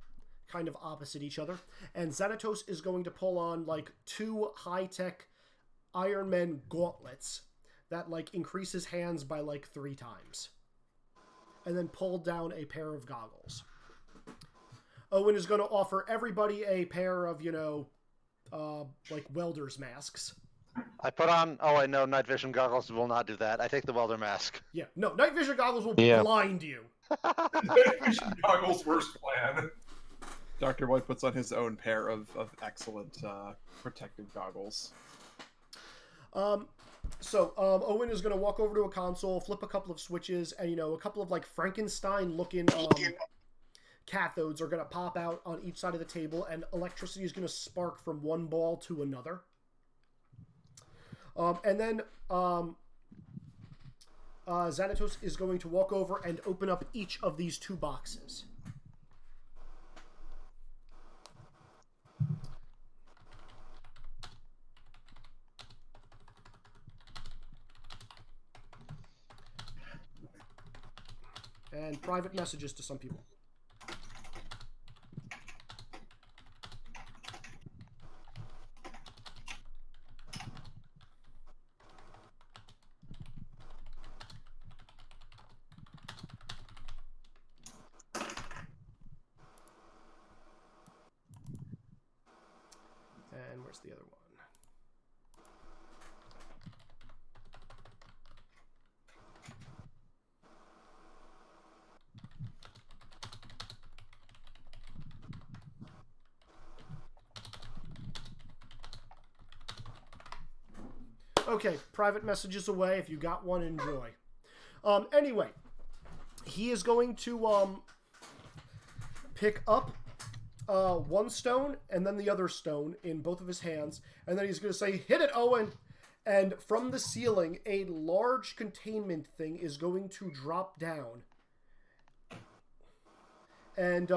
kind of opposite each other. And Xanatos is going to pull on, 2 high-tech Iron Man gauntlets that, increase his hands by, 3 times. And then pull down a pair of goggles. Owen is going to offer everybody a pair of, welder's masks. I put on. Oh, I know. Night vision goggles will not do that. I take the welder mask. Yeah, no. Night vision goggles will blind you. Night vision goggles, worst plan. Dr. White puts on his own pair of excellent protective goggles. So, Owen is going to walk over to a console, flip a couple of switches, and, a couple of, Frankenstein-looking cathodes are going to pop out on each side of the table, and electricity is going to spark from one ball to another. And then Xanatos is going to walk over and open up each of these 2 boxes. and private messages to some people. And where's the other one? Okay, private messages away. If you got one, enjoy. Anyway, he is going to pick up one stone and then the other stone in both of his hands, and then he's going to say, "Hit it, Owen!" And from the ceiling, a large containment thing is going to drop down. And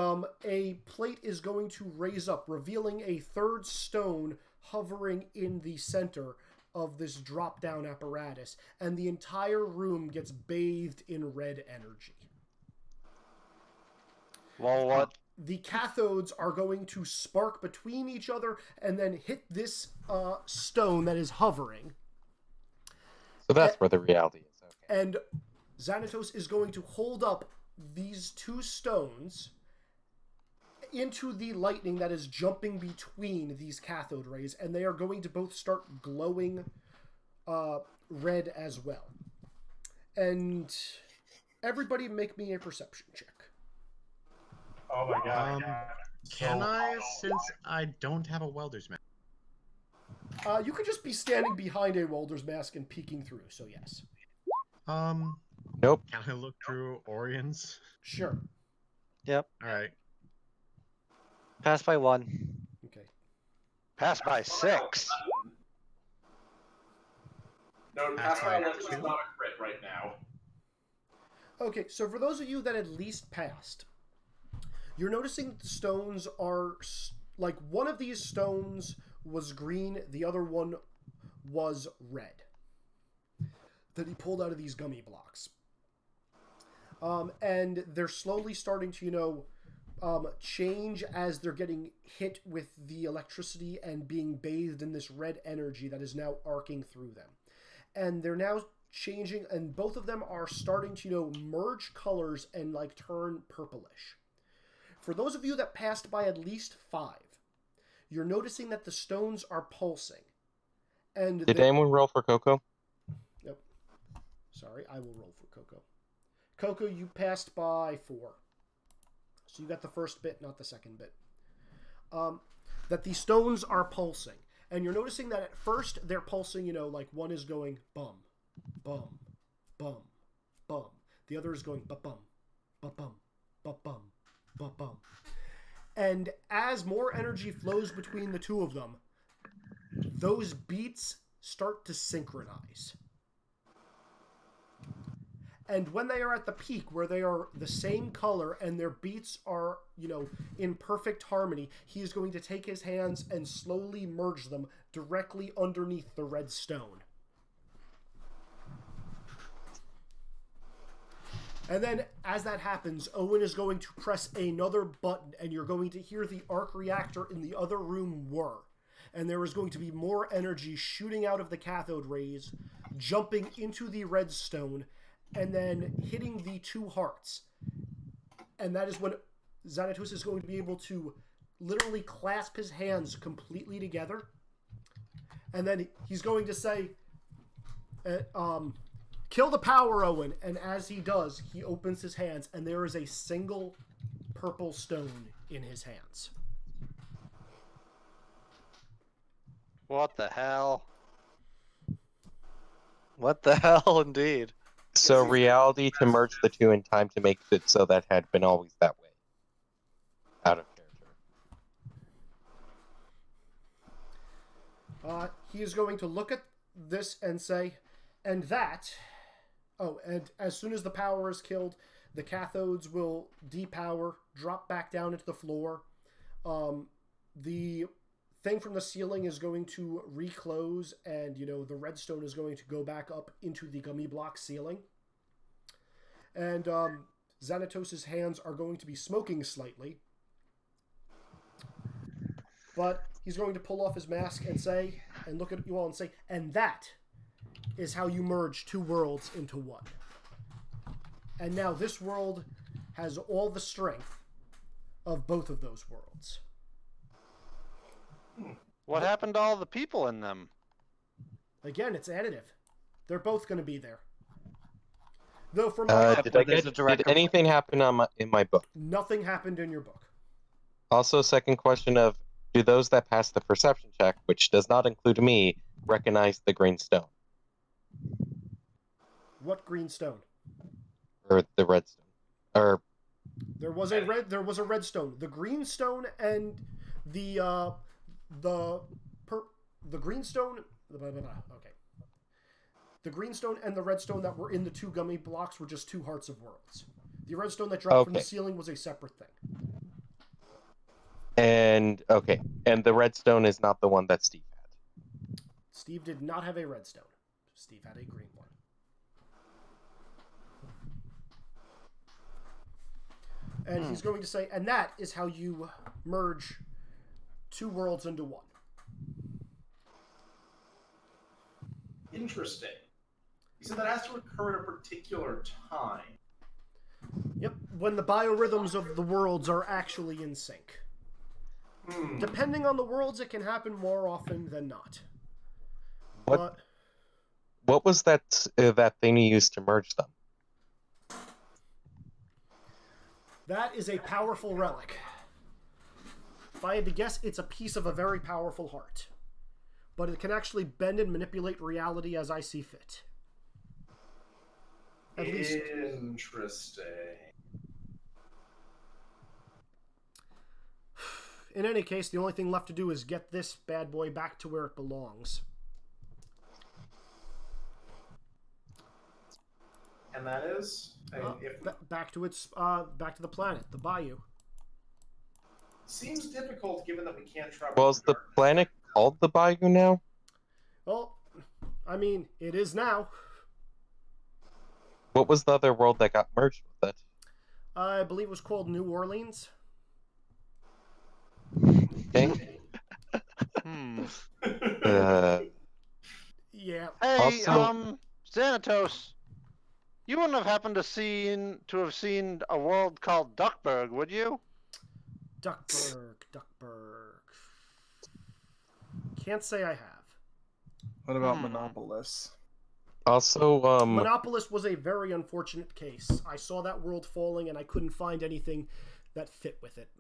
a plate is going to raise up, revealing a third stone hovering in the center of this drop-down apparatus. And the entire room gets bathed in red energy. Well, what? The cathodes are going to spark between each other and then hit this stone that is hovering. So that's where the reality is. Okay. And Xanatos is going to hold up these two stones into the lightning that is jumping between these cathode rays, and they are going to both start glowing red as well. And everybody make me a perception check. Oh my god. Can I, since I don't have a welder's mask? You could just be standing behind a welder's mask and peeking through, so yes. Nope. Can I look through Orion's? Sure. Yep. Alright. Pass by 1. Okay. Pass by 6. No, That's that's why right. it's not a crit right now. Okay, so for those of you that at least passed, you're noticing that the stones are, like, one of these stones was green, the other one was red. That he pulled out of these gummy blocks. And they're slowly starting to, change as they're getting hit with the electricity and being bathed in this red energy that is now arcing through them. And they're now changing, and both of them are starting to, merge colors and, like, turn purplish. For those of you that passed by at least 5, you're noticing that the stones are pulsing. And Did anyone roll for Coco? Yep. Sorry, I will roll for Coco. Coco, you passed by 4. So you got the first bit, not the second bit. That the stones are pulsing. And you're noticing that at first they're pulsing, like one is going bum, bum, bum, bum. The other is going ba-bum, ba-bum, ba-bum, ba-bum. And as more energy flows between the two of them, those beats start to synchronize. And when they are at the peak, where they are the same color and their beats are, in perfect harmony, he is going to take his hands and slowly merge them directly underneath the red stone. And then, as that happens, Owen is going to press another button, and you're going to hear the arc reactor in the other room whir. And there is going to be more energy shooting out of the cathode rays, jumping into the red stone, and then hitting the 2 hearts. And that is when Xanatos is going to be able to literally clasp his hands completely together. And then he's going to say, kill the power, Owen. And as he does, he opens his hands, and there is a single purple stone in his hands. What the hell? What the hell, indeed. So reality to merge the two in time to make it so that had been always that way. Out of character. He is going to look at this and say, and that... Oh, and as soon as the power is killed, the cathodes will depower, drop back down into the floor. The thing from the ceiling is going to reclose, and, the redstone is going to go back up into the gummy block ceiling. And Xanatos' hands are going to be smoking slightly. But he's going to pull off his mask and say, and look at you all and say, and that is how you merge two worlds into one. And now this world has all the strength of both of those worlds. What happened to all the people in them? Again, it's additive. They're both going to be there. Though from my did anything happen in my book? Nothing happened in your book. Also, second question of, do those that pass the perception check, which does not include me, recognize the green stone? What green stone? Or the red stone? Or there was a red stone. The green stone and the green stone. Okay. The green stone and the red stone that were in the two gummy blocks were just two hearts of worlds. The red stone that dropped from the ceiling was a separate thing. And the red stone is not the one that Steve had. Steve did not have a red stone. Steve had a green one. And he's going to say, and that is how you merge two worlds into one. Interesting. He said that has to occur at a particular time. Yep, when the biorhythms of the worlds are actually in sync. Depending on the worlds, it can happen more often than not. What was that thing you used to merge them? That is a powerful relic. If I had to guess, it's a piece of a very powerful heart. But it can actually bend and manipulate reality as I see fit. At least. Interesting. In any case, the only thing left to do is get this bad boy back to where it belongs. And that is? Back to the planet, the bayou. Seems difficult given that we can't travel. Well, is the planet called the Bayou now? Well, I mean, it is now. What was the other world that got merged with it? I believe it was called New Orleans. Okay. Yeah. Hey, Also... Xanatos, you wouldn't have happened to have seen a world called Duckburg, would you? Duckburg. Can't say I have. What about Monopolis? Also, Monopolis was a very unfortunate case. I saw that world falling and I couldn't find anything that fit with it.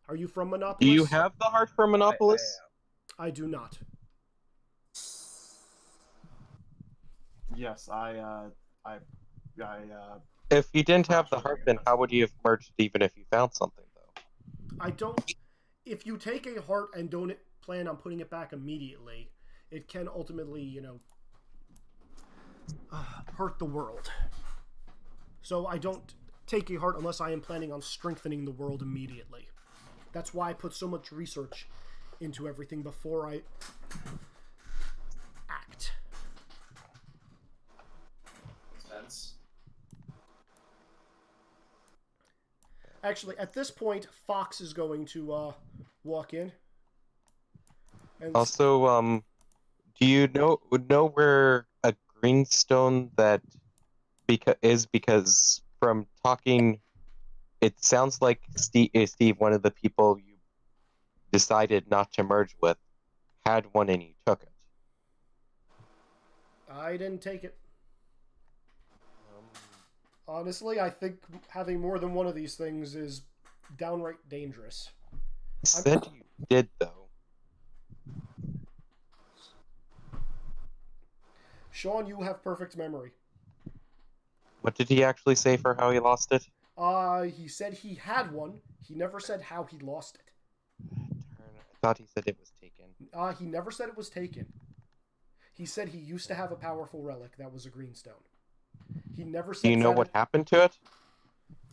Are you from Monopolis? Do you have the heart for Monopolis? I do not. Yes, If you didn't have the heart, then how would you have merged even if you found something, though? I don't... If you take a heart and don't plan on putting it back immediately, it can ultimately, hurt the world. So I don't take a heart unless I am planning on strengthening the world immediately. That's why I put so much research into everything before I act. Sense. Actually, at this point, Fox is going to walk in. And Also, do you know where a greenstone that because from talking, it sounds like Steve, one of the people you decided not to merge with, had one and you took it. I didn't take it. Honestly, I think having more than one of these things is downright dangerous. Said you did, though. Sean, you have perfect memory. What did he actually say for how he lost it? He said he had one. He never said how he lost it. I thought he said it was taken. He never said it was taken. He said he used to have a powerful relic that was a greenstone. He never said... Do you know what happened to it?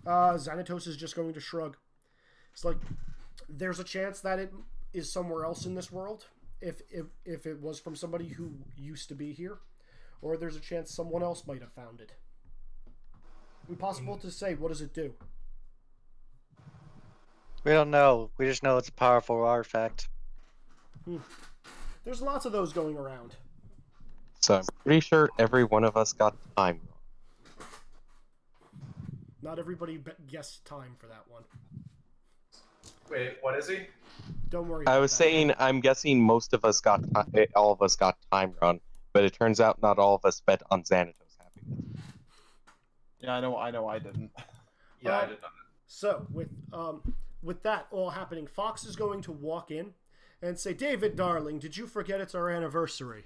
Xanatos is just going to shrug. It's like, there's a chance that it is somewhere else in this world, if it was from somebody who used to be here, or there's a chance someone else might have found it. Impossible to say. What does it do? We don't know. We just know it's a powerful artifact. There's lots of those going around. So I'm pretty sure every one of us got time wrong. Not everybody guessed time for that one. Wait, what is he? Don't worry. I was saying I'm guessing most of us got all of us got time wrong, but it turns out not all of us bet on Xanatos happiness. Yeah, I know I didn't. Yeah, I did not. So with that all happening, Fox is going to walk in and say, "David, darling, did you forget it's our anniversary?"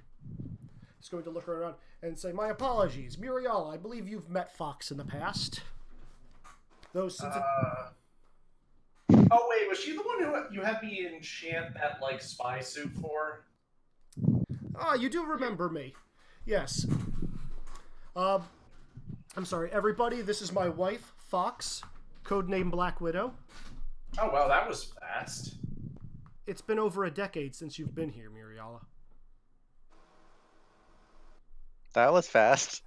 He's going to look around and say, "My apologies, Muriel. I believe you've met Fox in the past." Though since Oh wait, was she the one who you had me enchant that like spy suit for? you do remember me. Yes. I'm sorry, everybody. This is my wife, Fox, codename Black Widow. Oh well, that was fast. It's been over a decade since you've been here, Muriala. That was fast.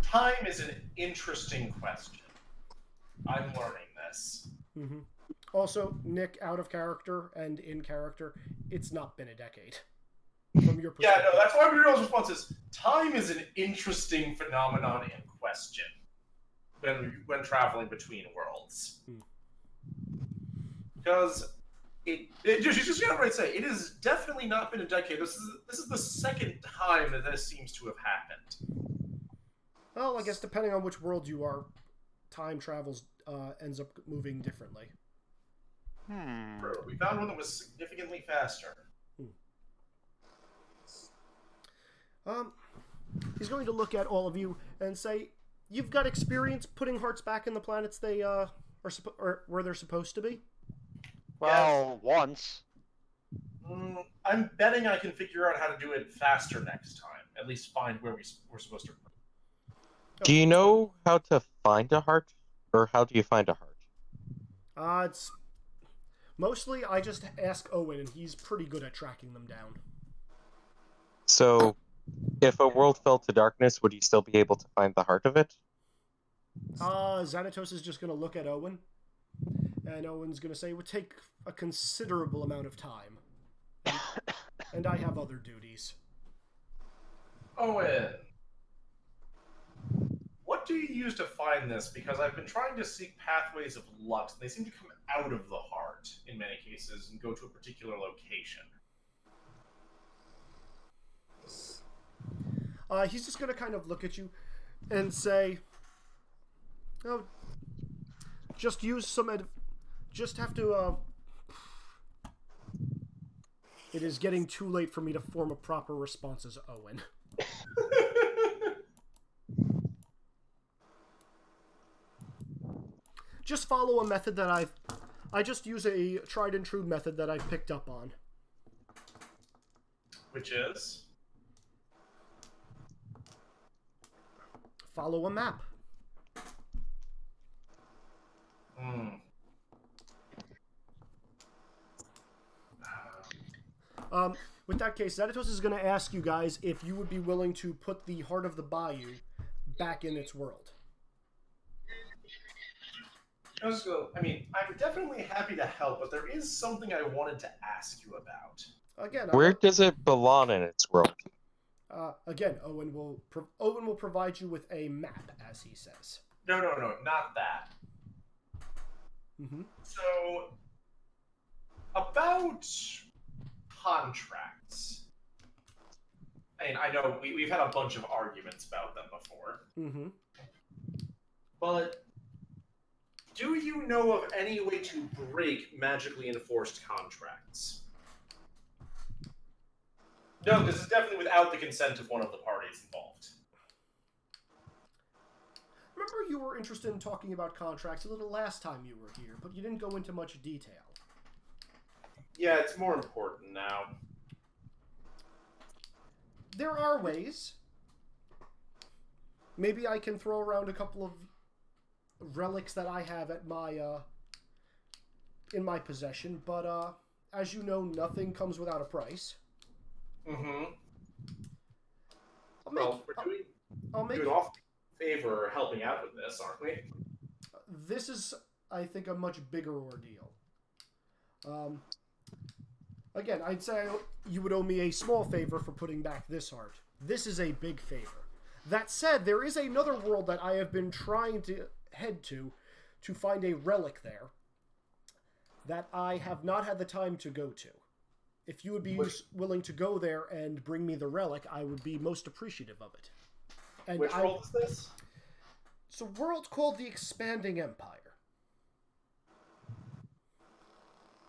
Time is an interesting question. I'm learning this. Mm-hmm. Also, Nick, out of character and in character, it's not been a decade. From your perspective. Yeah, no, that's why Muriel's response is, time is an interesting phenomenon in question when traveling between worlds. Because she's just gonna say, it has definitely not been a decade. This is the second time that this seems to have happened. Well, I guess depending on which world you are, time travels ends up moving differently. We found one that was significantly faster. He's going to look at all of you and say, "You've got experience putting hearts back in the planets they are where they're supposed to be." Well, once. I'm betting I can figure out how to do it faster next time. At least find where we're supposed to. Do you know how to find a heart, or how do you find a heart? It's mostly I just ask Owen, and he's pretty good at tracking them down. So, if a world fell to darkness, would you still be able to find the heart of it? Xanatos is just going to look at Owen, and Owen's going to say it would take a considerable amount of time, and I have other duties. Owen, what do you use to find this? Because I've been trying to seek pathways of lux, and they seem to come out of the heart in many cases and go to a particular location. He's just going to kind of look at you and say, "Oh, just use some... just have to... It is getting too late for me to form a proper response as Owen." Just follow a method that I just use a tried and true method that I've picked up on. Which is? Follow a map. With that case, Xanatos is going to ask you guys if you would be willing to put the Heart of the Bayou back in its world. I mean, I'm definitely happy to help, but there is something I wanted to ask you about. Again, where does it belong in its world? Again, Owen will provide you with a map, as he says. No, not that. Mm-hmm. So, about contracts. I mean, I know we've had a bunch of arguments about them before. Mm-hmm. But do you know of any way to break magically enforced contracts? No, this is definitely without the consent of one of the parties involved. Remember you were interested in talking about contracts a little last time you were here, but you didn't go into much detail. Yeah, it's more important now. There are ways. Maybe I can throw around a couple of relics that I have at my in my possession, but as you know, nothing comes without a price. Mm-hmm. make doing off favor helping out with this, aren't we? This is, I think, a much bigger ordeal. Again, I'd say you would owe me a small favor for putting back this heart. This is a big favor. That said, there is another world that I have been trying to head to find a relic there that I have not had the time to go to. If you would be willing to go there and bring me the relic, I would be most appreciative of it. And Which world is this? It's a world called the Expanding Empire.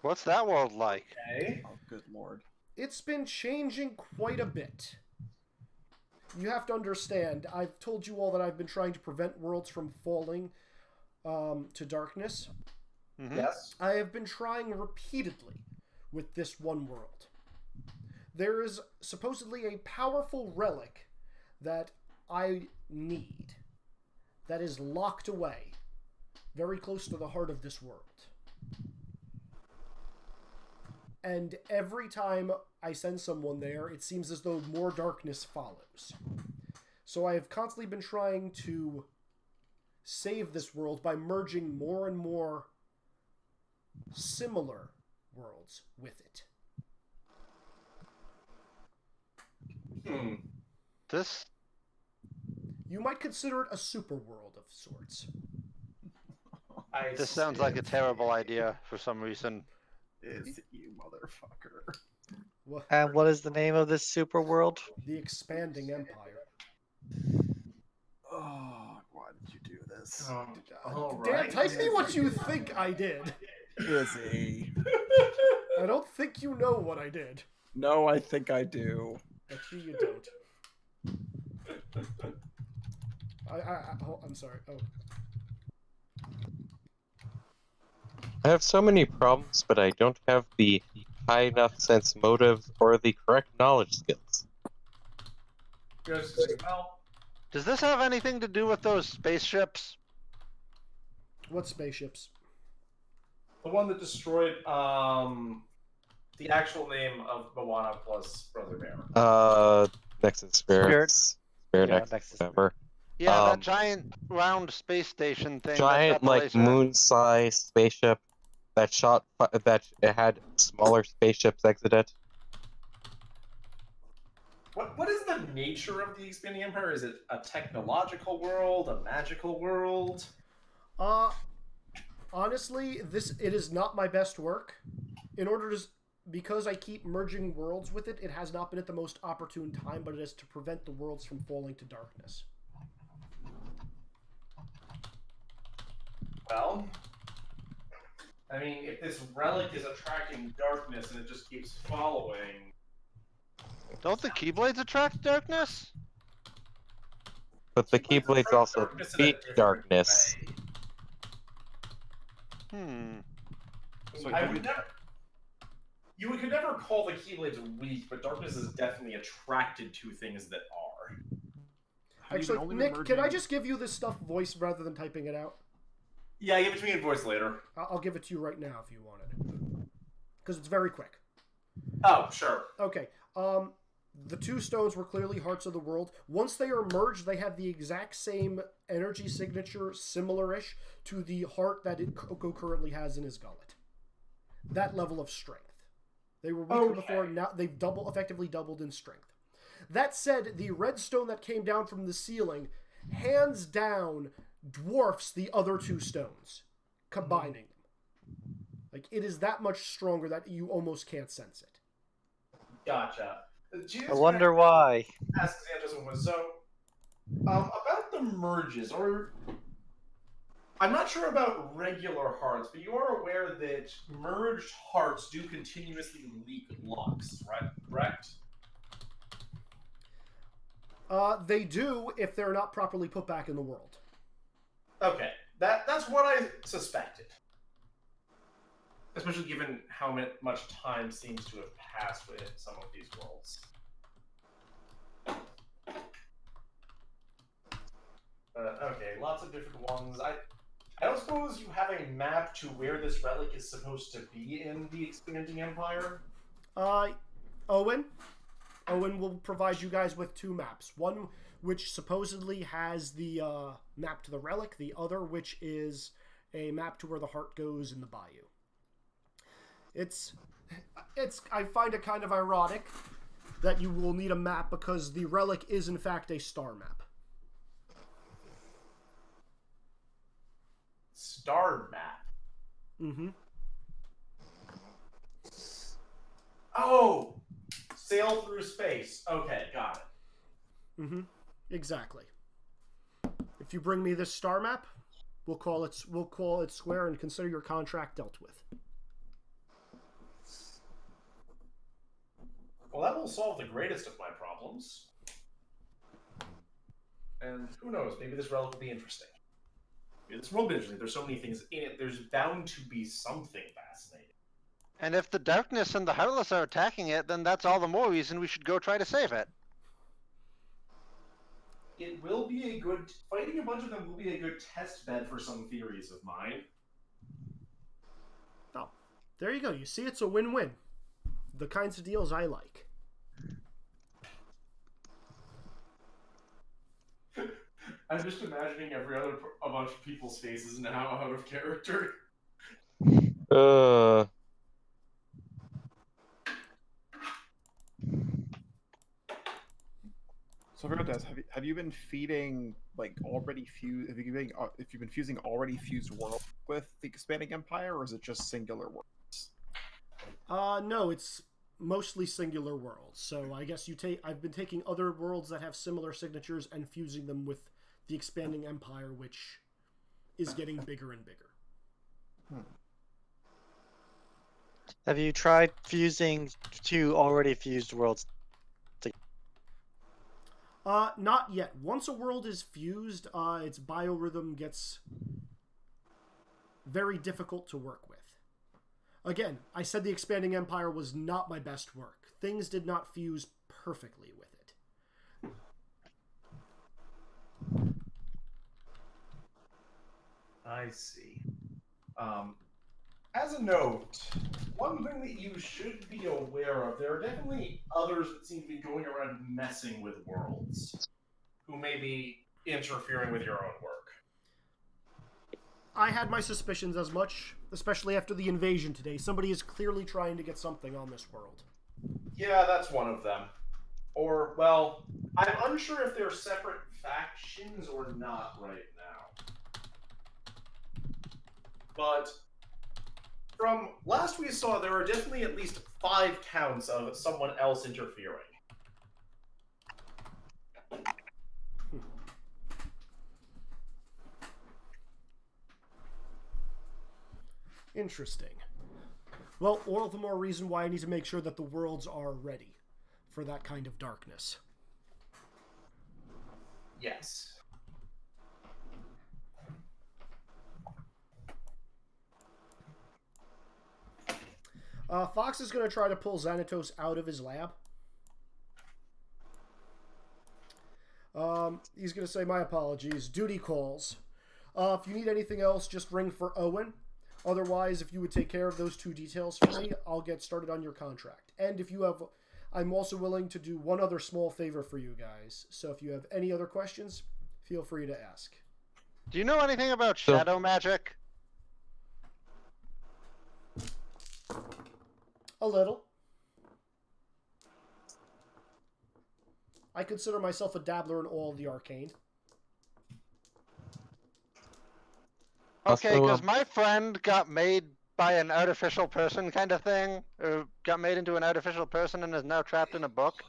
What's that world like? Okay. Oh, good lord. It's been changing quite a bit. You have to understand, I've told you all that I've been trying to prevent worlds from falling to darkness. Mm-hmm. Yes. I have been trying repeatedly with this one world. There is supposedly a powerful relic that I need that is locked away very close to the heart of this world. And every time I send someone there, it seems as though more darkness follows. So I have constantly been trying to save this world by merging more and more similar worlds with it. This... You might consider it a super world of sorts. This sounds like a terrible idea for some reason. Is you motherfucker. And what is the name of this super world? The Expanding Empire. Oh, why did you do this? Dan, type me what you think I did. Izzy. I don't think you know what I did. No, I think I do. Actually, you don't. I'm sorry. Oh. I have so many problems, but I don't have the high enough sense motive or the correct knowledge skills. Well, does this have anything to do with those spaceships? What spaceships? The one that destroyed the actual name of Moana plus Brother Bear. Nexus Spirits. Spirit Yeah, Nexus, Nexus. whatever. Yeah, that giant round space station thing. Giant, like, moon-sized spaceship that shot, that it had smaller spaceships exit it. What is the nature of the Expanding Empire? Is it a technological world, a magical world? Honestly, it is not my best work. Because I keep merging worlds with it, it has not been at the most opportune time, but it is to prevent the worlds from falling to darkness. Well, I mean, if this relic is attracting darkness and it just keeps following... Don't the Keyblades attract darkness? But the Keyblades also darkness in a beat different darkness. way. So You could never call the Keyblades weak, but darkness is definitely attracted to things that are. Actually, Nick, can I just give you this stuff voice rather than typing it out? Yeah, give it to me in voice later. I'll give it to you right now if you want it. Because it's very quick. Oh, sure. Okay. The two stones were clearly hearts of the world. Once they are merged, they have the exact same energy signature, similar-ish, to the heart that Coco currently has in his gullet. That level of strength. They were weaker before, now they've effectively doubled in strength. That said, the red stone that came down from the ceiling, hands down, dwarfs the other two stones, combining them. Like, it is that much stronger that you almost can't sense it. Gotcha. I wonder why. Ask Xantos was so. About the merges, or I'm not sure about regular hearts, but you are aware that merged hearts do continuously leak lux, right? Correct? They do if they're not properly put back in the world. Okay, that's what I suspected. Especially given how much time seems to have passed with some of these worlds. Okay, lots of different ones. I don't suppose you have a map to where this relic is supposed to be in the Expanding Empire? Owen, Owen will provide you guys with 2 maps. One which supposedly has the map to the relic, the other which is a map to where the heart goes in the bayou. It's I find it kind of ironic that you will need a map because the relic is in fact a star map. Star map. Mm-hmm. Oh! Sail through space. Okay, got it. Mm-hmm. Exactly. If you bring me this star map, we'll call it square and consider your contract dealt with. Well, that will solve the greatest of my problems. And who knows, maybe this relic will be interesting. Maybe this will be interesting. There's so many things in it. There's bound to be something fascinating. And if the darkness and the Heartless are attacking it, then that's all the more reason we should go try to save it. It will be a good... Fighting a bunch of them will be a good test bed for some theories of mine. Oh, there you go. You see, it's a win-win. The kinds of deals I like. I'm just imagining a bunch of people's faces now out of character. So I forgot to ask, have you been feeding like already fused? If you've been fusing already fused worlds with the expanding empire, or is it just singular worlds? No, it's mostly singular worlds. So I guess I've been taking other worlds that have similar signatures and fusing them with the expanding empire, which is getting bigger and bigger. Have you tried fusing 2 already fused worlds? Not yet. Once a world is fused, its biorhythm gets very difficult to work with. Again, I said the expanding empire was not my best work. Things did not fuse perfectly with it. I see. As a note, one thing that you should be aware of, there are definitely others that seem to be going around messing with worlds, who may be interfering with your own work. I had my suspicions as much, especially after the invasion today. Somebody is clearly trying to get something on this world. Yeah, that's one of them. Or, well, I'm unsure if they're separate factions or not right now. But from last we saw, there are definitely at least 5 counts of someone else interfering. Interesting. Well, all the more reason why I need to make sure that the worlds are ready for that kind of darkness. Yes. Fox is going to try to pull Xanatos out of his lab. He's going to say, my apologies, duty calls. If you need anything else, just ring for Owen. Otherwise, if you would take care of those 2 details for me, I'll get started on your contract. And if you have... I'm also willing to do one other small favor for you guys. So if you have any other questions, feel free to ask. Do you know anything about shadow magic? A little. I consider myself a dabbler in all the arcane. Okay, because my friend got made by an artificial person kind of thing, or got made into an artificial person and is now trapped in a book.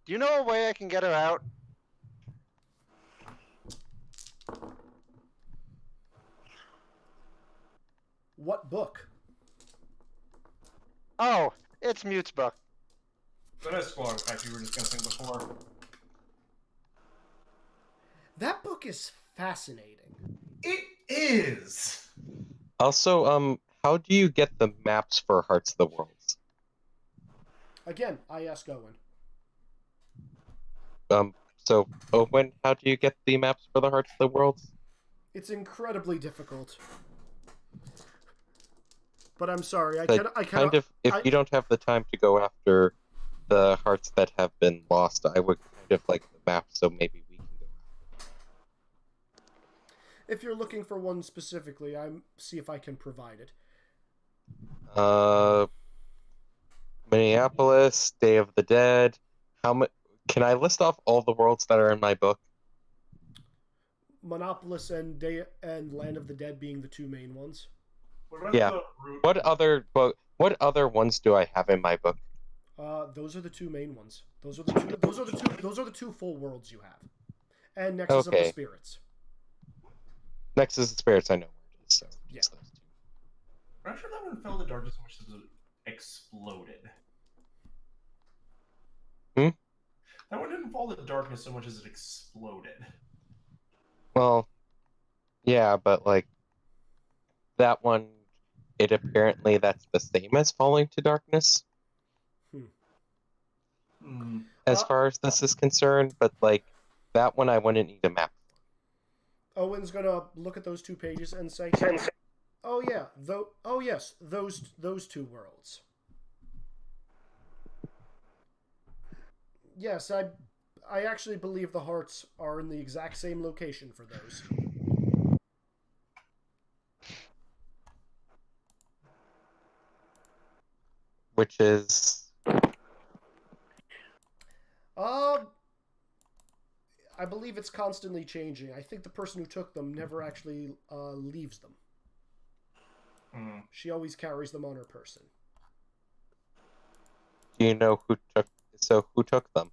Do you know a way I can get her out? What book? Oh, it's Mute's book. The Mistborn, like you were discussing before. That book is fascinating. It is! Also, how do you get the maps for Hearts of the Worlds? Again, I ask Owen. So, Owen, how do you get the maps for the Hearts of the Worlds? It's incredibly difficult. But I'm sorry, I Like, cannot... Kind of, if you don't have the time to go after the hearts that have been lost, I would kind of like the map, so maybe we can go. If you're looking for one specifically, see if I can provide it. Minneapolis, Day of the Dead. Can I list off all the worlds that are in my book? Monopolis and Land of the Dead being the two main ones. Yeah. What other ones do I have in my book? Those are the two main ones. Those are the two full worlds you have. And Nexus of the Spirits. Nexus of the Spirits, I know where it is. So yeah. I'm not sure that one fell to darkness so much as it exploded. That one didn't fall to darkness so much as it exploded. Well, yeah, but like that one, apparently that's the same as falling to darkness. As far as this is concerned, but like that one I wouldn't need a map for. Owen's gonna look at those two pages and say, "Oh yeah, yes, those two worlds." Yes, I actually believe the hearts are in the exact same location for those. Which is... I believe it's constantly changing. I think the person who took them never actually leaves them. She always carries them on her person. Do you know who took them?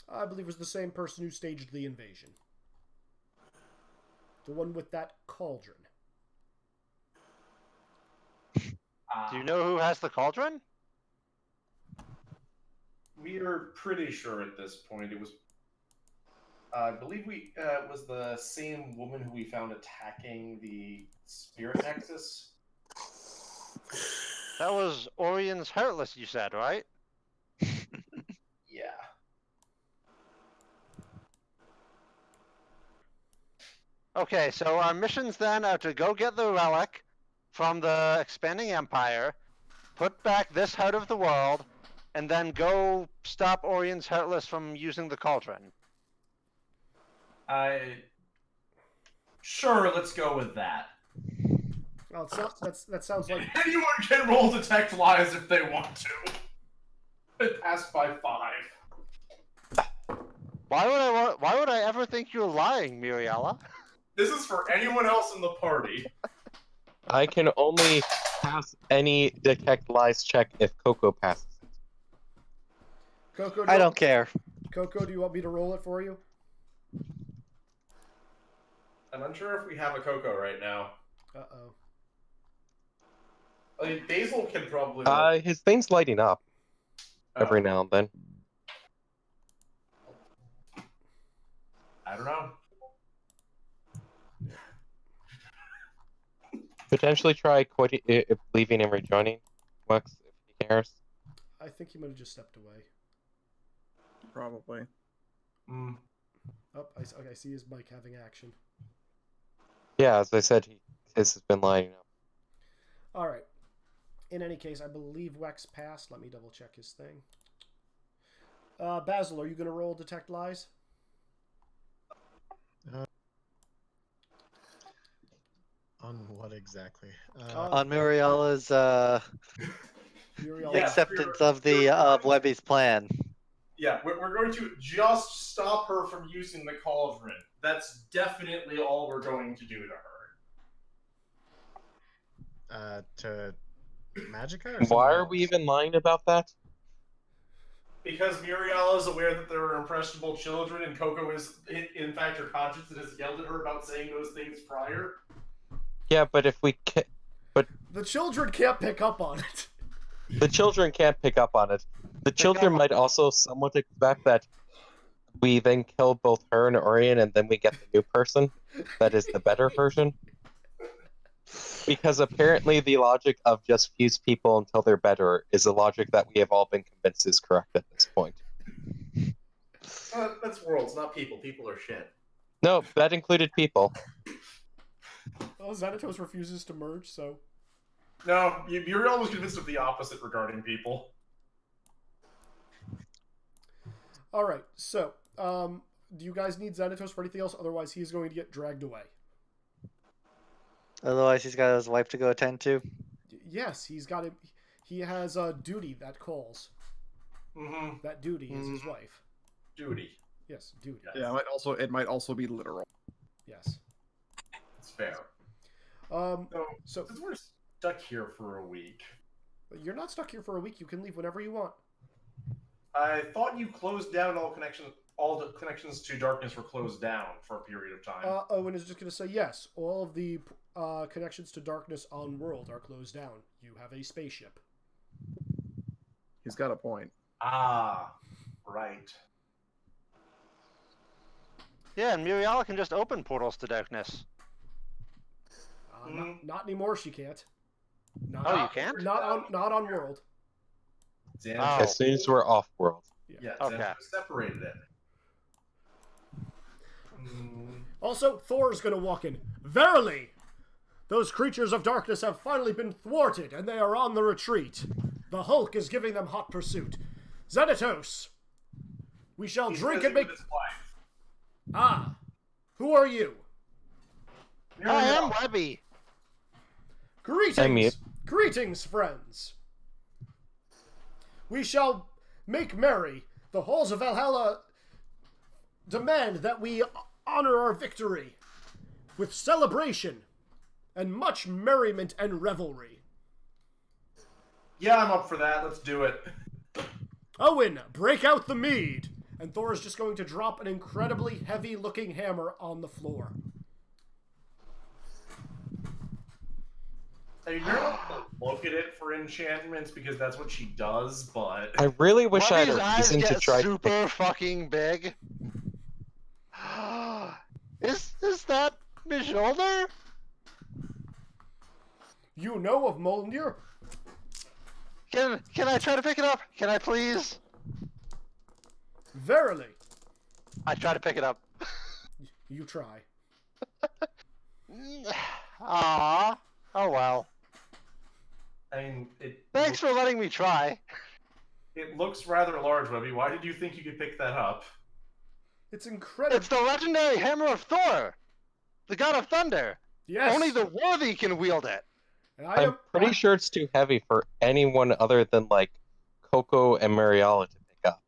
I believe it was the same person who staged the invasion. The one with that cauldron. Do you know who has the cauldron? We are pretty sure at this point it was. I believe it was the same woman who we found attacking the Spirit Nexus. That was Orion's Heartless, you said, right? Yeah. Okay, so our missions then are to go get the relic from the expanding empire, put back this heart of the world, and then go stop Orion's Heartless from using the cauldron. Sure, let's go with that. Well, that sounds like... Anyone can roll detect lies if they want to. It passed by 5. Why would I ever think you're lying, Miriella? This is for anyone else in the party. I can only pass any detect lies check if Coco passes it. Coco, I don't care. Coco, do you want me to roll it for you? I'm unsure if we have a Coco right now. Uh-oh. I mean, Basil can probably... His thing's lighting up every now and then. I don't know. Potentially try leaving and rejoining Wex if he cares. I think he might have just stepped away. Probably. Oh, I see his mic having action. Yeah, as I said, his has been lighting up. All right. In any case, I believe Wex passed. Let me double check his thing. Basil, are you going to roll Detect Lies? On what exactly? On Muriella's acceptance of the Webby's plan. Yeah, we're going to just stop her from using the cauldron. That's definitely all we're going to do to her. To Magicka? Why are we even lying about that? Because Muriel is aware that there are impressionable children, and Coco is, in fact, her conscience and has yelled at her about saying those things prior. Yeah, but if we can't... But the children can't pick up on it. The children can't pick up on it. The children might also somewhat expect that we then kill both her and Orion, and then we get the new person that is the better version. Because apparently the logic of just fuse people until they're better is a logic that we have all been convinced is correct at this point. That's worlds, not people. People are shit. No, that included people. Well, Xanatos refuses to merge, so... No, you're almost convinced of the opposite regarding people. All right. So, do you guys need Xanatos for anything else? Otherwise, he is going to get dragged away. Otherwise, he's got his wife to go attend to. Yes, he's got it. He has a duty that calls. Mm-hmm. That duty is his wife. Duty. Yes, duty. Yeah, it might also be literal. Yes. It's fair. So Since we're stuck here for a week, you're not stuck here for a week. You can leave whenever you want. I thought you closed down all connections. All the connections to darkness were closed down for a period of time. Owen is just going to say yes. All of the connections to darkness on world are closed down. You have a spaceship. He's got a point. Ah, right. Yeah, and Muriel can just open portals to darkness. Not anymore. She can't. Not, Oh, you can't? Not on world. Xanatos, As soon as we're off world. yeah, Okay. Xanatos separated it. Also, Thor's going to walk in. Verily, those creatures of darkness have finally been thwarted, and they are on the retreat. The Hulk is giving them hot pursuit. Xanatos, we shall He's drink busy and make... with his wife. Ah, who are you? I am Webby. Greetings, greetings, friends. We shall make merry. The halls of Valhalla demand that we honor our victory with celebration and much merriment and revelry. Yeah, I'm up for that. Let's do it. Owen, break out the mead. And Thor is just going to drop an incredibly heavy-looking hammer on the floor. I mean, you're not gonna look at it for enchantments because that's what she does, but I really wish I had Webby's a eyes reason to get try. super fucking big. Is that Mjolnir? You know of Mjolnir? Can I try to pick it up? Can I please? Verily. I try to pick it up. You try. Aww. Oh well. I mean, it. Thanks for letting me try. It looks rather large, Webby. Why did you think you could pick that up? It's incredible. It's the legendary hammer of Thor, the god of thunder. Yes. Only the worthy can wield it. And I'm pretty sure it's too heavy for anyone other than like Coco and Mariala to pick up.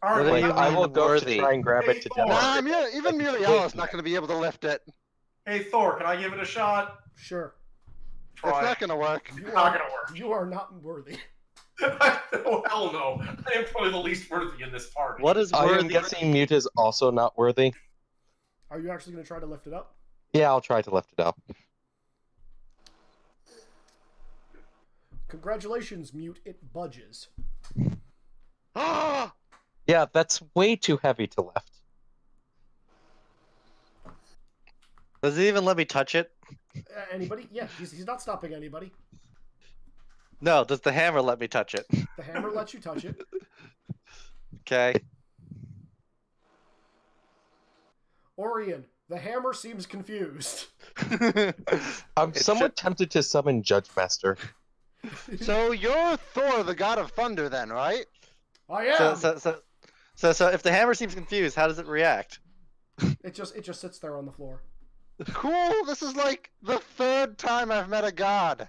All Like, right, I will go to try and grab it to death. Nah, even Muriel is not going to be able to lift it. Hey, Thor, can I give it a shot? Sure. Try. It's not going to work. It's not gonna work. You are not worthy. Oh, hell no. I am probably the least worthy in this party. What is I am worthy? guessing Mute is also not worthy. Are you actually going to try to lift it up? Yeah, I'll try to lift it up. Congratulations, Mute. It budges. Yeah, that's way too heavy to lift. Does it even let me touch it? Anybody? Yeah, he's not stopping anybody. No, does the hammer let me touch it? The hammer lets you touch it. Okay. Orion, the hammer seems confused. I'm somewhat tempted to summon Judge Master. So you're Thor, the god of thunder, then, right? I am. So if the hammer seems confused, how does it react? It just sits there on the floor. Cool. This is like the third time I've met a god.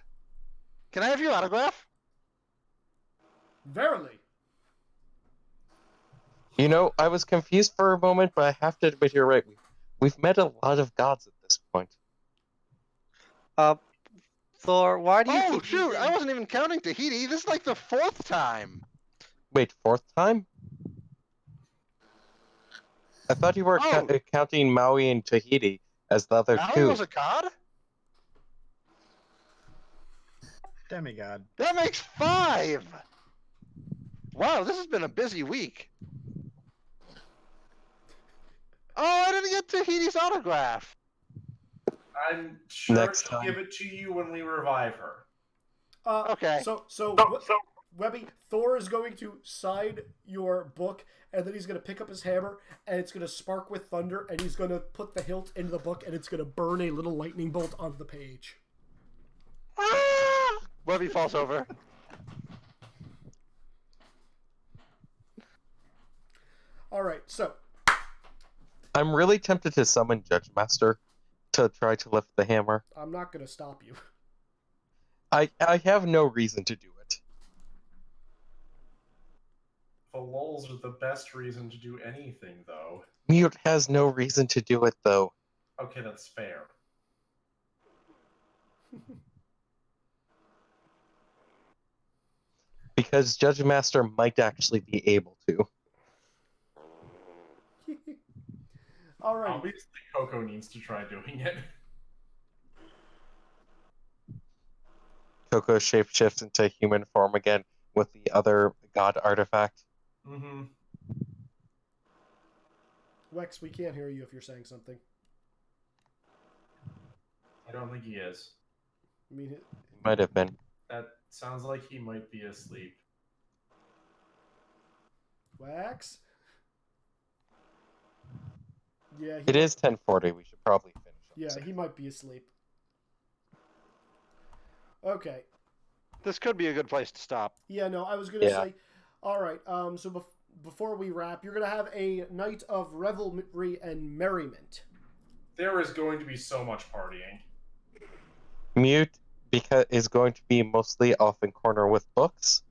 Can I have your autograph? Verily. You know, I was confused for a moment, but I have to admit you're right. We've met a lot of gods at this point. Thor, why do you Oh keep shoot! using- I wasn't even counting Tahiti. This is like the fourth time. Wait, fourth time? I thought you were counting Maui and Tahiti as the other Maui two. was a god? Demigod. That makes 5! Wow, this has been a busy week. Oh, I didn't get Tahiti's autograph. I'm sure Next she'll time. give it to you when we revive her. Okay. So Webby, Thor is going to sign your book, and then he's going to pick up his hammer, and it's going to spark with thunder, and he's going to put the hilt into the book, and it's going to burn a little lightning bolt onto the page. Webby falls over. All right, so I'm really tempted to summon Judge Master to try to lift the hammer. I'm not going to stop you. I have no reason to do it. The lulls are the best reason to do anything, though. Mute has no reason to do it, though. Okay, that's fair. Because Judge Master might actually be able to. All right. Obviously, Coco needs to try doing it. Coco shapeshifts into human form again with the other god artifact. Mm-hmm. Wex, we can't hear you if you're saying something. I don't think he is. I mean, Might have been. That sounds like he might be asleep. Wax? Yeah, It is 10:40. We should probably finish. Yeah, he might be asleep. Okay. This could be a good place to stop. Yeah, no, I was gonna say. All right. So before we wrap, you're gonna have a night of revelry and merriment. There is going to be so much partying. Mute is going to be mostly off in corner with books.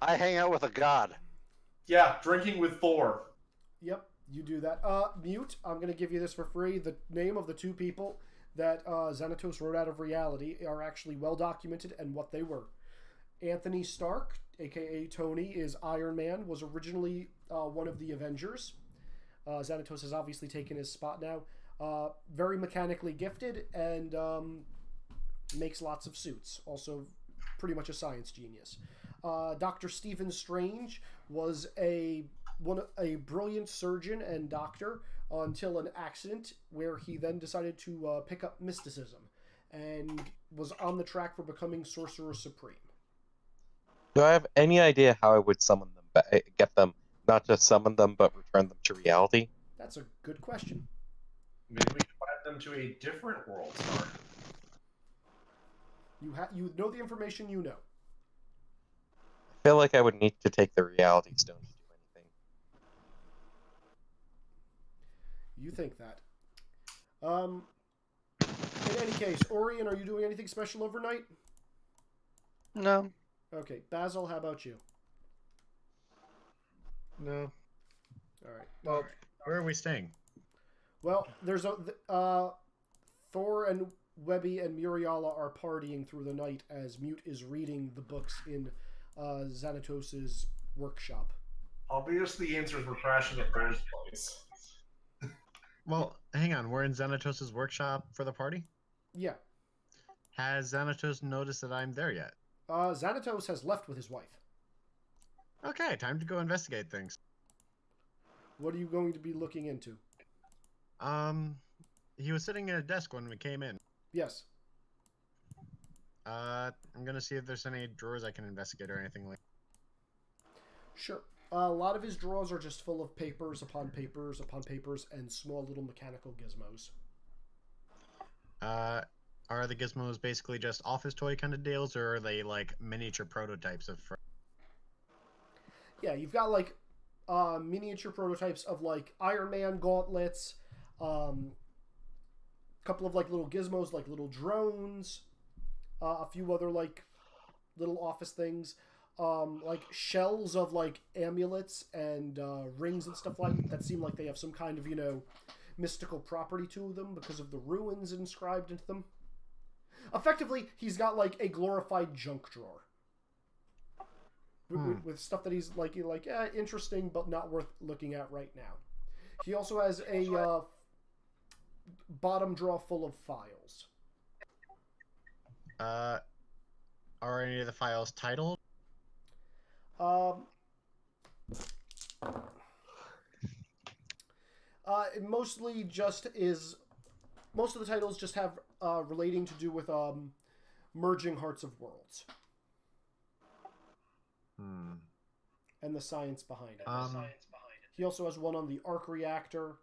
I hang out with a god. Yeah, drinking with Thor. Yep, you do that. Mute, I'm going to give you this for free. The name of the two people that Xanatos wrote out of reality are actually well documented and what they were. Anthony Stark, aka Tony, is Iron Man, was originally one of the Avengers. Xanatos has obviously taken his spot now. Very mechanically gifted and makes lots of suits. Also, pretty much a science genius. Dr. Stephen Strange was a brilliant surgeon and doctor until an accident where he then decided to pick up mysticism and was on the track for becoming Sorcerer Supreme. Do I have any idea how I would summon them, get them, not just summon them, but return them to reality? That's a good question. Maybe we can find them to a different world star. You know the information you know. I feel like I would need to take the reality stone to do anything. You think that. In any case, Orion, are you doing anything special overnight? No. Okay, Basil, how about you? No. All right. Well, where are we staying? Well, there's Thor and Webby and Muriala are partying through the night as Mute is reading the books in Xanatos' workshop. Obviously, the answers were crashing at Thor's place. Well, hang on. We're in Xanatos' workshop for the party? Yeah. Has Xanatos noticed that I'm there yet? Xanatos has left with his wife. Okay, time to go investigate things. What are you going to be looking into? He was sitting at a desk when we came in. Yes. I'm gonna see if there's any drawers I can investigate or anything like. Sure. A lot of his drawers are just full of papers upon papers upon papers and small little mechanical gizmos. Are the gizmos basically just office toy kind of deals, or are they like miniature prototypes of? Yeah, you've got like miniature prototypes of like Iron Man gauntlets, couple of like little gizmos, like little drones, a few other like little office things, like shells of like amulets and rings and stuff like that seem like they have some kind of, you know, mystical property to them because of the ruins inscribed into them. Effectively, he's got like a glorified junk drawer with stuff that he's like interesting but not worth looking at right now. He also has a bottom drawer full of files. Are any of the files titled? It mostly just is. Most of the titles just have relating to do with merging Hearts of Worlds. And the science behind it. He also has one on the arc reactor.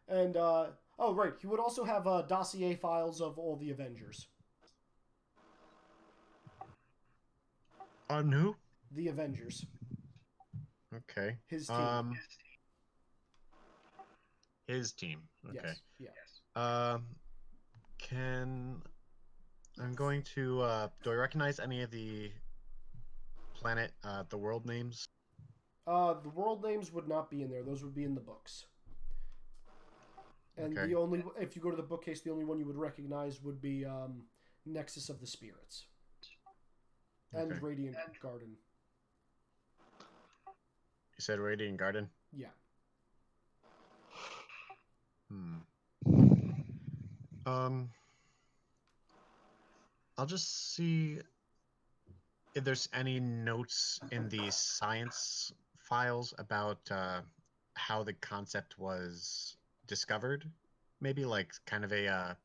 And oh right, he would also have dossier files of all the Avengers. On who? The Avengers. Okay. His team. His team. Okay. Yes. I'm going to. Do I recognize any of the the world names? The world names would not be in there. Those would be in the books. And Okay. if you go to the bookcase, the only one you would recognize would be Nexus of the Spirits and Okay. Radiant Garden. You said Radiant Garden? Yeah. I'll just see if there's any notes in the science files about how the concept was discovered. Maybe like kind of a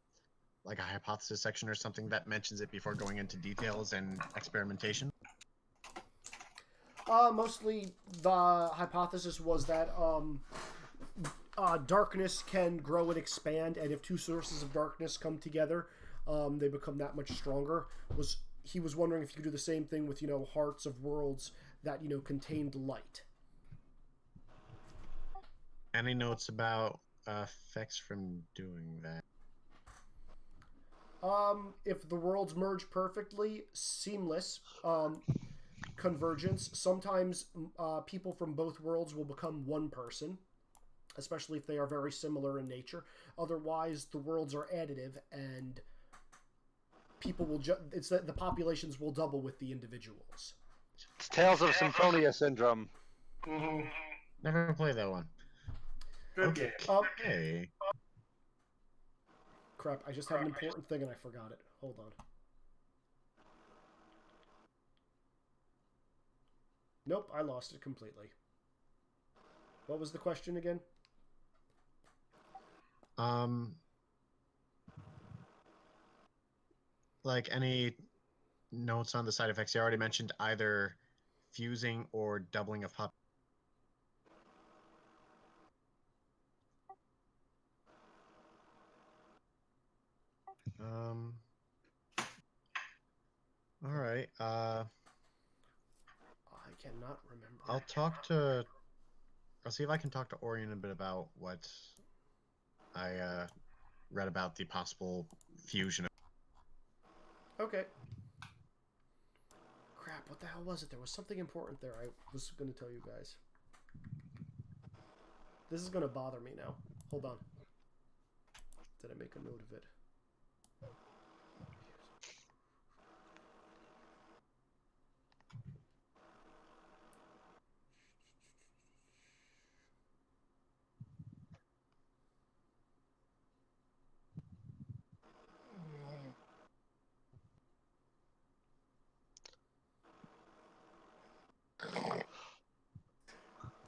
hypothesis section or something that mentions it before going into details and experimentation. Mostly the hypothesis was that darkness can grow and expand, and if two sources of darkness come together, they become that much stronger. He was wondering if you could do the same thing with, hearts of worlds that, contained light. Any notes about effects from doing that? If the worlds merge perfectly, seamless, convergence. Sometimes people from both worlds will become one person, especially if they are very similar in nature. Otherwise, the worlds are additive, and people will it's that the populations will double with the individuals. It's Tales of Symphonia Syndrome. Mm-hmm. Never played that one. Good game. Okay. Crap, I just had an important thing and I forgot it. Hold on. Nope, I lost it completely. What was the question again? Like any notes on the side effects? You already mentioned either fusing or doubling of pop. All right. I cannot remember. I'll see if I can talk to Orion a bit about what I read about the possible fusion. Okay. Crap, what the hell was it? There was something important there I was going to tell you guys. This is going to bother me now. Hold on. Did I make a note of it?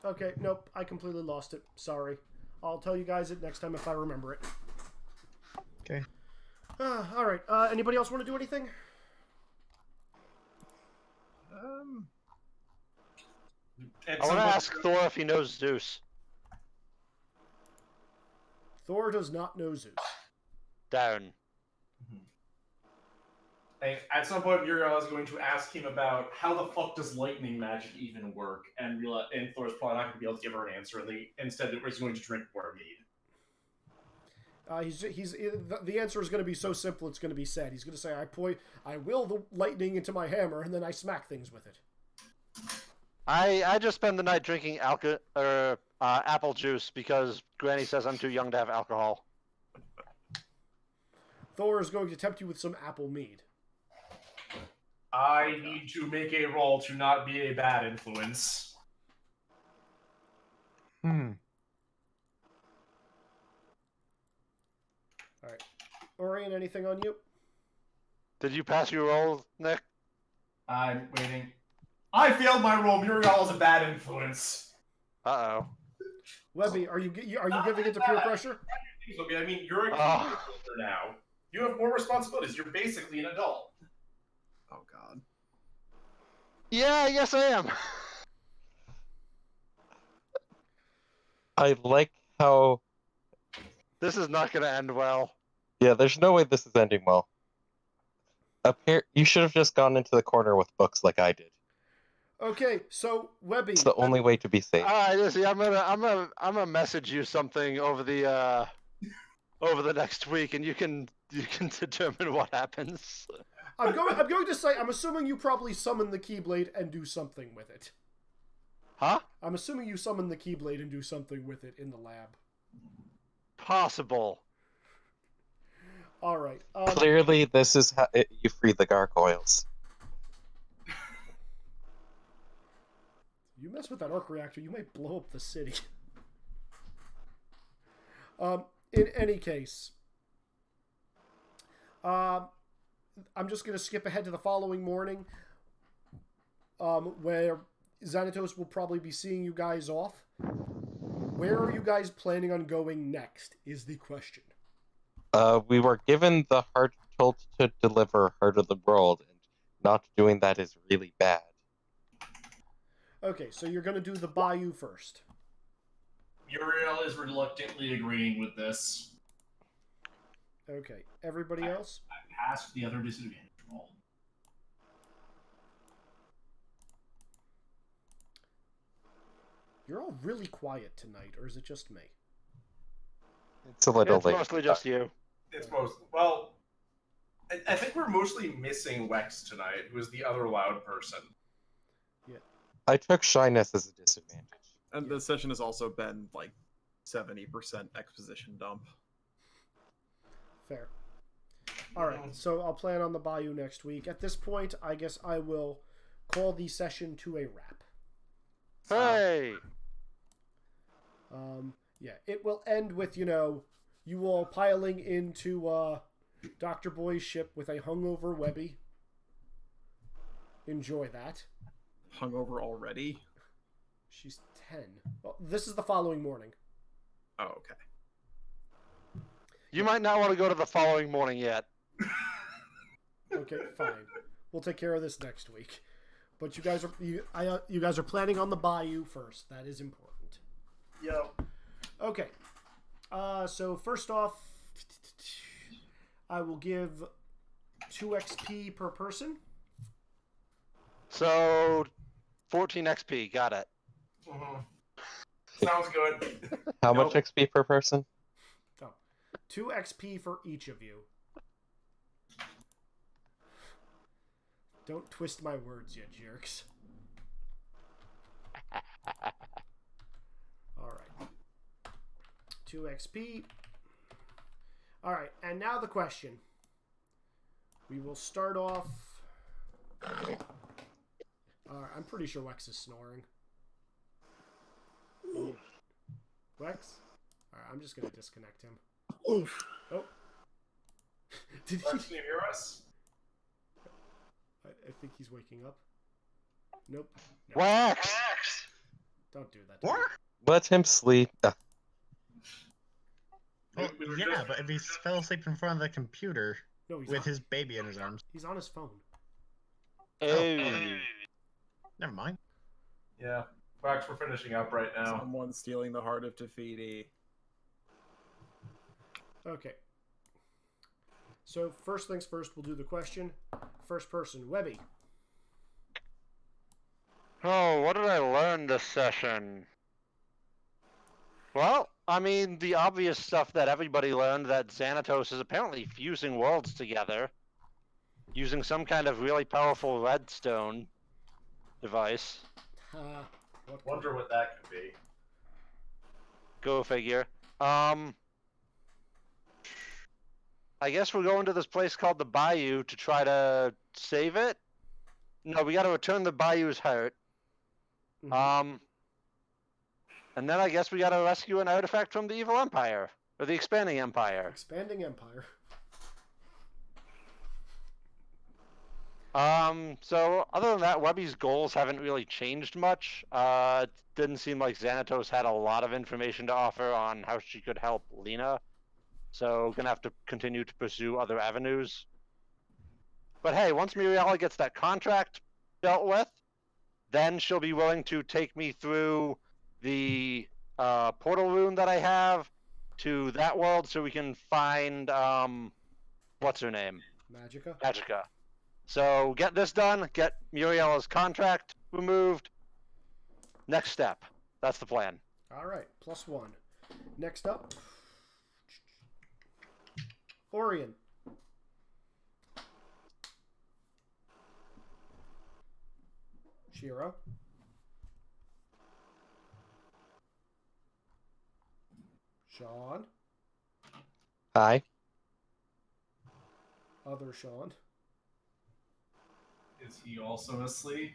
Okay, nope, I completely lost it. Sorry. I'll tell you guys it next time if I remember it. Okay. Alright, anybody else want to do anything? I want to ask Thor if he knows Zeus. Thor does not know Zeus. Down. At some point, Uriel is going to ask him about how the fuck does lightning magic even work, and Thor's probably not going to be able to give her an answer. Instead, he's going to drink more mead. The answer is going to be so simple. It's going to be sad. He's going to say, "I will the lightning into my hammer, and then I smack things with it." I just spend the night drinking apple juice because Granny says I'm too young to have alcohol. Thor is going to tempt you with some apple mead. I need to make a roll to not be a bad influence. Alright. Orion, anything on you? Did you pass your roll, Nick? I'm waiting. I failed my roll. Muriel is a bad influence. Uh-oh. Webby, are you giving it to peer pressure? I mean, you're a teenager now. You have more responsibilities. You're basically an adult. Oh, God. Yeah, yes I am. I like how... This is not going to end well. Yeah, there's no way this is ending well. You should have just gone into the corner with books like I did. Okay, so Webby. It's the only way to be safe. Alright, Izzy, I'm gonna message you something over the next week, and you can determine what happens. I'm going to say I'm assuming you probably summon the Keyblade and do something with it. Huh? I'm assuming you summon the Keyblade and do something with it in the lab. Possible. All right. Clearly, this is how you free the gargoyles. You mess with that arc reactor, you might blow up the city. In any case, I'm just going to skip ahead to the following morning, where Xanatos will probably be seeing you guys off. Where are you guys planning on going next, is the question. We were given the heart told to deliver Heart of the World, and not doing that is really bad. Okay, so you're going to do the Bayou first. Uriel is reluctantly agreeing with this. Okay, everybody else? I passed the other disadvantage roll. You're all really quiet tonight, or is it just me? It's a little It's late. mostly just you. It's most well. I think we're mostly missing Wex tonight, who is the other loud person. I took shyness as a disadvantage. And the session has also been like 70% exposition dump. Fair. Alright, so I'll plan on the Bayou next week. At this point, I guess I will call the session to a wrap. Hey! Yeah, it will end with, you all piling into Dr. Boy's ship with a hungover Webby. Enjoy that. Hungover already? She's 10. Well, this is the following morning. Oh, okay. You might not want to go to the following morning yet. Okay, fine. We'll take care of this next week. But you guys are planning on the Bayou first. That is important. Yo. Okay. So first off, I will give 2 XP per person. So, 14 XP. Got it. Sounds good. How much XP per person? Oh, 2 XP for each of you. Don't twist my words, you jerks. Alright. 2 XP. Alright, and now the question. We will start off... I'm pretty sure Wex is snoring. Wex? Alright, I'm just going to disconnect him. Oof. Oh. Did Wex, can you hear us? I think he's waking up. Nope. No. Wax! Don't do that. Let him sleep. Well, yeah, but if he fell asleep in front of the computer with his baby in his arms. He's on his phone. Oh. Never mind. Yeah. Wax, we're finishing up right now. Someone's stealing the heart of Tafiti. Okay. So, first things first, we'll do the question. First person, Webby. Oh, what did I learn this session? Well, I mean, the obvious stuff that everybody learned, that Xanatos is apparently fusing worlds together using some kind of really powerful redstone device. Wonder what that could be. Go figure. I guess we're going to this place called the Bayou to try to save it. No, we got to return the Bayou's heart. And then I guess we got to rescue an artifact from the Evil Empire or the Expanding Empire. Expanding Empire. So other than that, Webby's goals haven't really changed much. It didn't seem like Xanatos had a lot of information to offer on how she could help Lena. So gonna have to continue to pursue other avenues. But hey, once Miriella gets that contract dealt with, then she'll be willing to take me through the portal room that I have to that world so we can find what's her name? Magica? Magica. So get this done. Get Muriela's contract removed. Next step. That's the plan. All right, +1. Next up, Orion. Shiro. Sean. Hi. Other Sean. Is he also asleep?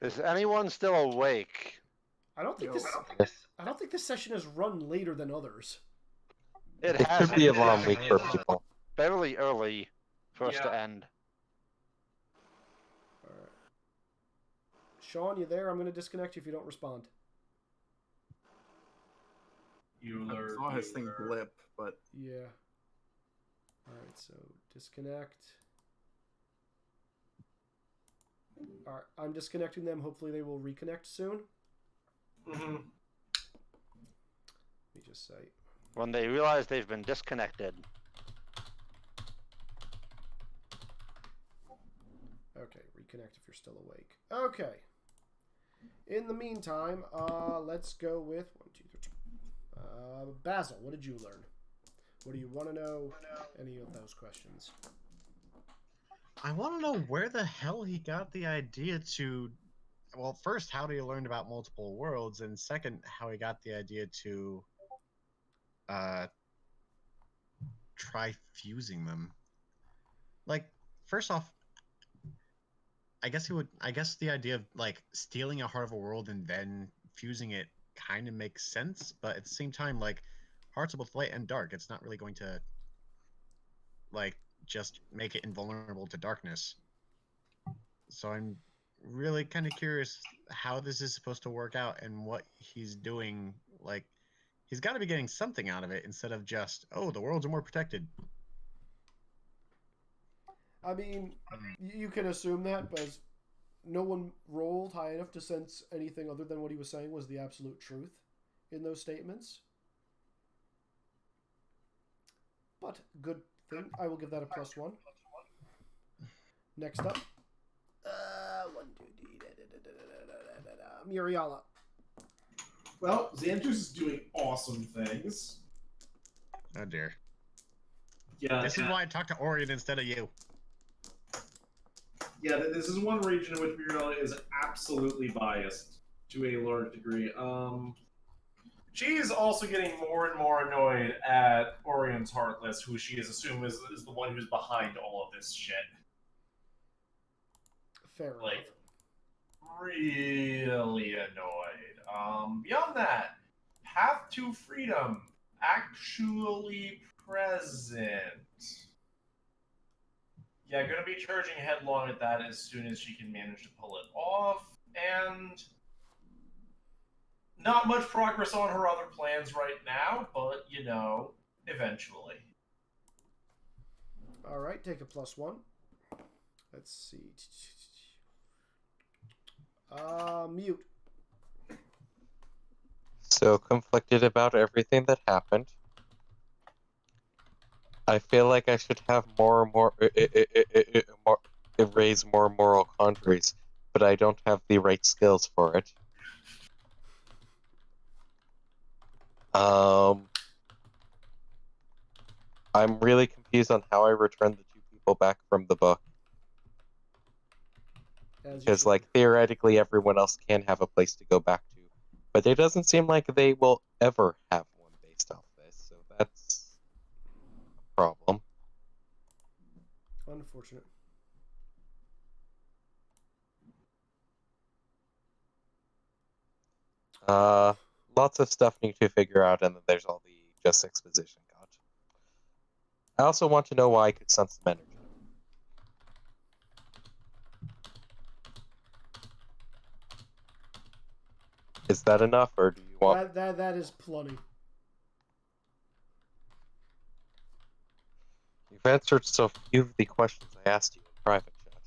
Is anyone still awake? I don't think this. Yes. I don't think this session has run later than others. It It has could be a long week for people. fairly early for us to Yeah. end. All right. Sean, you there? I'm going to disconnect you if you don't respond. Bueller, I saw his thing Bueller. blip, but Yeah. All right, so disconnect. All right, I'm disconnecting them. Hopefully they will reconnect soon. Mhm. Let me just say. When they realize they've been disconnected. Okay, reconnect if you're still awake. Okay. In the meantime, let's go with 1, 2, 3. Basil, what did you learn? What do you want to know? Any of those questions? I want to know where the hell he got the idea to. Well, first, how did he learn about multiple worlds, and second, how he got the idea to try fusing them. Like, first off, I guess the idea of like stealing a heart of a world and then fusing it kind of makes sense, but at the same time, like, hearts are both light and dark. It's not really going to like just make it invulnerable to darkness. So I'm really kind of curious how this is supposed to work out and what he's doing. Like, he's got to be getting something out of it instead of just, oh, the worlds are more protected. I mean, you can assume that, but as no one rolled high enough to sense anything other than what he was saying was the absolute truth in those statements. But good thing. I will give that a +1. Next up. 1, 2, 3. Muriala. Well, Xantus is doing awesome things. Oh dear. Yeah, This is why I talked to Orion instead of you. Yeah, this is one region in which Muriel is absolutely biased to a large degree. She is also getting more and more annoyed at Orion's Heartless, who she is assumed is the one who's behind all of this shit. Fair Like, enough. really annoyed. Beyond that, Path to Freedom, actually present. Yeah, gonna be charging headlong at that as soon as she can manage to pull it off, and not much progress on her other plans right now, but, you know, eventually. All right, take a +1. Let's see. Mute. So conflicted about everything that happened. I feel like I should have raise more moral quandaries, but I don't have the right skills for it. I'm really confused on how I returned the 2 people back from the book. Because, like, theoretically, everyone else can have a place to go back to. But it doesn't seem like they will ever have one based off this, so that's a problem. Unfortunate. Lots of stuff need to figure out, and then there's all the just exposition got. I also want to know why I could sense some energy. Is that enough, or do you want... That is plenty. You've answered so few of the questions I asked you in private chat.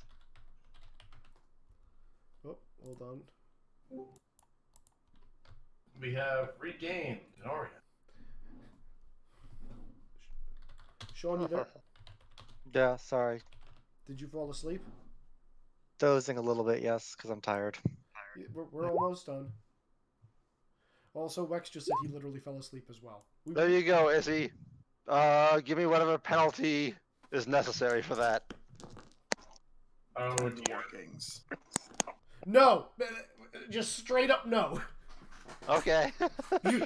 Oh, hold on. We have regained Denorian. Sean, you there? Yeah, sorry. Did you fall asleep? Dozing a little bit, yes, because I'm tired. We're almost done. Also, Wex just said he literally fell asleep as well. There you go, Izzy. Give me whatever penalty is necessary for that. Oh dear. Workings. No, just straight up no. Okay.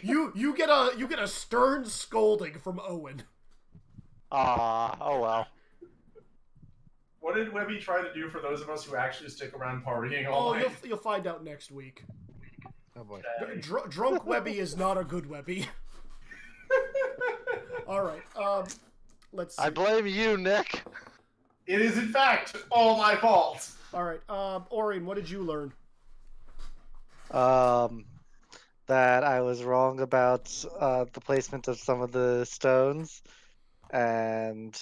You get a stern scolding from Owen. Oh well. What did Webby try to do for those of us who actually stick around partying all Oh, night? you'll find out next week. Oh boy. Drunk Webby is not a good Webby. All right. Let's see. I blame you, Nick. It is in fact all my fault. All right. Orion, what did you learn? That I was wrong about the placement of some of the stones, and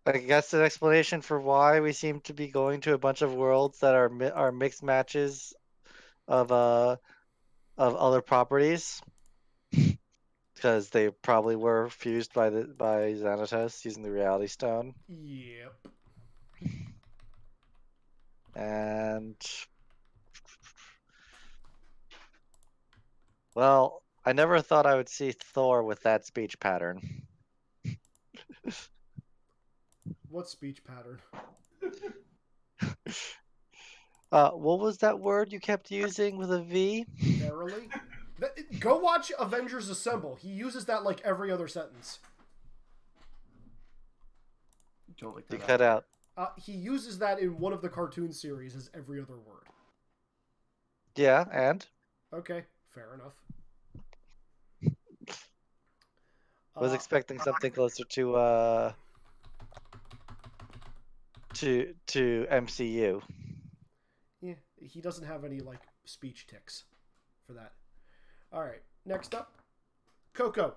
I guess an explanation for why we seem to be going to a bunch of worlds that are mixed matches of other properties, because they probably were fused by Xanatos using the Reality Stone. Yep. And well, I never thought I would see Thor with that speech pattern. What speech pattern? What was that word you kept using with a V? Verily? Go watch Avengers Assemble. He uses that like every other sentence. Totally You cut out. He uses that in one of the cartoon series as every other word. Yeah, and? Okay, fair enough. Was expecting something closer to MCU. Yeah, he doesn't have any like speech tics for that. All right, next up, Coco.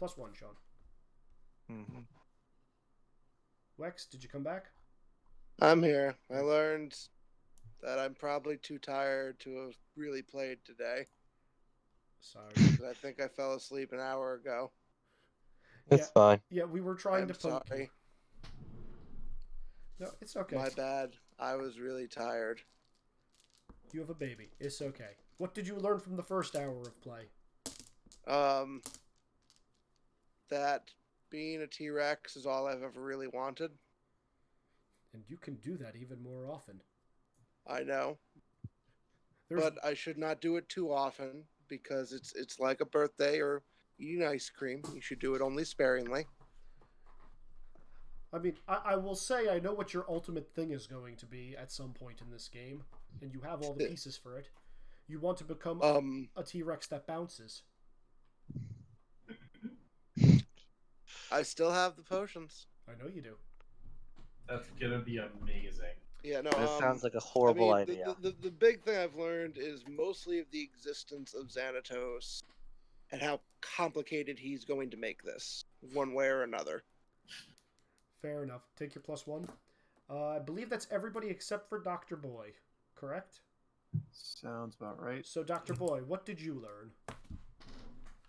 +1, Sean. Mm-hmm. Wex, did you come back? I'm here. I learned that I'm probably too tired to have really played today. Sorry. I think I fell asleep an hour ago. It's fine. Yeah, we were trying I'm to poke sorry. you. No, it's okay. My bad. I was really tired. You have a baby. It's okay. What did you learn from the first hour of play? That being a T-Rex is all I've ever really wanted. And you can do that even more often. I know. But I should not do it too often because it's like a birthday or eating ice cream. You should do it only sparingly. I mean, I will say I know what your ultimate thing is going to be at some point in this game, and you have all the pieces for it. You want to become a T-Rex that bounces. I still have the potions. I know you do. That's gonna be amazing. Yeah, no. This sounds like a horrible idea. The big thing I've learned is mostly of the existence of Xanatos and how complicated he's going to make this, one way or another. Fair enough. Take your +1. I believe that's everybody except for Dr. Boy, correct? Sounds about right. So, Dr. Boy, what did you learn?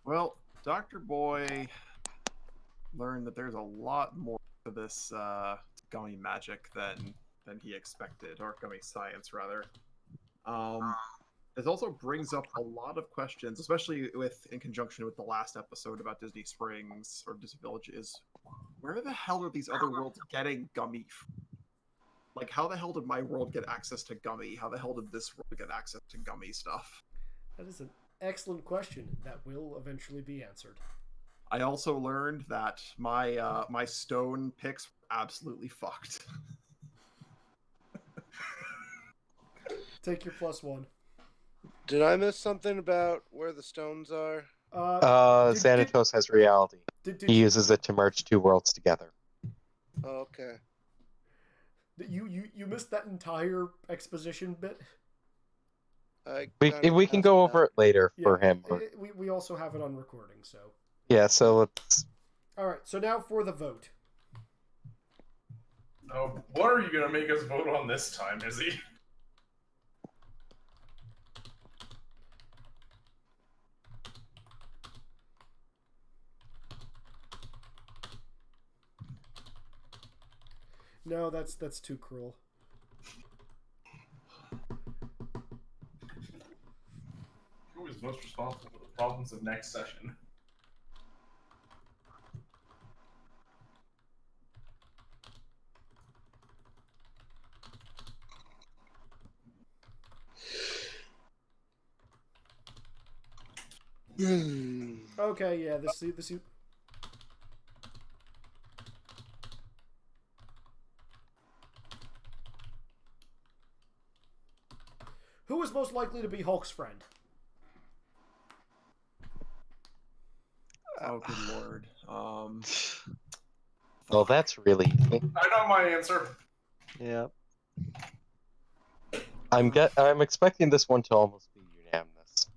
Well, Dr. Boy learned that there's a lot more to this gummy magic than he expected, or gummy science rather. It also brings up a lot of questions, especially in conjunction with the last episode about Disney Springs or Disney Villages. Where the hell are these other worlds getting gummy? Like, how the hell did my world get access to gummy? How the hell did this world get access to gummy stuff? That is an excellent question that will eventually be answered. I also learned that my my stone picks were absolutely fucked. Take your +1. Did I miss something about where the stones are? Xanatos has reality. He uses it to merge two worlds together. Oh, okay. You missed that entire exposition bit? We can go over it later for him. We also have it on recording, so... Yeah, so let's... Alright, so now for the vote. Oh, what are you gonna make us vote on this time, Izzy? No, that's too cruel. Who is most responsible for the problems of next session? Okay, yeah, this. Who is most likely to be Hulk's friend? Oh, good lord. Well, that's really easy. I know my answer. Yeah. I'm expecting this one to almost be unanimous.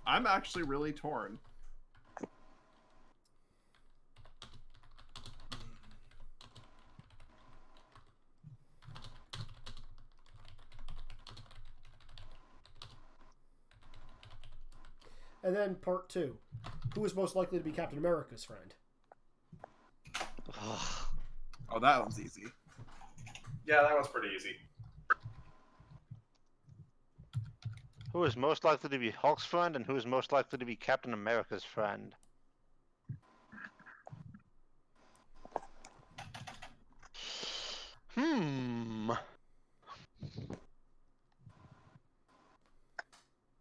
I'm actually really torn. And then part 2. Who is most likely to be Captain America's friend? Oh, that one's easy. Yeah, that one's pretty easy. Who is most likely to be Hulk's friend, and who is most likely to be Captain America's friend?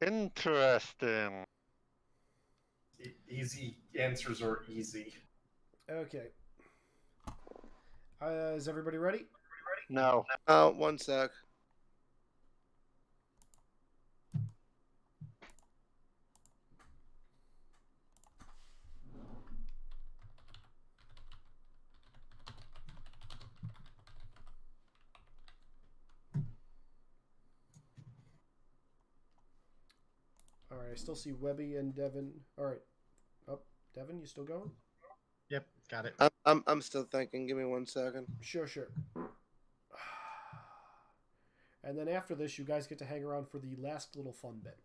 Interesting. Easy answers are easy. Okay. Is everybody ready? No. One sec. Alright, I still see Webby and Devin. Alright. Oh, Devin, you still going? Yep, got it. I'm still thinking. Give me 1 second. Sure. And then after this, you guys get to hang around for the last little fun bit.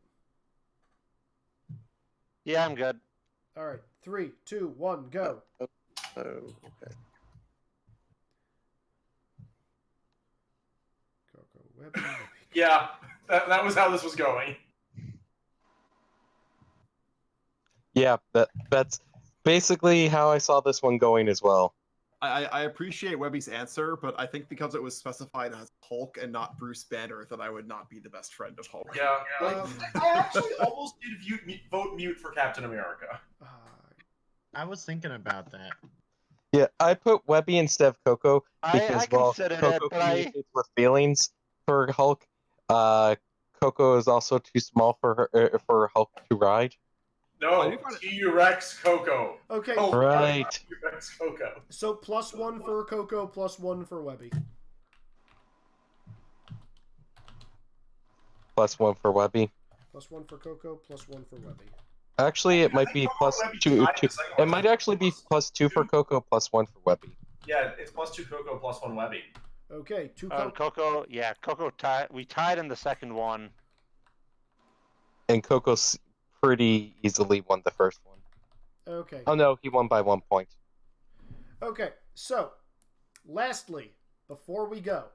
Yeah, I'm good. Alright, 3, 2, 1, go. Oh, okay. Coco, Webby. Yeah, that was how this was going. Yeah, that's basically how I saw this one going as well. I appreciate Webby's answer, but I think because it was specified as Hulk and not Bruce Banner, that I would not be the best friend of Hulk. Yeah, I actually almost did vote mute for Captain America. I was thinking about that. Yeah, I put Webby instead of Coco because I while considered Coco it, but communicates with feelings for Hulk, Coco is also too small for for Hulk to ride. No, T-Rex Coco. Okay. Oh, Right. T-Rex Coco. So +1 for Coco, +1 for Webby. +1 for Webby. +1 for Coco, +1 for Webby. Actually, it might be +2. It might actually be +2 for Coco, +1 for Webby. Yeah, it's +2 Coco, +1 Webby. Okay, 2 Coco. Yeah, Coco tied. We tied in the second one. And Coco pretty easily won the first one. Okay. Oh no, he won by 1 point. Okay, so, lastly, before we go,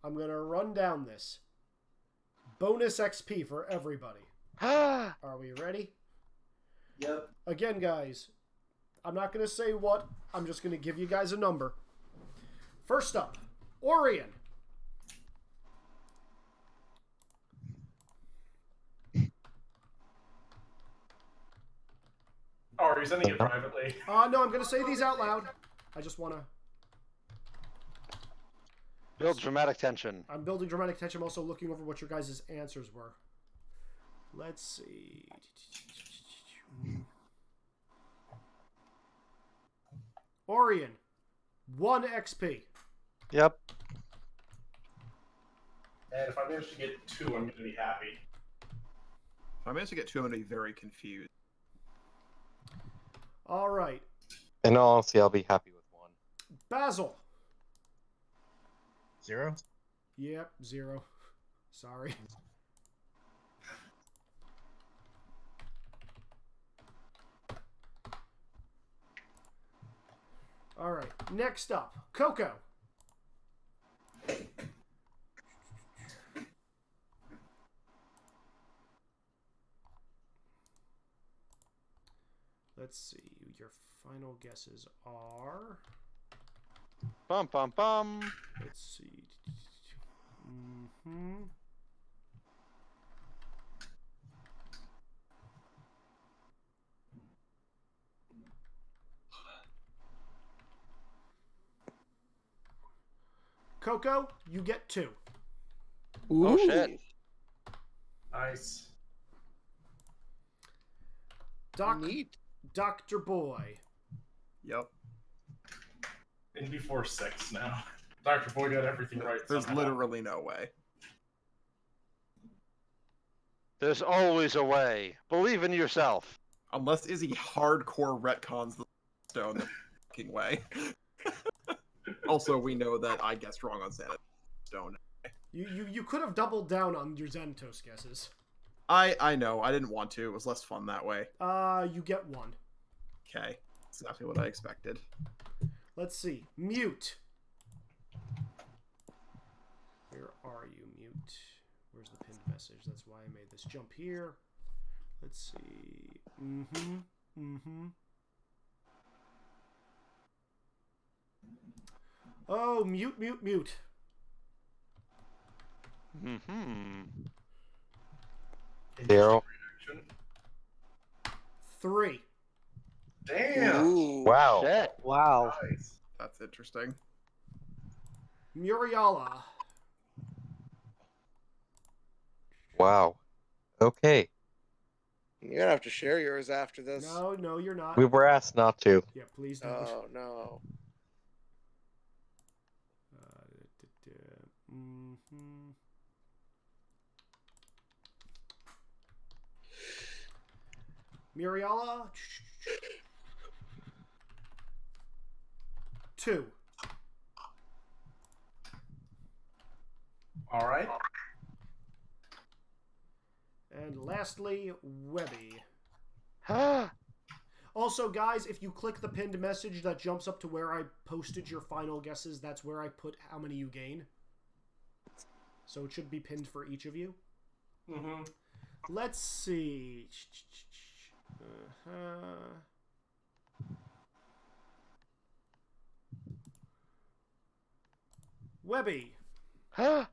I'm going to run down this. Bonus XP for everybody. Are we ready? Yep. Again, guys, I'm not going to say what. I'm just going to give you guys a number. First up, Orion. Oh, are you sending it privately? No, I'm going to say these out loud. I just want to... Build dramatic tension. I'm building dramatic tension. I'm also looking over what your guys' answers were. Let's see. Orion, 1 XP. Yep. And if I manage to get 2, I'm going to be happy. If I manage to get 2, I'm going to be very confused. All right. In all honesty, I'll be happy with 1. Basil. 0? Yep, 0. Sorry. All right. Next up, Coco. Let's see. Your final guesses are. Bum bum bum. Let's see. Mm-hmm. Coco, you get 2. Oh shit. Nice. Neat. Dr. Boy. Yep. In before 6 now. Dr. Boy got everything right. There's somehow. literally no way. There's always a way. Believe in yourself. Unless Izzy hardcore retcons the stone the fucking way. Also, we know that I guessed wrong on Santa Stone. You could have doubled down on your Xanatos guesses. I know. I didn't want to. It was less fun that way. You get 1. Okay. Exactly what I expected. Let's see. Mute. Where are you, Mute? Where's the pinned message? That's why I made this jump here. Let's see. Oh, mute. Daryl. 3. Damn. Ooh. Wow. Shit. Wow. Nice. That's interesting. Muriala. Wow. Okay. You're gonna have to share yours after this. No, you're not. We were asked not to. Yeah, please don't. Oh no. Muriala. 2. All right. And lastly, Webby. Also, guys, if you click the pinned message that jumps up to where I posted your final guesses, that's where I put how many you gain. So it should be pinned for each of you. Mm-hmm. Let's see. Webby. 3.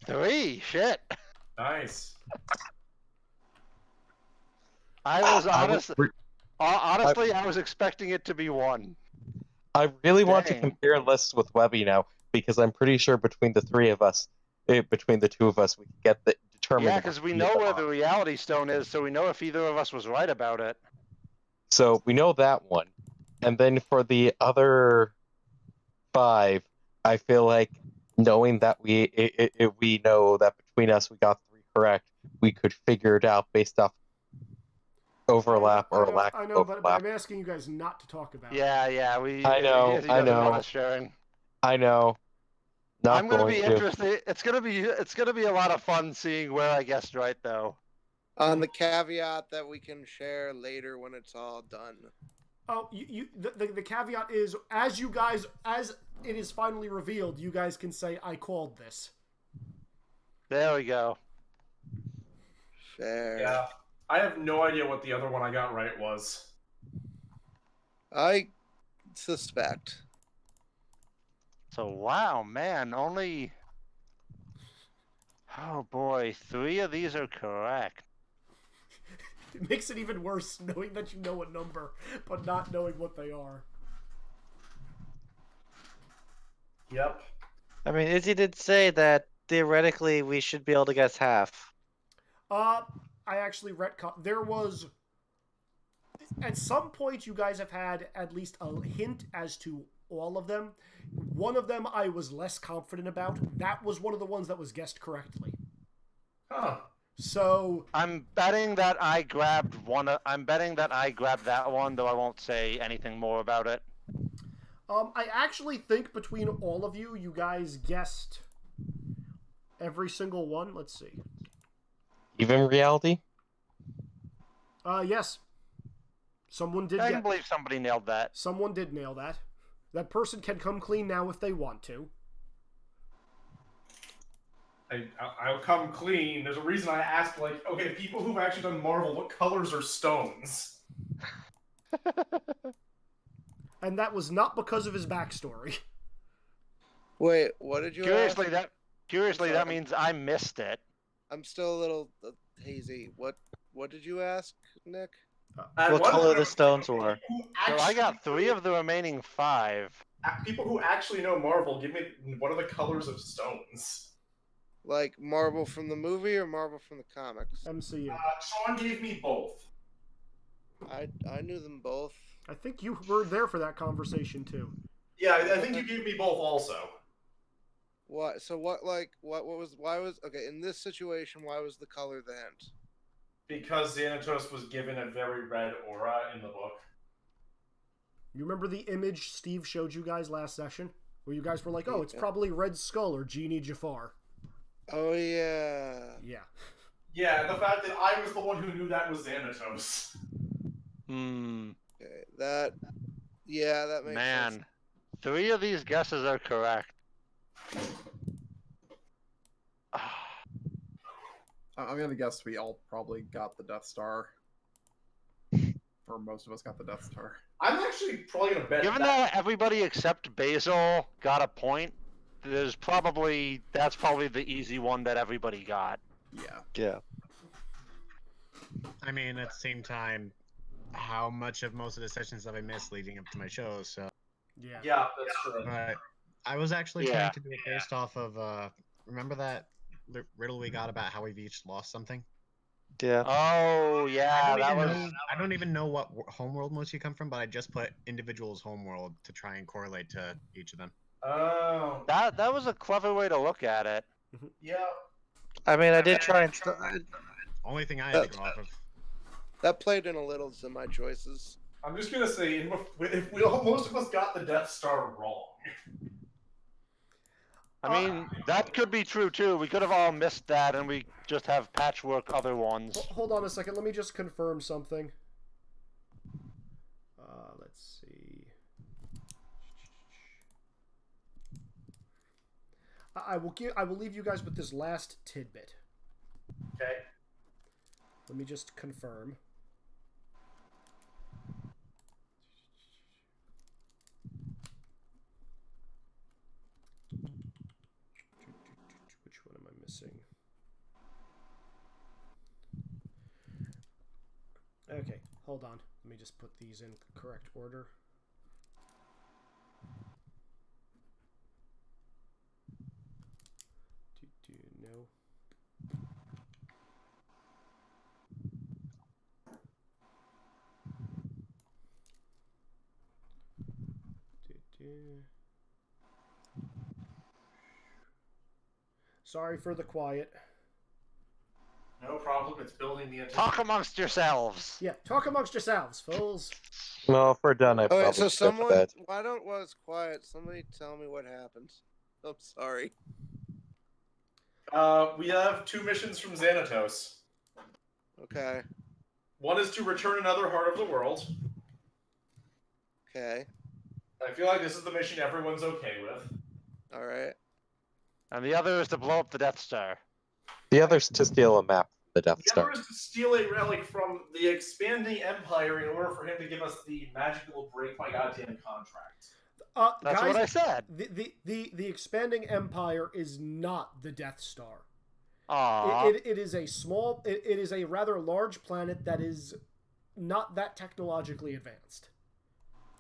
3. Shit. Nice. I was honestly, I I was expecting it to be 1. I really want to Dang. compare lists with Webby now because I'm pretty sure between the 3 of us, between the 2 of us, we can get the determine. Yeah, because we know where the reality stone is, so we know if either of us was right about it. So we know that one, and then for the other 5, I feel like knowing that we know that between us we got 3 correct, we could figure it out based off overlap or lack I of know, but overlap. I'm asking you guys not to talk about it. Yeah, I know, he doesn't want us sharing. I know. Not I'm gonna going be to. interested. It's gonna be a lot of fun seeing where I guessed right, though. On the caveat that we can share later when it's all done. Oh, the caveat is, as it is finally revealed, you guys can say, I called this. There we go. Fair. Yeah. I have no idea what the other one I got right was. I suspect. So wow, man, only. Oh boy, 3 of these are correct. It makes it even worse knowing that you know a number, but not knowing what they are. Yep. I mean, Izzy did say that theoretically we should be able to guess half. I actually retcon. There was. At some point, you guys have had at least a hint as to all of them. One of them I was less confident about. That was one of the ones that was guessed correctly. Huh. So I'm betting that I grabbed one. I'm betting that I grabbed that one, though I won't say anything more about it. I actually think between all of you, you guys guessed every single one. Let's see. Even reality? Yes. Someone did I get. can believe somebody nailed that. Someone did nail that. That person can come clean now if they want to. I'll come clean. There's a reason I asked, like, okay, people who've actually done Marvel, what colors are stones? And that was not because of his backstory. Wait, what did you ask? Curiously, that Sorry. means I missed it. I'm still a little hazy. What did you ask, Nick? What color the stones were? So I got 3 of the remaining 5. People who actually know Marvel, give me what are the colors of stones? Like Marvel from the movie or Marvel from the comics? MCU. Sean gave me both. I knew them both. I think you were there for that conversation too. Yeah, I think you gave me both also. What? So what? Like what was? Why was okay in this situation? Why was the color the hint? Because Xanatos was given a very red aura in the book. You remember the image Steve showed you guys last session, where you guys were like, "Oh, it's probably Red Skull or Genie Jafar." Oh yeah. Yeah. Yeah, the fact that I was the one who knew that was Xanatos. Okay, that. Yeah, that makes sense. Man, 3 of these guesses are correct. I'm gonna guess we all probably got the Death Star. Or most of us got the Death Star. I'm actually probably gonna bet. Given that everybody except Basil got a point, that's probably the easy one that everybody got. Yeah. Yeah. I mean, at the same time, how much of most of the sessions have I missed leading up to my shows? So. Yeah. Yeah, that's true. But I was actually Yeah. trying to do it based off of remember that riddle we got about how we've each lost something? Yeah. Oh yeah, that was. I don't even know what homeworld most you come from, but I just put individuals' homeworld to try and correlate to each of them. Oh. That was a clever way to look at it. Yeah. I mean, I did try and. Only thing I had to go off of. That played in a little to my choices. I'm just gonna say, if most of us got the Death Star wrong. I mean, that could be true too. We could have all missed that, and we just have patchwork other ones. Hold on a second. Let me just confirm something. Let's see. I will leave you guys with this last tidbit. Okay. Let me just confirm. Which one am I missing? Okay, hold on. Let me just put these in correct order. No. Sorry for the quiet. No problem. It's building the. Talk amongst yourselves. Yeah, talk amongst yourselves, fools. Well, if we're done, I probably Okay, so should go to someone. bed. Why don't was quiet? Somebody tell me what happened. I'm sorry. We have 2 missions from Xanatos. Okay. One is to return another heart of the world. Okay. I feel like this is the mission everyone's okay with. All right. And the other is to blow up the Death Star. The other's to steal a map from the Death The Star. other is to steal a relic from the expanding empire in order for him to give us the magical break my goddamn contract. That's guys, what I said. The expanding empire is not the Death Star. Aww. It is a small. It is a rather large planet that is not that technologically advanced.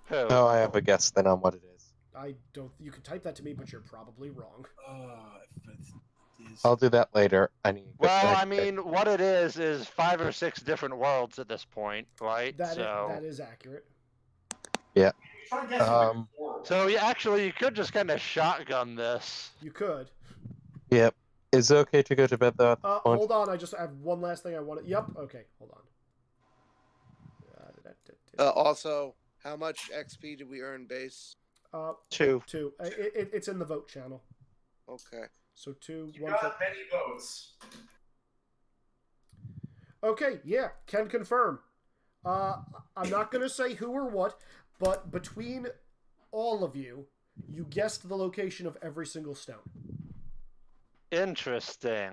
Who? Oh, I have a guess then on what it is. I don't. You can type that to me, but you're probably wrong. I'll do that later. I need. Well, I mean, what it is 5 or 6 different worlds at this point, right? That is accurate. Yeah. So you could just kind of shotgun this. You could. Yep. Is it okay to go to bed though? At this point? Hold on. I have one last thing I want to. Yep. Okay. Hold on. Also, how much XP did we earn base? 2. 2. It's in the vote channel. Okay. So 2. You 1 got many votes. Okay. Yeah. Can confirm. I'm not gonna say who or what, but between all of you, you guessed the location of every single stone. Interesting.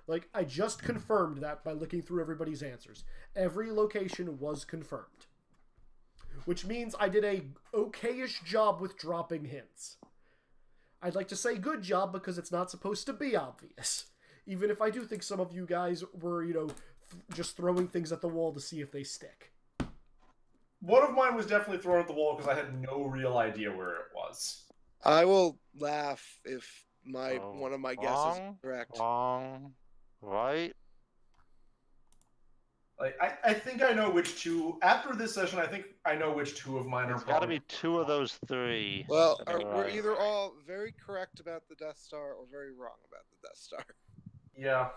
Like, I just confirmed that by looking through everybody's answers. Every location was confirmed. Which means I did a okayish job with dropping hints. I'd like to say good job because it's not supposed to be obvious. Even if I do think some of you guys were, just throwing things at the wall to see if they stick. One of mine was definitely thrown at the wall because I had no real idea where it was. I will laugh if one of my guesses is correct. Wrong. Right? Like, I think I know which two. After this session, I think I know which two of mine are. It's got to be two of those three. Well, that are we're right. either all very correct about the Death Star or very wrong about the Death Star. Yeah.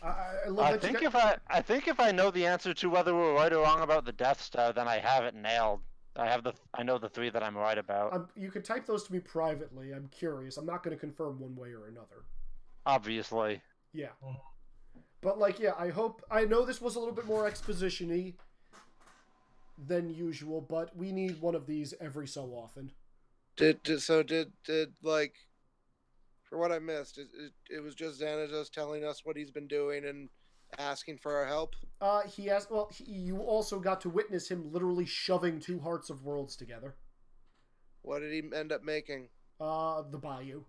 I love I that think you I think if I know the answer to whether we're right or wrong about the Death Star, then I have it nailed. I know the three that I'm right about. you could type those to me privately. I'm curious. I'm not going to confirm one way or another. Obviously. Yeah. But, I know this was a little bit more exposition-y than usual, but we need one of these every so often. Did for what I missed, it was just Xanatos telling us what he's been doing and asking for our help? You also got to witness him literally shoving two Hearts of Worlds together. What did he end up making? The Bayou.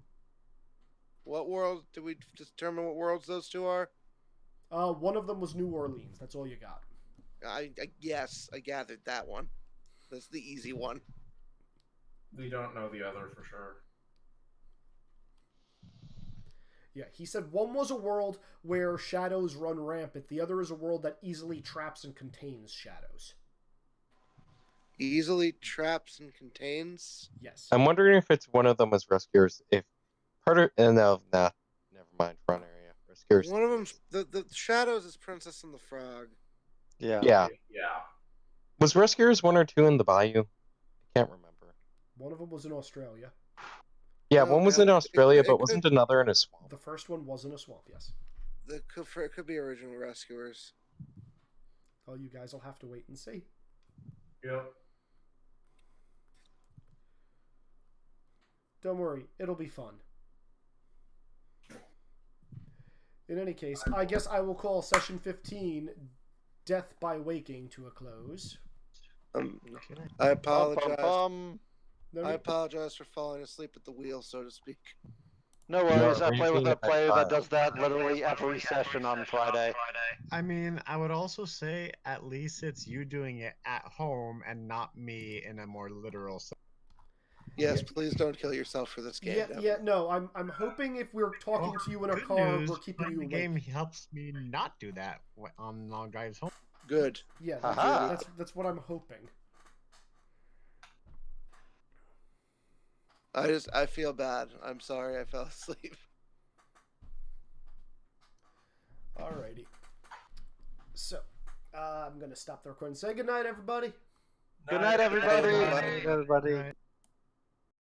What world did we determine what worlds those two are? One of them was New Orleans. That's all you got. I guess I gathered that one. That's the easy one. We don't know the other for sure. Yeah, he said one was a world where shadows run rampant. The other is a world that easily traps and contains shadows. Easily traps and contains? Yes. I'm wondering if it's one of them was Rescuers. If part of never mind. Front area Rescuers. One of them, the shadows is Princess and the Frog. Yeah. Yeah. Was Rescuers 1 or 2 in the Bayou? I can't remember. One of them was in Australia. Yeah, one was in Australia, but wasn't another in a swamp? The first one was in a swamp, yes. It could be original Rescuers. Oh, you guys will have to wait and see. Yep. Don't worry, it'll be fun. In any case, I guess I will call session 15, Death by Waking, to a close. I apologize. I apologize for falling asleep at the wheel, so to speak. No worries, I play with a player that does that literally every session on Friday. I mean, I would also say at least it's you doing it at home and not me in a more literal sense. Yes, please don't kill yourself for this game. No, I'm hoping if we're talking to you in a car, we're keeping you the awake. game helps me not do that on long drives home. Good. Yeah, that's what I'm hoping. I feel bad. I'm sorry I fell asleep. Alrighty. So, I'm gonna stop the recording. Say goodnight, everybody. Good night, everybody. Everybody.